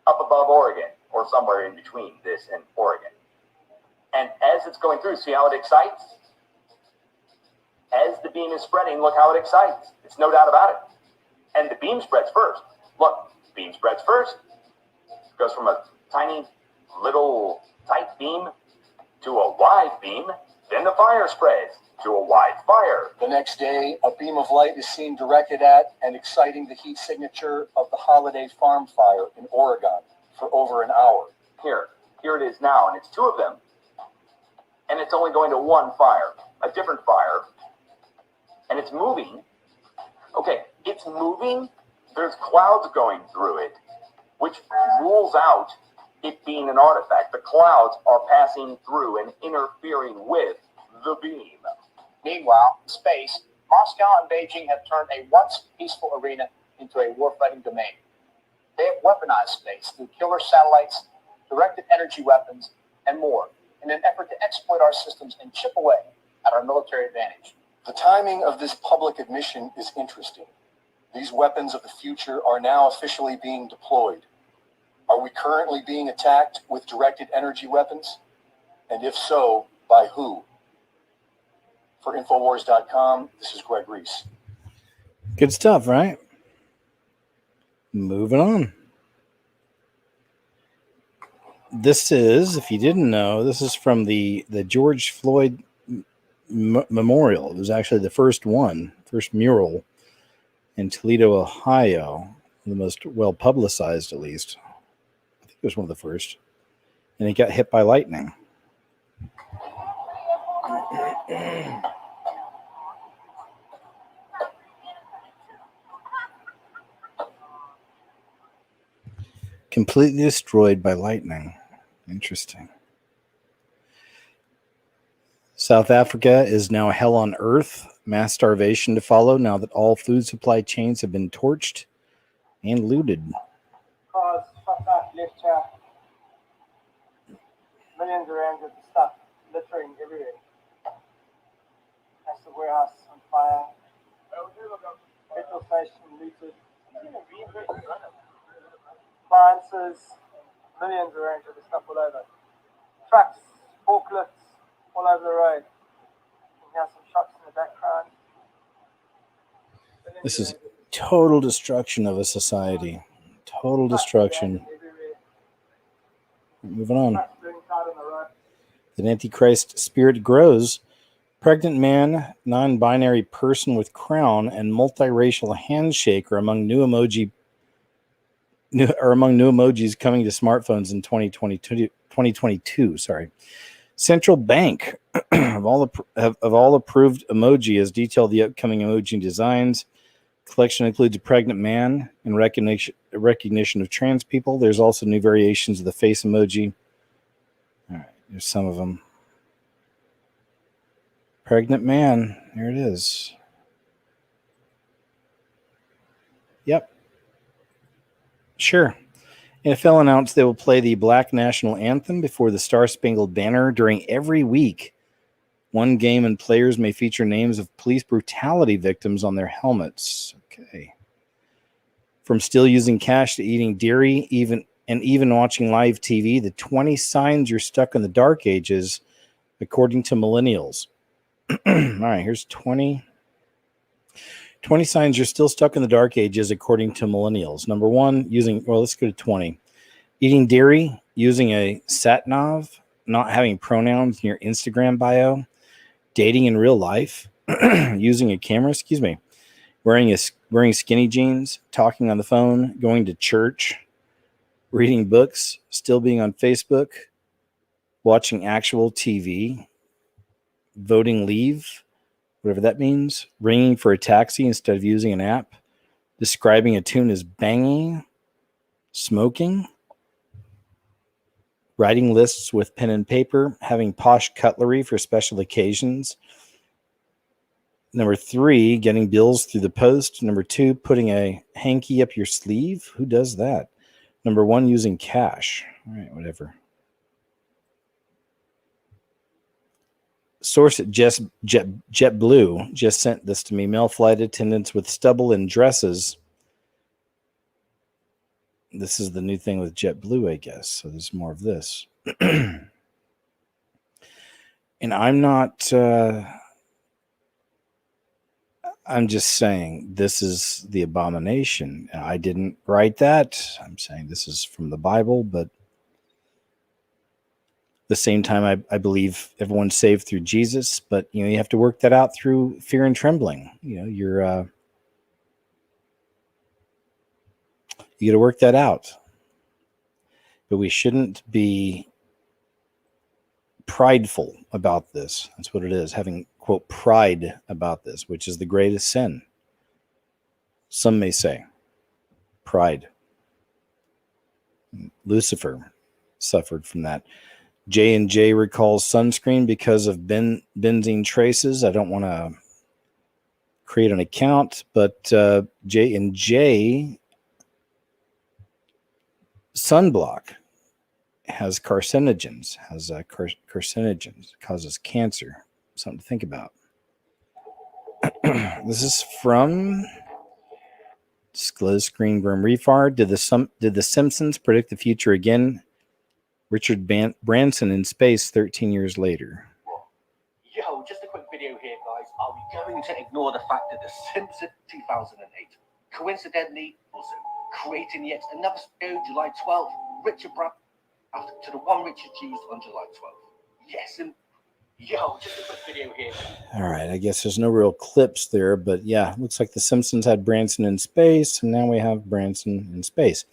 up above Oregon, or somewhere in between this and Oregon. And as it's going through, see how it excites? As the beam is spreading, look how it excites. It's no doubt about it. And the beam spreads first. Look, beam spreads first. It goes from a tiny, little, tight beam to a wide beam. Then the fire spreads to a wide fire. The next day, a beam of light is seen directed at and exciting the heat signature of the Holiday Farm Fire in Oregon for over an hour. Here it is now, and it's two of them. And it's only going to one fire, a different fire. And it's moving. Okay, It's moving. There's clouds going through it, which rules out it being an artifact. The clouds are passing through and interfering with the beam. Meanwhile, in space, Moscow and Beijing have turned a once peaceful arena into a warfighting domain. They have weaponized space through killer satellites, directed energy weapons, and more in an effort to exploit our systems and chip away at our military advantage. The timing of this public admission is interesting. These weapons of the future are now officially being deployed. Are we currently being attacked with directed energy weapons? And if so, by who? For Infowars.com, this is Greg Reese. Good stuff, right? Moving on. This is, if you didn't know, this is from the George Floyd Memorial. It was actually the first mural in Toledo, Ohio, the most well publicized, at least. I think it was one of the first, and it got hit by lightning. Completely destroyed by lightning. Interesting. South Africa is now hell on earth. Mass starvation to follow now that all food supply chains have been torched and looted. Cars, fucked up, left here. Millions of rands of stuff littering everywhere. That's the warehouse on fire. Petrol station looted. Appliances, millions of rands of stuff all over. Trucks, forklifts, all over the road. You can hear some shots in the background. This is total destruction of a society. Total destruction. Moving on. The Antichrist spirit grows. Pregnant man, non-binary person with crown, and multiracial handshake are among new emojis coming to smartphones in 2022. Central Bank of all approved emoji has detailed the upcoming emoji designs. Collection includes a pregnant man and recognition of trans people. There's also new variations of the face emoji. All right, there's some of them. Pregnant man, there it is. Yep. Sure. NFL announced they will play the Black National Anthem before the Star-Spangled Banner during every week. One game and players may feature names of police brutality victims on their helmets. Okay. From still using cash to eating dairy, even watching live TV, the 20 signs you're stuck in the dark ages, according to millennials. All right, here's 20 signs you're still stuck in the dark ages, according to millennials. Number one, let's go to 20. Eating dairy, using a sat-nav, not having pronouns in your Instagram bio, dating in real life, using a camera, wearing skinny jeans, talking on the phone, going to church, reading books, still being on Facebook, watching actual TV, voting leave, whatever that means, ringing for a taxi instead of using an app, describing a tune as banging, smoking, writing lists with pen and paper, having posh cutlery for special occasions. Number 3, getting bills through the post. Number 2, putting a hanky up your sleeve. Who does that? Number 1, using cash. All right, whatever. Source at JetBlue just sent this to me. Male flight attendants with stubble and dresses. This is the new thing with JetBlue, I guess. So there's more of this. And I'm not... I'm just saying this is the abomination. I didn't write that. I'm saying this is from the Bible, but at the same time, I believe everyone's saved through Jesus, but you have to work that out through fear and trembling. You got to work that out. But we shouldn't be prideful about this. That's what it is, having, quote, pride about this, which is the greatest sin. some may say. Pride. Lucifer suffered from that. J&J recalls sunscreen because of benzene traces. I don't want to create an account, but J&J sunblock has carcinogens, causes cancer. Something to think about. This is from Disclosed Screen Grim Refar. Did the Simpsons predict the future again? Richard Branson in space 13 years later. Yo, just a quick video here, guys. Are we going to ignore the fact that The Simpsons 2008 coincidentally also creating yet another show July 12th, Richard Branson to the one Richard used on July 12th? Yes, and yo, just a quick video here. All right, I guess there's no real clips there, but yeah, looks like The Simpsons had Branson in space, and now we have Branson in space.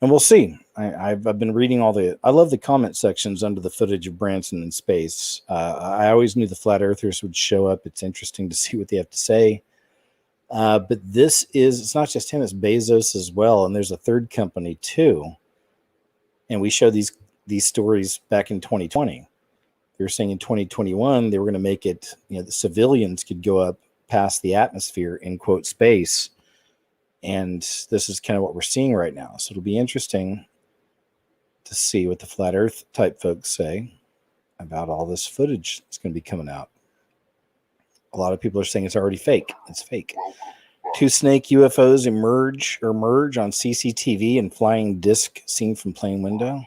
And we'll see. I've been reading I love the comment sections under the footage of Branson in space. I always knew the flat earthers would show up. It's interesting to see what they have to say. But it's not just him, it's Bezos as well. And there's a third company too. And we showed these stories back in 2020. They were saying in 2021, they were going to make it, the civilians could go up past the atmosphere in quote space. And this is kind of what we're seeing right now. So it'll be interesting to see what the flat earth type folks say about all this footage that's going to be coming out. A lot of people are saying it's already fake. It's fake. 2 snake UFOs emerge on CCTV and flying disc seen from plane window.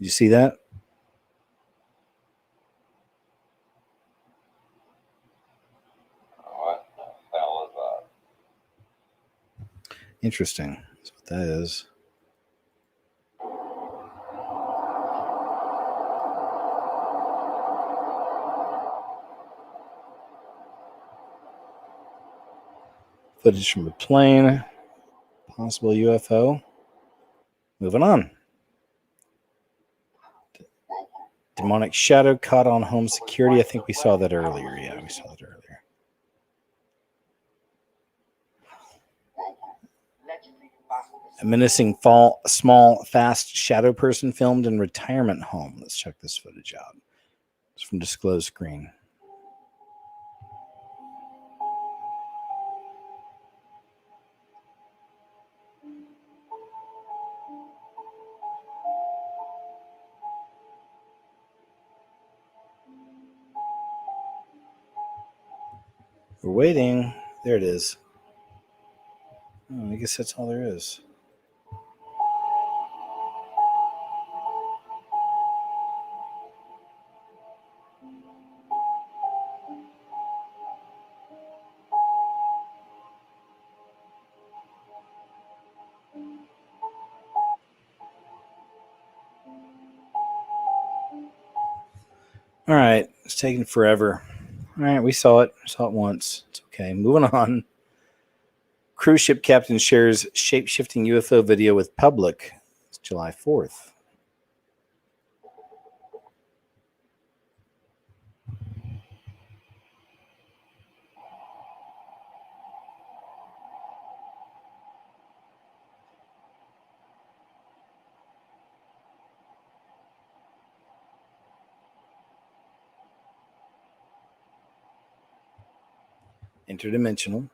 You see that? What the hell is that? Interesting. That's what that is. Footage from a plane. Possible UFO. Moving on. Demonic shadow caught on home security. I think we saw that earlier. Yeah, we saw that earlier. A menacing small, fast shadow person filmed in retirement home. Let's check this footage out. It's from Disclosed Screen. We're waiting. There it is. Oh, I guess that's all there is. All right. It's taking forever. All right. We saw it. Saw it once. It's okay. Moving on. Cruise ship captain shares shape-shifting UFO video with public. It's July 4th. Interdimensional.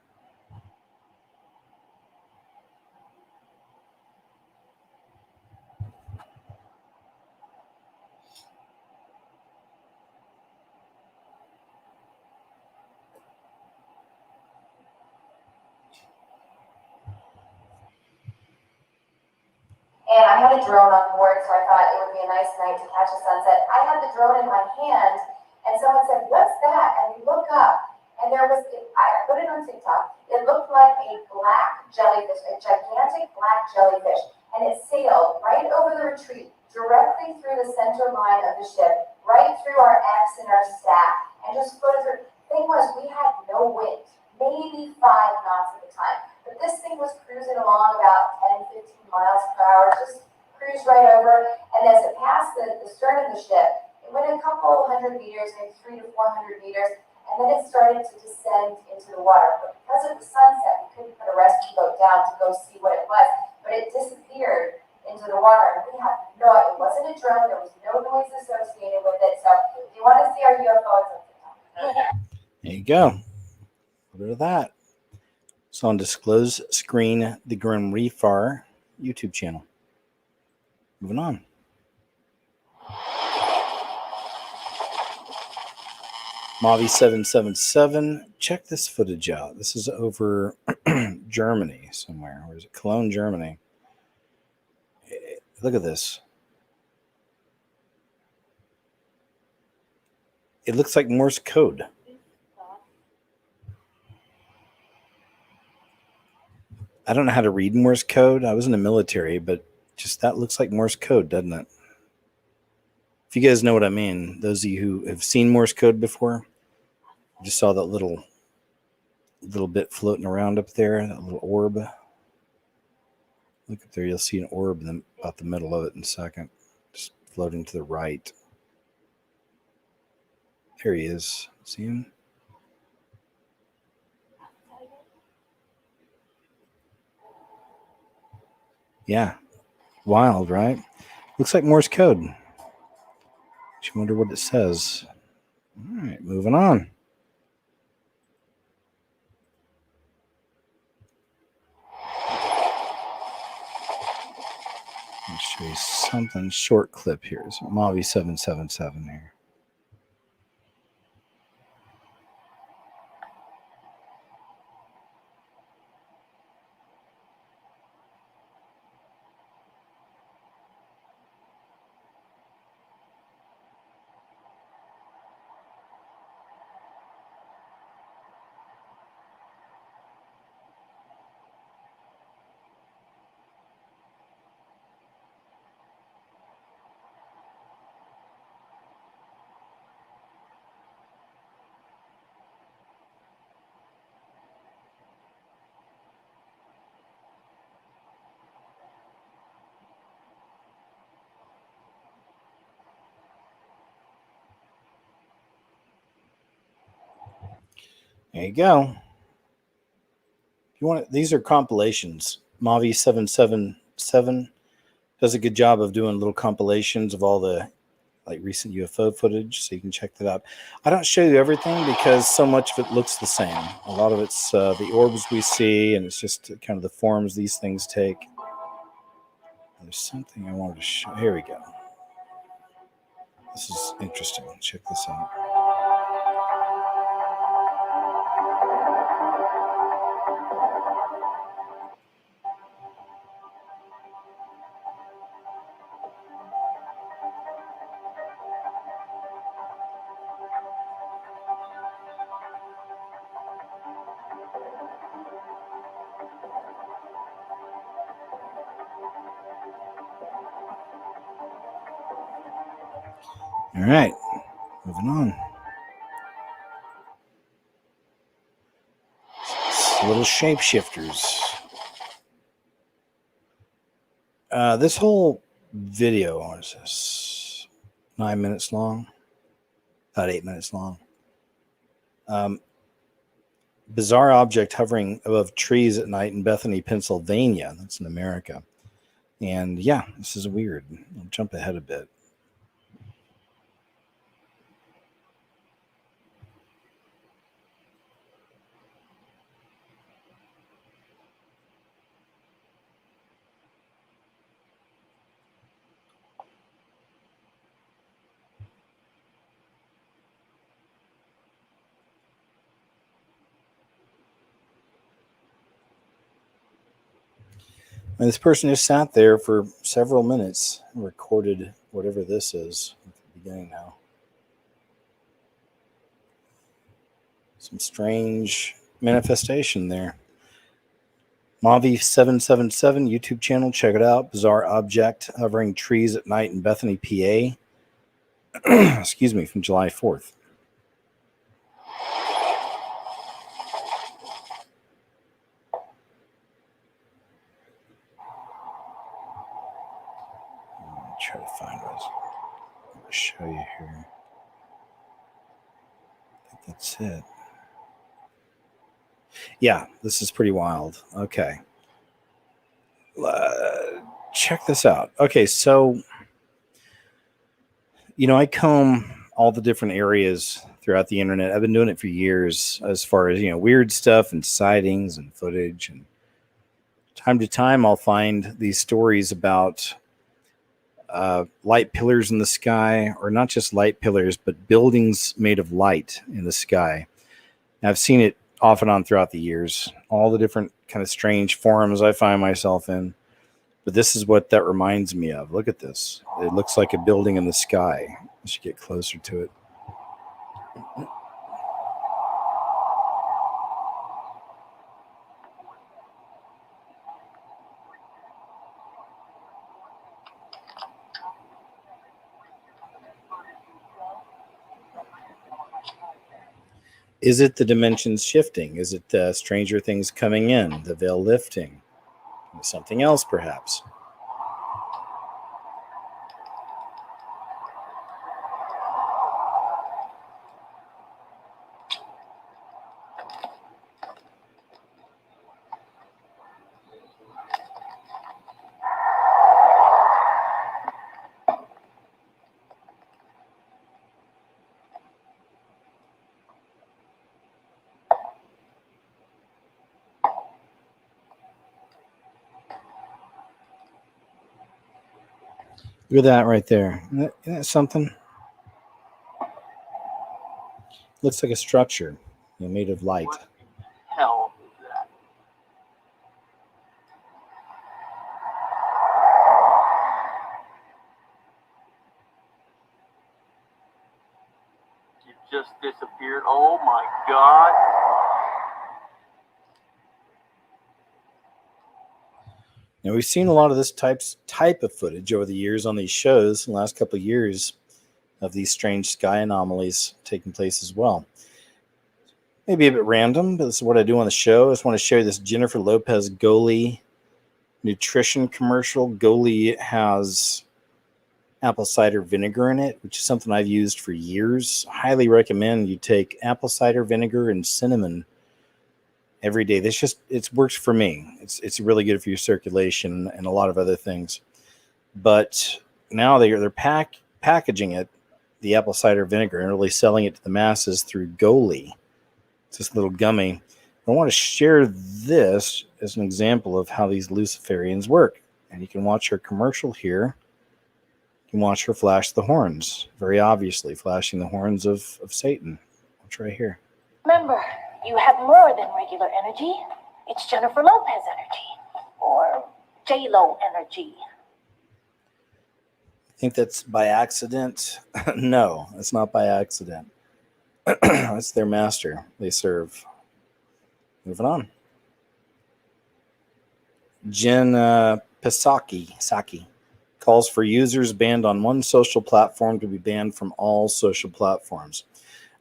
And I had a drone on board, so I thought it would be a nice night to catch a sunset. I had the drone in my hand, and someone said, "What's that?" And we look up, and there was, I put it on TikTok, it looked like a black jellyfish, a gigantic black jellyfish, and it sailed right over the retreat, directly through the center line of the ship, right through our X and our stack, and just flew through. Thing was, we had no wind, maybe 5 knots at the time. But this thing was cruising along about 10, 15 miles per hour, just cruised right over. And as it passed the stern of the ship, it went a couple hundred meters, maybe 300 to 400 meters, and then it started to descend into the water. But because of the sunset, we couldn't put a rescue boat down to go see what it was. But it disappeared into the water. And we have it wasn't a drone, there was no noise associated with it. So if you want to see our UFOs, there you go. A bit of that. It's on Disclose Screen, the Grim Reaper YouTube channel. Moving on. Mavi777. Check this footage out. This is over Germany somewhere. Where is it? Cologne, Germany. Look at this. It looks like Morse code. I don't know how to read Morse code. I was in the military, but just that looks like Morse code, doesn't it? If you guys know what I mean, those of you who have seen Morse code before, I just saw that little bit floating around up there, that little orb. Look up there, you'll see an orb in about the middle of it in a second, just floating to the right. There he is. See him? Yeah. Wild, right? Looks like Morse code. Just wonder what it says. All right, moving on. I'll show you something short clip here. It's Mavi777 here. There you go. If you want, these are compilations. Mavi777 does a good job of doing little compilations of all the recent UFO footage, so you can check that out. I don't show you everything because so much of it looks the same. A lot of it's the orbs we see, and it's just kind of the forms these things take. There's something I wanted to show. Here we go. This is interesting. Check this out. All right, moving on. It's little shapeshifters. This whole video, what is this? 9 minutes long? About 8 minutes long. Bizarre object hovering above trees at night in Bethany, Pennsylvania. That's in America. And yeah, this is weird. I'll jump ahead a bit. And this person just sat there for several minutes and recorded whatever this is at the beginning now. Some strange manifestation there. Mavi777 YouTube channel. Check it out. Bizarre object hovering trees at night in Bethany, PA. Excuse me, from July 4th. find was. I'm going to show you here. I think that's it. Yeah, this is pretty wild. Okay. Check this out. Okay, so, I comb all the different areas throughout the internet. I've been doing it for years as far as, weird stuff and sightings and footage. And time to time, I'll find these stories about light pillars in the sky, or not just light pillars, but buildings made of light in the sky. And I've seen it off and on throughout the years, all the different kind of strange forums I find myself in. But this is what that reminds me of. Look at this. It looks like a building in the sky. I should get closer to it. Is it the dimensions shifting? Is it stranger things coming in? The veil lifting? Something else, perhaps? Look at that right there. Isn't that something? Looks like a structure made of light. What the hell is that? You just disappeared. Oh my God. Now, we've seen a lot of this type of footage over the years on these shows in the last couple of years of these strange sky anomalies taking place as well. Maybe a bit random, but this is what I do on the show. I just want to show you this Jennifer Lopez Goli nutrition commercial. Goli has apple cider vinegar in it, which is something I've used for years. Highly recommend you take apple cider vinegar and cinnamon every day. It works for me. It's really good for your circulation and a lot of other things. But now they're packaging it, the apple cider vinegar, and really selling it to the masses through Goli. It's this little gummy. I want to share this as an example of how these Luciferians work. And you can watch her commercial here. You can watch her flash the horns, very obviously flashing the horns of Satan. Watch right here. Remember, you have more than regular energy. It's Jennifer Lopez energy, or J-Lo energy. I think that's by accident. No, it's not by accident. That's their master they serve. Moving on. Jen Psaki calls for users banned on one social platform to be banned from all social platforms.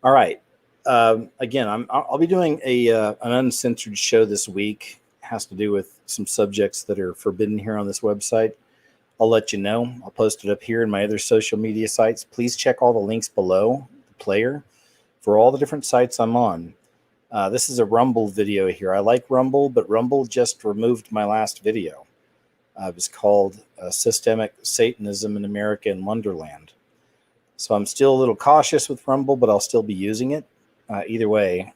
All right. Again, I'll be doing an uncensored show this week. It has to do with some subjects that are forbidden here on this website. I'll let you know. I'll post it up here in my other social media sites. Please check all the links below the player for all the different sites I'm on. This is a Rumble video here. I like Rumble, but Rumble just removed my last video. It was called Systemic Satanism in America and Wonderland. So I'm still a little cautious with Rumble, but I'll still be using it. Either way,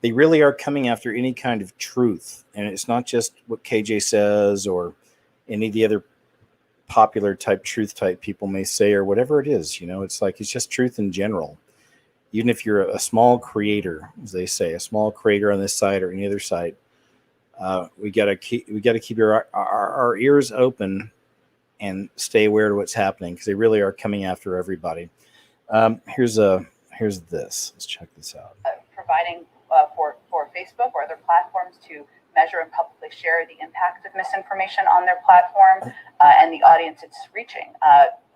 they really are coming after any kind of truth. And it's not just what KJ says or any of the other popular type truth type people may say or whatever it is. It's just truth in general. Even if you're a small creator, as they say, a small creator on this site or any other site, we got to keep our ears open and stay aware to what's happening, because they really are coming after everybody. Here's this. Let's check this out. Providing for Facebook or other platforms to measure and publicly share the impact of misinformation on their platform and the audience it's reaching.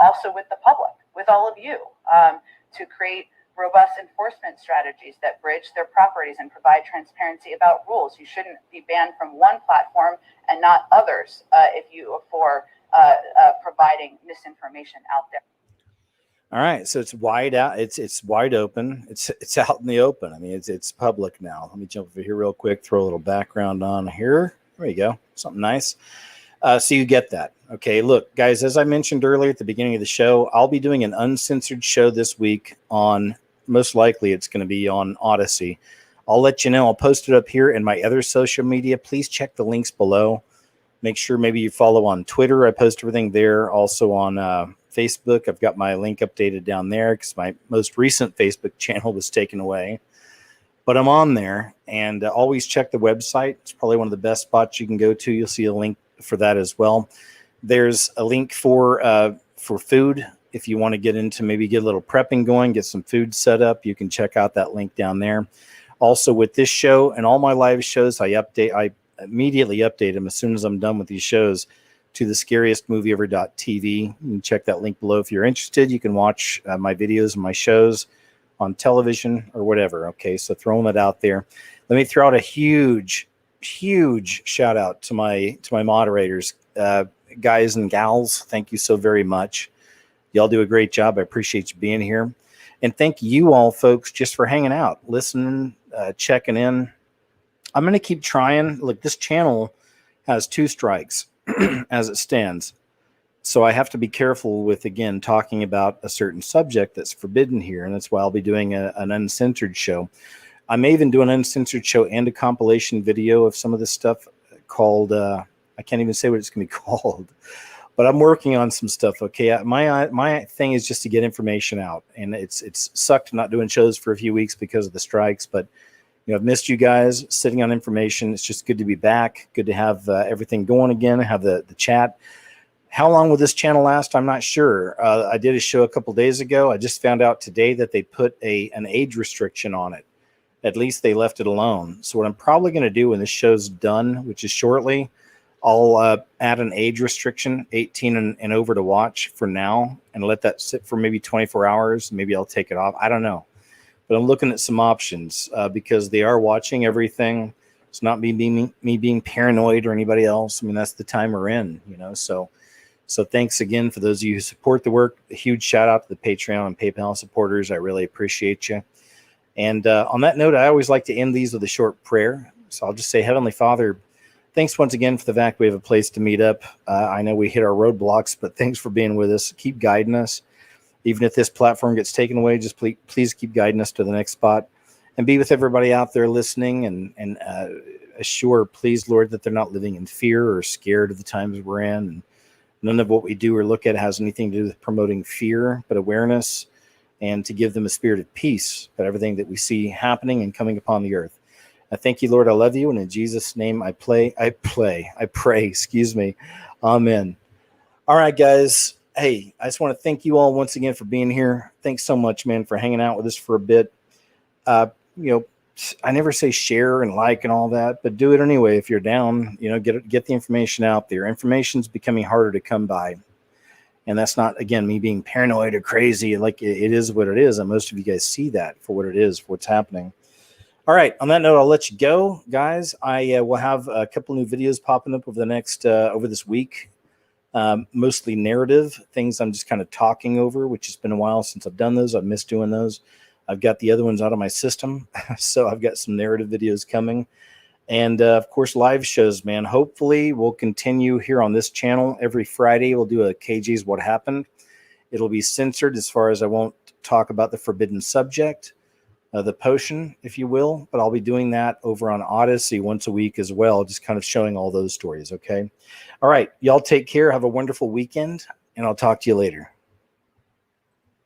Also with the public, with all of you, to create robust enforcement strategies that bridge their properties and provide transparency about rules. You shouldn't be banned from one platform and not others if you for providing misinformation out there. All right, so it's wide out. It's wide open. It's out in the open. I mean, it's public now. Let me jump over here real quick. Throw a little background on here. There you go. Something nice. So you get that. Okay, look, guys. As I mentioned earlier at the beginning of the show, I'll be doing an uncensored show this week on. Most likely, it's going to be on Odyssey. I'll let you know. I'll post it up here in my other social media. Please check the links below. Make sure maybe you follow on Twitter. I post everything there. Also on Facebook. I've got my link updated down there because my most recent Facebook channel was taken away. But I'm on there, and always check the website. It's probably one of the best spots you can go to. You'll see a link for that as well. There's a link for food. If you want to get into maybe get a little prepping going, get some food set up, you can check out that link down there. Also with this show and all my live shows, I immediately update them as soon as I'm done with these shows to the scariestmovieever.tv. You can check that link below if you're interested. You can watch my videos and my shows on television or whatever. Okay, so throwing that out there. Let me throw out a huge shout out to my moderators, guys and gals. Thank you so very much. Y'all do a great job. I appreciate you being here. And thank you all, folks, just for hanging out, listening, checking in. I'm going to keep trying. Look, this channel has 2 strikes as it stands. So I have to be careful with, again, talking about a certain subject that's forbidden here. And that's why I'll be doing an uncensored show. I may even do an uncensored show and a compilation video of some of this stuff called, I can't even say what it's going to be called. But I'm working on some stuff, okay? My thing is just to get information out. And it's sucked not doing shows for a few weeks because of the strikes. But, you know, I've missed you guys sitting on information. It's just good to be back. Good to have everything going again, have the chat. How long will this channel last? I'm not sure. I did a show a couple days ago. I just found out today that they put an age restriction on it. At least they left it alone. So what I'm probably going to do when this show's done, which is shortly, I'll add an age restriction, 18 and over to watch for now, and let that sit for maybe 24 hours. Maybe I'll take it off. I don't know. But I'm looking at some options because they are watching everything. It's not me being paranoid or anybody else. I mean, that's the time we're in, you know. So thanks again for those of you who support the work. A huge shout out to the Patreon and PayPal supporters. I really appreciate you. And on that note, I always like to end these with a short prayer. So I'll just say, Heavenly Father, thanks once again for the fact we have a place to meet up. I know we hit our roadblocks, but thanks for being with us. Keep guiding us. Even if this platform gets taken away, just please keep guiding us to the next spot. And be with everybody out there listening and assure, please, Lord, that they're not living in fear or scared of the times we're in. And none of what we do or look at has anything to do with promoting fear, but awareness, and to give them a spirit of peace about everything that we see happening and coming upon the earth. I thank you, Lord. I love you. And in Jesus' name, I pray, excuse me. Amen. All right, guys. Hey, I just want to thank you all once again for being here. Thanks so much, man, for hanging out with us for a bit. You know, I never say share and like and all that, but do it anyway. If you're down, you know, get the information out there. Information's becoming harder to come by. And that's not, again, me being paranoid or crazy. Like it is what it is. And most of you guys see that for what it is, for what's happening. All right. On that note, I'll let you go, guys. I will have a couple new videos popping up over the next, over this week. Mostly narrative things I'm just kind of talking over, which has been a while since I've done those. I've missed doing those. I've got the other ones out of my system. So I've got some narrative videos coming. And of course, live shows, man. Hopefully we'll continue here on this channel. Every Friday, we'll do a KG's What Happened. It'll be censored as far as I won't talk about the forbidden subject, the potion, if you will. But I'll be doing that over on Odyssey once a week as well, just kind of showing all those stories, okay? All right, y'all take care. Have a wonderful weekend, and I'll talk to you later.